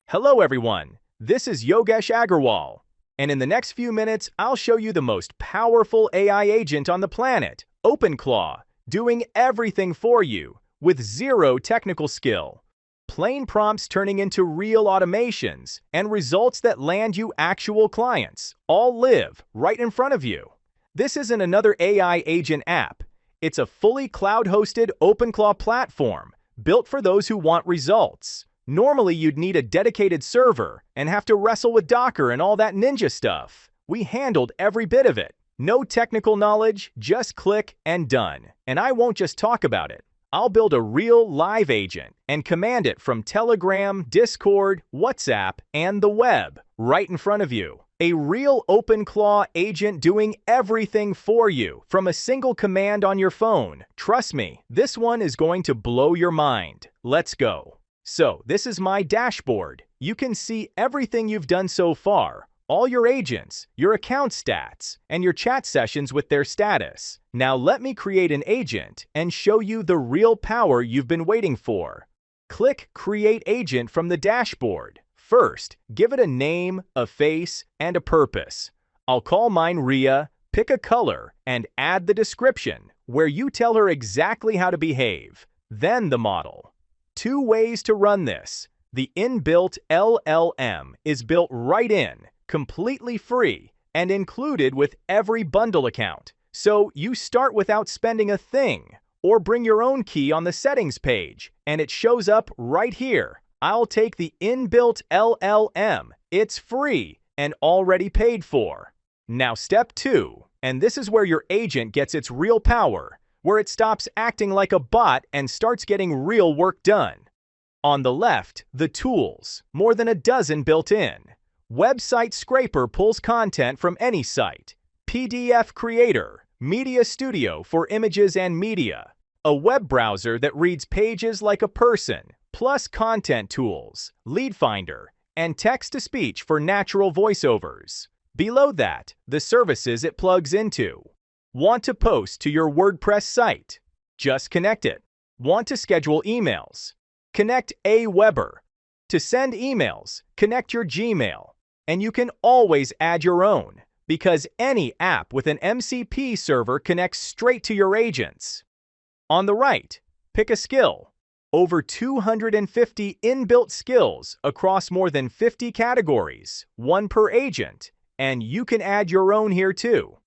Hello, everyone. This is Yogesh Agarwal. And in the next few minutes, I'll show you the most powerful AI agent on the planet, OpenClaw, doing everything for you with zero technical skill. Plain prompts turning into real automations and results that land you actual clients, all live right in front of you. This isn't another AI agent app. It's a fully cloud-hosted OpenClaw platform built for those who want results. Normally, you'd need a dedicated server and have to wrestle with Docker and all that ninja stuff. We handled every bit of it. No technical knowledge, just click and done. And I won't just talk about it. I'll build a real live agent and command it from Telegram, Discord, WhatsApp, and the web right in front of you. A real OpenClaw agent doing everything for you from a single command on your phone. Trust me, this one is going to blow your mind. Let's go. So this is my dashboard. You can see everything you've done so far. All your agents, your account stats, and your chat sessions with their status. Now let me create an agent and show you the real power you've been waiting for. Click Create Agent from the dashboard. First, give it a name, a face, and a purpose. I'll call mine Ria, pick a color, and add the description, where you tell her exactly how to behave. Then the model. 2 ways to run this. The inbuilt LLM is built right in, completely free, and included with every bundle account. So you start without spending a thing, or bring your own key on the settings page, and it shows up right here. I'll take the inbuilt LLM. It's free and already paid for. Now step 2, and this is where your agent gets its real power. where it stops acting like a bot and starts getting real work done. On the left, the tools, more than a dozen built in. Website Scraper pulls content from any site. PDF Creator, Media Studio for images and media. A web browser that reads pages like a person, plus content tools, lead finder, and text-to-speech for natural voiceovers. Below that, the services it plugs into. Want to post to your WordPress site? Just connect it. Want to schedule emails? Connect Aweber. To send emails, connect your Gmail. And you can always add your own, because any app with an MCP server connects straight to your agents. On the right, pick a skill. Over 250 inbuilt skills across more than 50 categories, one per agent, and you can add your own here too.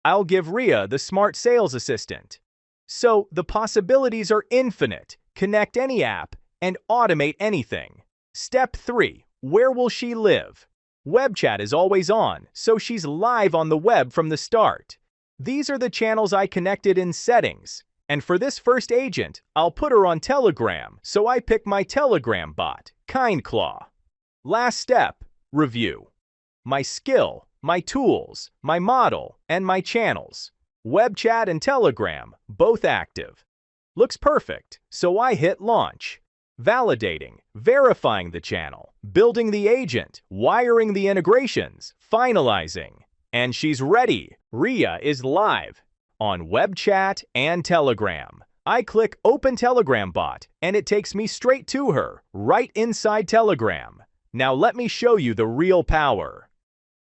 I'll give Ria the Smart Sales Assistant. So the possibilities are infinite. Connect any app and automate anything. Step 3. Where will she live? Web chat is always on, so she's live on the web from the start. These are the channels I connected in settings. And for this first agent, I'll put her on Telegram, so I pick my Telegram bot, KindClaw. Last step, review. My skill, my tools, my model, and my channels. Web chat and Telegram, both active. Looks perfect, so I hit launch. Validating, verifying the channel, building the agent, wiring the integrations, finalizing. And she's ready. Ria is live on web chat and Telegram. I click Open Telegram Bot, and it takes me straight to her, right inside Telegram. Now let me show you the real power.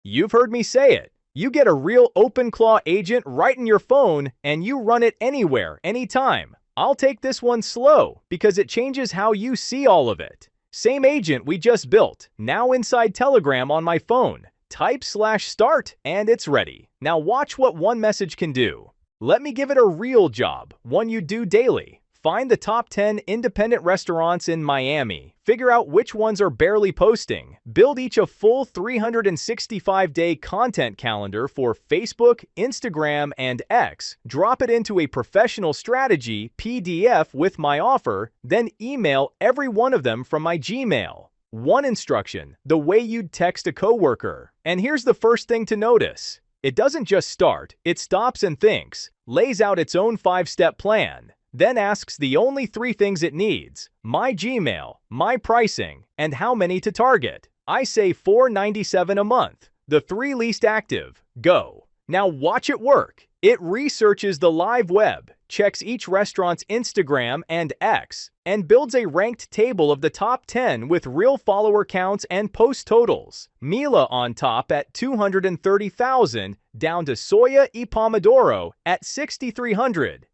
You've heard me say it. You get a real OpenClaw agent right in your phone, and you run it anywhere, anytime. I'll take this one slow, because it changes how you see all of it. Same agent we just built, now inside Telegram on my phone. Type /start, and it's ready. Now watch what one message can do. Let me give it a real job, one you do daily. Find the top 10 independent restaurants in Miami. Figure out which ones are barely posting. Build each a full 365-day content calendar for Facebook, Instagram, and X. Drop it into a professional strategy PDF with my offer, then email every one of them from my Gmail. One instruction, the way you'd text a coworker. And here's the first thing to notice. It doesn't just start, it stops and thinks, lays out its own 5-step plan. Then asks the only 3 things it needs: my Gmail, my pricing, and how many to target. I say $4.97 a month. The 3 least active. Go. Now watch it work. It researches the live web, checks each restaurant's Instagram and X, and builds a ranked table of the top 10 with real follower counts and post totals. Mila on top at 230,000, down to Soya y Pomodoro at 6,300.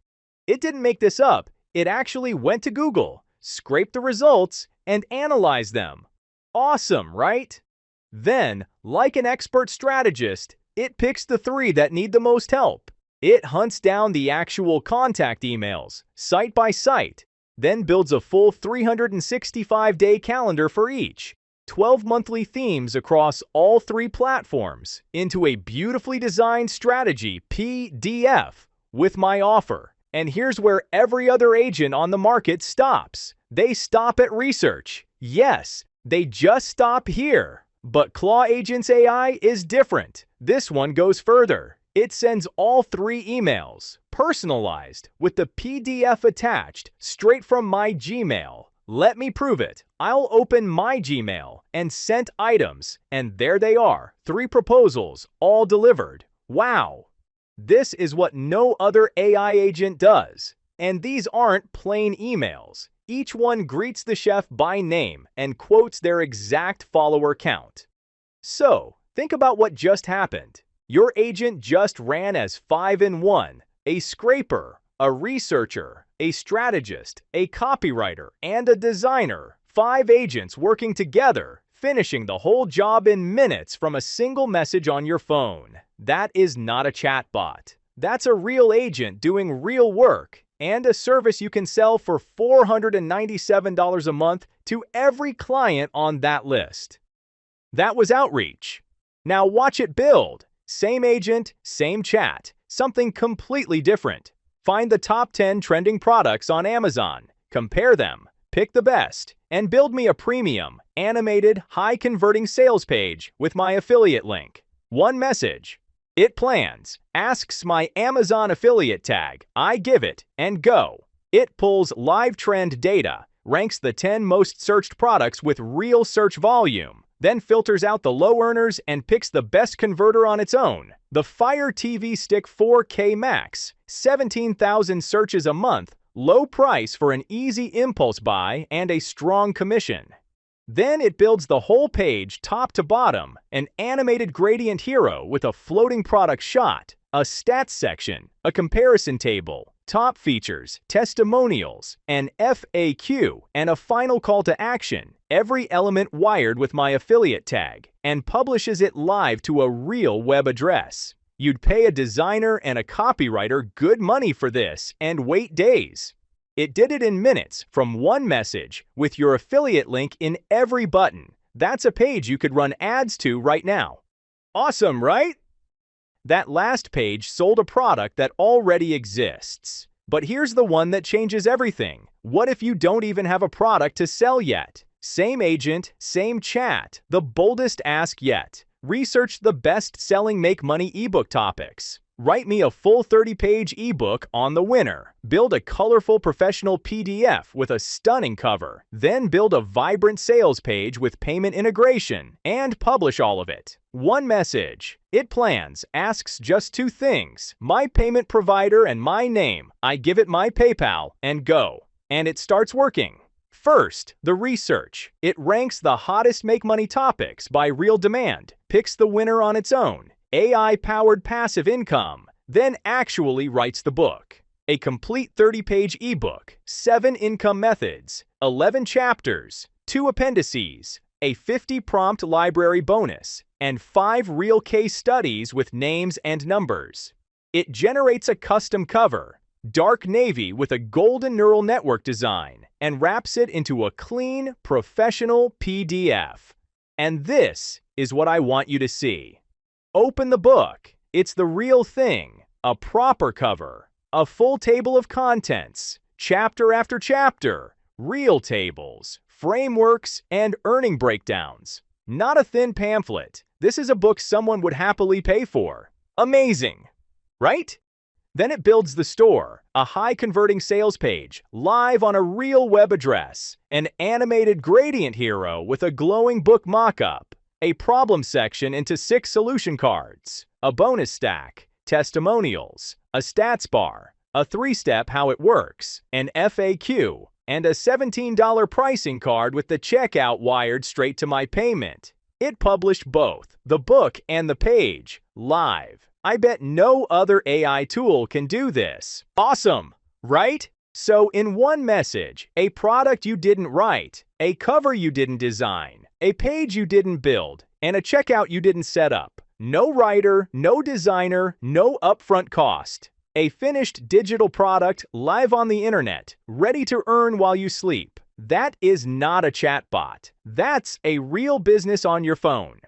It didn't make this up. It actually went to Google, scraped the results, and analyzed them. Awesome, right? Then, like an expert strategist, it picks the 3 that need the most help. It hunts down the actual contact emails, site by site, then builds a full 365-day calendar for each, 12 monthly themes across all 3 platforms, into a beautifully designed strategy PDF with my offer. And here's where every other agent on the market stops. They stop at research. Yes, they just stop here. But Claw Agents AI is different. This one goes further. It sends all 3 emails, personalized, with the PDF attached, straight from my Gmail. Let me prove it. I'll open my Gmail and sent items, and there they are, 3 proposals, all delivered. Wow! This is what no other AI agent does. And these aren't plain emails. Each one greets the chef by name and quotes their exact follower count. So, think about what just happened. Your agent just ran as 5 in 1, a scraper, a researcher, a strategist, a copywriter, and a designer. 5 agents working together, finishing the whole job in minutes from a single message on your phone. That is not a chatbot. That's a real agent doing real work, and a service you can sell for $497 a month to every client on that list. That was outreach. Now watch it build. Same agent, same chat, something completely different. Find the top 10 trending products on Amazon, compare them, pick the best, and build me a premium, animated, high-converting sales page with my affiliate link. One message. It plans, asks my Amazon affiliate tag, I give it, and go. It pulls live trend data, ranks the 10 most searched products with real search volume, then filters out the low earners and picks the best converter on its own. The Fire TV Stick 4K Max, 17,000 searches a month, low price for an easy impulse buy and a strong commission. Then it builds the whole page top to bottom, an animated gradient hero with a floating product shot, a stats section, a comparison table, top features, testimonials, an FAQ, and a final call to action, every element wired with my affiliate tag, and publishes it live to a real web address. You'd pay a designer and a copywriter good money for this and wait days. It did it in minutes from one message with your affiliate link in every button. That's a page you could run ads to right now. Awesome, right? That last page sold a product that already exists. But here's the one that changes everything. What if you don't even have a product to sell yet? Same agent, same chat, the boldest ask yet. Research the best-selling Make Money ebook topics. Write me a full 30-page ebook on the winner. Build a colorful professional PDF with a stunning cover. Then build a vibrant sales page with payment integration and publish all of it. One message. It plans, asks just two things. My payment provider and my name. I give it my PayPal and go. And it starts working. First, the research. It ranks the hottest Make Money topics by real demand, picks the winner on its own, AI-powered passive income, then actually writes the book. A complete 30-page ebook, 7 income methods, 11 chapters, 2 appendices, a 50-prompt library bonus, and 5 real case studies with names and numbers. It generates a custom cover, dark navy with a golden neural network design, and wraps it into a clean, professional PDF. And this is what I want you to see. Open the book. It's the real thing. A proper cover. A full table of contents. Chapter after chapter. Real tables, frameworks, and earning breakdowns. Not a thin pamphlet. This is a book someone would happily pay for. Amazing, right? Then it builds the store, a high-converting sales page, live on a real web address, an animated gradient hero with a glowing book mock-up, a problem section into 6 solution cards, a bonus stack, testimonials, a stats bar, a 3-step how it works, an FAQ, and a $17 pricing card with the checkout wired straight to my payment. It published both, the book and the page, live. I bet no other AI tool can do this. Awesome, right? So in one message, a product you didn't write, a cover you didn't design, a page you didn't build, and a checkout you didn't set up. No writer, no designer, no upfront cost. A finished digital product live on the internet, ready to earn while you sleep. That is not a chatbot. That's a real business on your phone.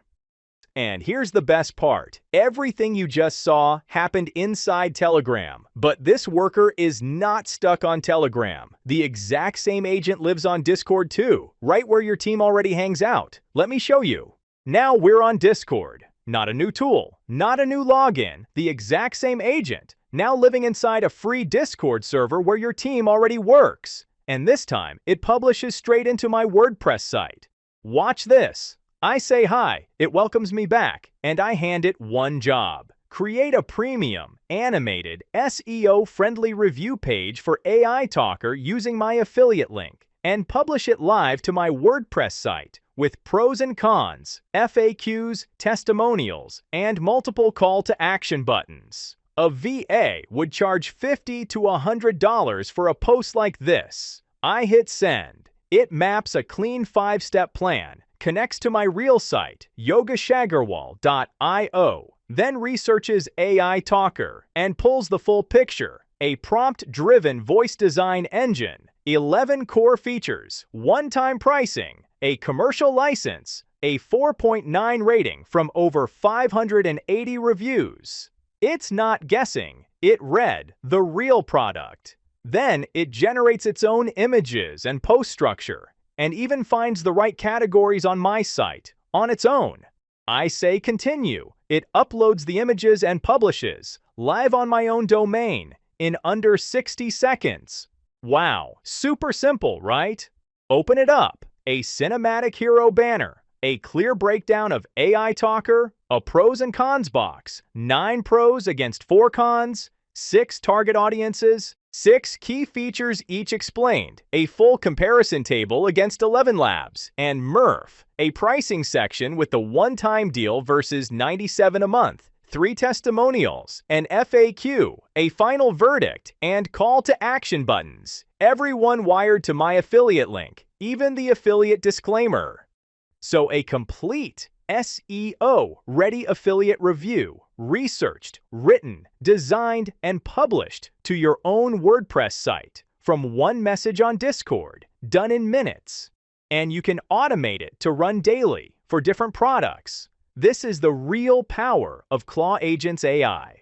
And here's the best part. Everything you just saw happened inside Telegram. But this worker is not stuck on Telegram. The exact same agent lives on Discord too, right where your team already hangs out. Let me show you. Now we're on Discord. Not a new tool, not a new login, the exact same agent, now living inside a free Discord server where your team already works. And this time, it publishes straight into my WordPress site. Watch this. I say hi, it welcomes me back, and I hand it one job. Create a premium, animated, SEO-friendly review page for AI Talker using my affiliate link, and publish it live to my WordPress site with pros and cons, FAQs, testimonials, and multiple call-to-action buttons. A VA would charge $50 to $100 for a post like this. I hit send. It maps a clean 5-step plan, connects to my real site, yogeshagarwal.io, then researches AI Talker and pulls the full picture. A prompt-driven voice design engine, 11 core features, one-time pricing, a commercial license, a 4.9 rating from over 580 reviews. It's not guessing, It read the real product. Then it generates its own images and post structure, and even finds the right categories on my site on its own. I say continue. It uploads the images and publishes live on my own domain in under 60 seconds. Wow, super simple, right? Open it up. A cinematic hero banner, a clear breakdown of AI Talker, a pros and cons box, 9 pros against 4 cons, 6 target audiences, 6 key features each explained, a full comparison table against 11 labs, and MRF, a pricing section with the one-time deal versus $97 a month, 3 testimonials, an FAQ, a final verdict, and call to action buttons. Everyone wired to my affiliate link, even the affiliate disclaimer. So a complete SEO-ready affiliate review, researched, written, designed, and published to your own WordPress site from one message on Discord, done in minutes. And you can automate it to run daily for different products. This is the real power of Claw Agents AI.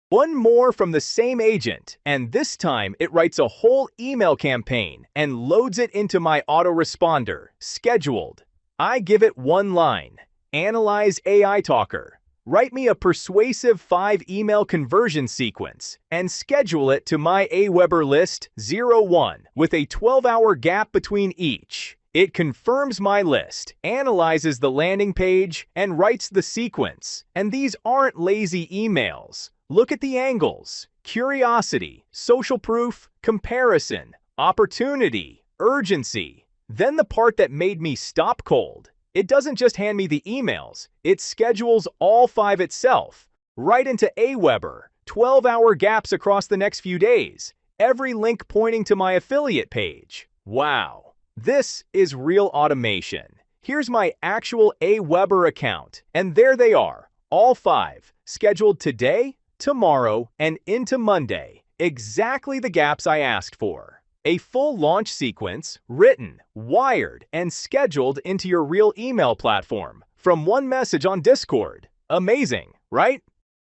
One more from the same agent, and this time it writes a whole email campaign and loads it into my autoresponder, scheduled. I give it one line, analyze AI Talker, write me a persuasive 5-email conversion sequence, and schedule it to my Aweber list 01 with a 12-hour gap between each. It confirms my list, analyzes the landing page, and writes the sequence. And these aren't lazy emails. Look at the angles: curiosity, social proof, comparison, opportunity, urgency. Then the part that made me stop cold. It doesn't just hand me the emails, it schedules all 5 itself, right into Aweber, 12-hour gaps across the next few days, every link pointing to my affiliate page. Wow. This is real automation. Here's my actual Aweber account, and there they are, all 5, scheduled today, tomorrow, and into Monday. Exactly the gaps I asked for. A full launch sequence, written, wired, and scheduled into your real email platform from one message on Discord. Amazing, right?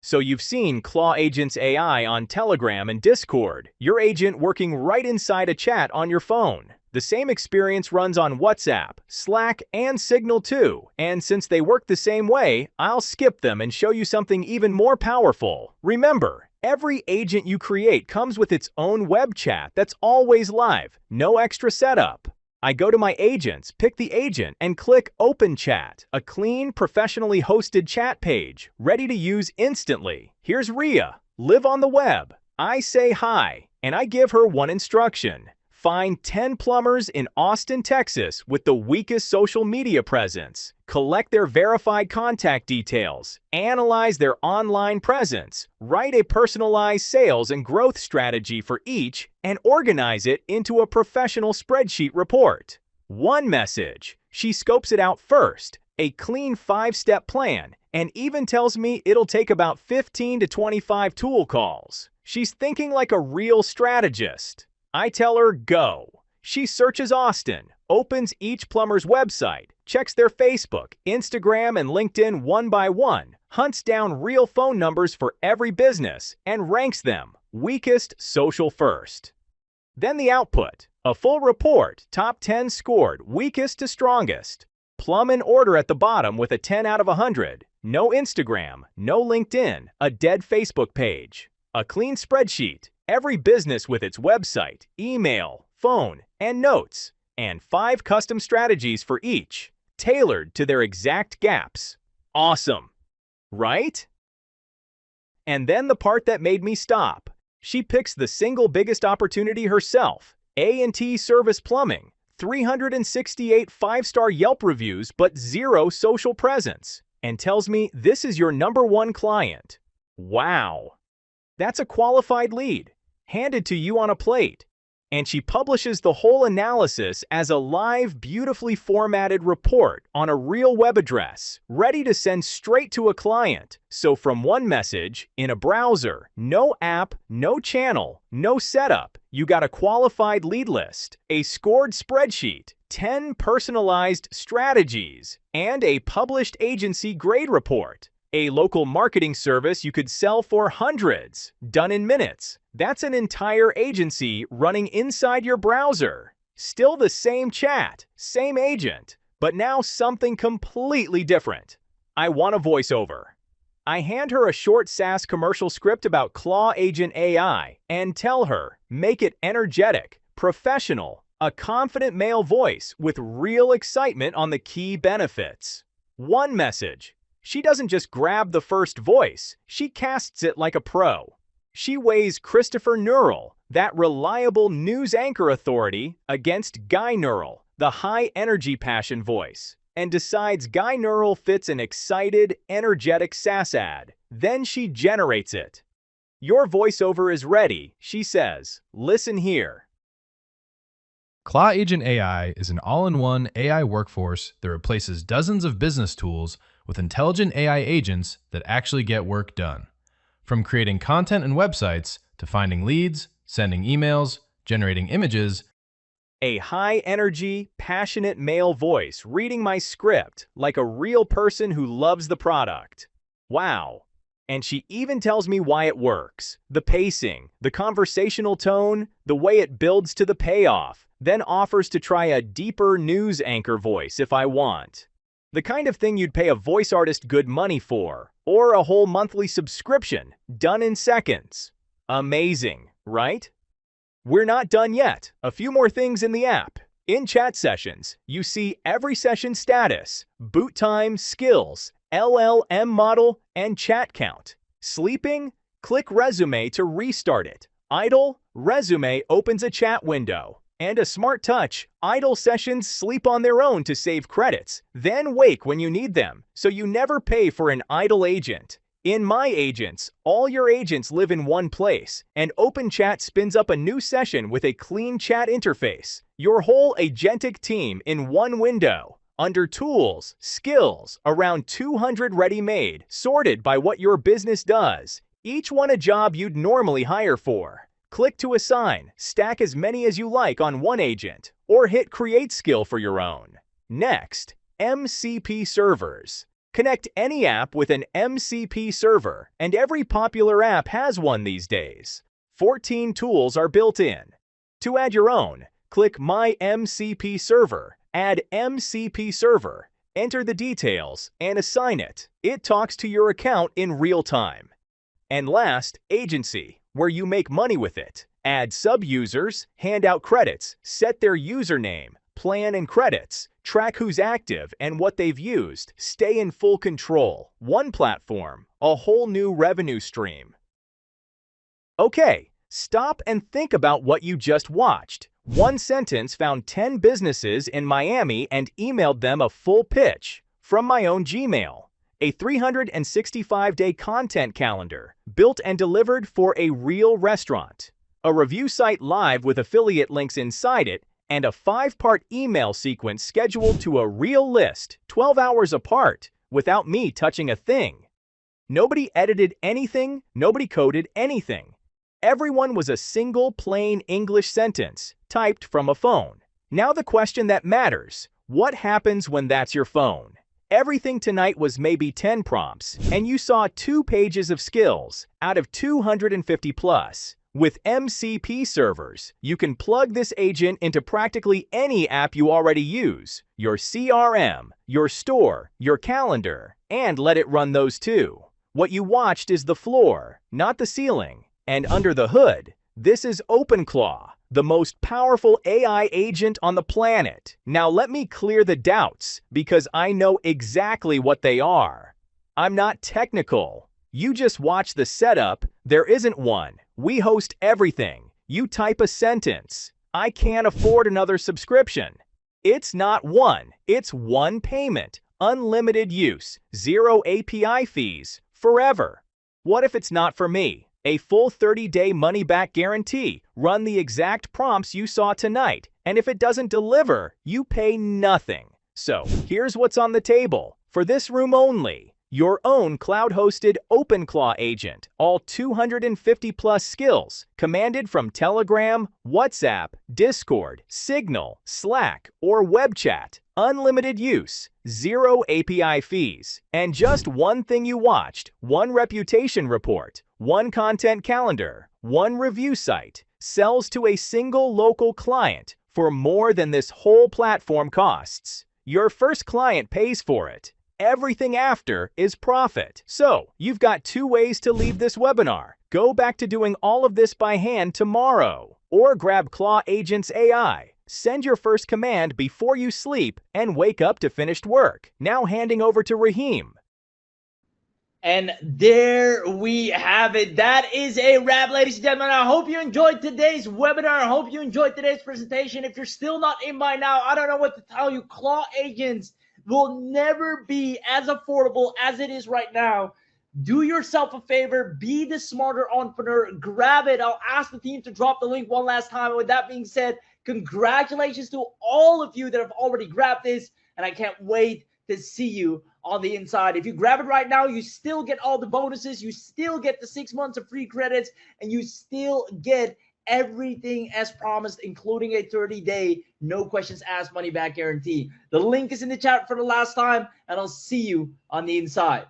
So you've seen Claw Agents AI on Telegram and Discord, your agent working right inside a chat on your phone. The same experience runs on WhatsApp, Slack, and Signal too. And since they work the same way, I'll skip them and show you something even more powerful. Remember, every agent you create comes with its own web chat that's always live, no extra setup. I go to my agents, pick the agent, and click Open Chat, a clean, professionally hosted chat page, ready to use instantly. Here's Rhea, live on the web. I say hi, and I give her one instruction. Find 10 plumbers in Austin, Texas with the weakest social media presence. Collect their verified contact details. Analyze their online presence. Write a personalized sales and growth strategy for each and organize it into a professional spreadsheet report. One message. She scopes it out first. A clean 5-step plan, and even tells me it'll take about 15 to 25 tool calls. She's thinking like a real strategist. I tell her go. She searches Austin, opens each plumber's website, checks their Facebook, Instagram, and LinkedIn one by one, hunts down real phone numbers for every business, and ranks them weakest social first. Then the output, a full report, top 10 scored, weakest to strongest. Plumb in order at the bottom with a 10 out of 100. No Instagram, no LinkedIn, a dead Facebook page. A clean spreadsheet. Every business with its website, email, phone, and notes, and 5 custom strategies for each, tailored to their exact gaps. Awesome, right? And then the part that made me stop. She picks the single biggest opportunity herself, A&T Service Plumbing, 368 5-star Yelp reviews but 0 social presence, and tells me this is your #1 client. Wow. That's a qualified lead, handed to you on a plate. And she publishes the whole analysis as a live, beautifully formatted report on a real web address, ready to send straight to a client. So from one message, in a browser, no app, no channel, no setup, you got a qualified lead list, a scored spreadsheet, 10 personalized strategies, and a published agency grade report. A local marketing service you could sell for hundreds, done in minutes. That's an entire agency running inside your browser. Still the same chat, same agent, but now something completely different. I want a voiceover. I hand her a short SaaS commercial script about Claw Agent AI and tell her, make it energetic, professional, a confident male voice with real excitement on the key benefits. One message. She doesn't just grab the first voice, she casts it like a pro. She weighs Christopher Neural, that reliable news anchor authority, against Guy Neural, the high-energy passion voice, and decides Guy Neural fits an excited, energetic SaaS ad. Then she generates it. Your voiceover is ready, she says. Listen here. Claw Agent AI is an all-in-one AI workforce that replaces dozens of business tools with intelligent AI agents that actually get work done. From creating content and websites to finding leads, sending emails, generating images, A high-energy, passionate male voice reading my script like a real person who loves the product. Wow. And she even tells me why it works. The pacing, the conversational tone, the way it builds to the payoff, then offers to try a deeper news anchor voice if I want. The kind of thing you'd pay a voice artist good money for, or a whole monthly subscription, done in seconds. Amazing, right? We're not done yet. A few more things in the app. In chat sessions, you see every session status, boot time, skills, LLM model, and chat count. Sleeping? Click resume to restart it. Idle? Resume opens a chat window. And a smart touch, idle sessions sleep on their own to save credits, then wake when you need them, so you never pay for an idle agent. In My Agents, all your agents live in one place, and OpenChat spins up a new session with a clean chat interface. Your whole agentic team in one window. Under Tools, Skills, around 200 ready-made, sorted by what your business does. Each one a job you'd normally hire for. Click to assign, stack as many as you like on one agent, or hit Create Skill for your own. Next, MCP servers. Connect any app with an MCP server, and every popular app has one these days. 14 tools are built in. To add your own, click My MCP Server, add MCP Server, enter the details, and assign it. It talks to your account in real time. And last, Agency, where you make money with it. Add sub-users, hand out credits, set their username, plan and credits, track who's active and what they've used, stay in full control. One platform, a whole new revenue stream. Okay, stop and think about what you just watched. One sentence found 10 businesses in Miami and emailed them a full pitch from my own Gmail. A 365-day content calendar, built and delivered for a real restaurant. A review site live with affiliate links inside it, and a 5-part email sequence scheduled to a real list, 12 hours apart, without me touching a thing. Nobody edited anything, nobody coded anything. Everyone was a single plain English sentence, typed from a phone. Now the question that matters, what happens when that's your phone? Everything tonight was maybe 10 prompts, and you saw 2 pages of skills out of 250 plus. With MCP servers, you can plug this agent into practically any app you already use, your CRM, your store, your calendar, and let it run those too. What you watched is the floor, not the ceiling. And under the hood, this is OpenClaw, the most powerful AI agent on the planet. Now let me clear the doubts, because I know exactly what they are. I'm not technical. You just watch the setup. There isn't one. We host everything. You type a sentence. I can't afford another subscription. It's not one. It's one payment. Unlimited use. 0 API fees. Forever. What if it's not for me? A full 30-day money-back guarantee. Run the exact prompts you saw tonight. And if it doesn't deliver, you pay nothing. So, here's what's on the table. For this room only, your own cloud-hosted OpenClaw agent. All 250-plus skills, commanded from Telegram, WhatsApp, Discord, Signal, Slack, or web chat. unlimited use, 0 API fees, and just one thing you watched, one reputation report, one content calendar, one review site, sells to a single local client for more than this whole platform costs. Your first client pays for it. Everything after is profit. So, you've got 2 ways to leave this webinar. Go back to doing all of this by hand tomorrow, or grab Claw Agents AI. Send your first command before you sleep and wake up to finished work. Now handing over to Raheem. And there we have it. That is a wrap, ladies and gentlemen. I hope you enjoyed today's webinar. I hope you enjoyed today's presentation. If you're still not in by now, I don't know what to tell you. Claw Agents will never be as affordable as it is right now. Do yourself a favor. Be the smarter entrepreneur. Grab it. I'll ask the team to drop the link one last time. And with that being said, congratulations to all of you that have already grabbed this. And I can't wait to see you on the inside. If you grab it right now, you still get all the bonuses. You still get the 6 months of free credits. And you still get everything as promised, including a 30-day, no questions asked, money back guarantee. The link is in the chat for the last time. And I'll see you on the inside.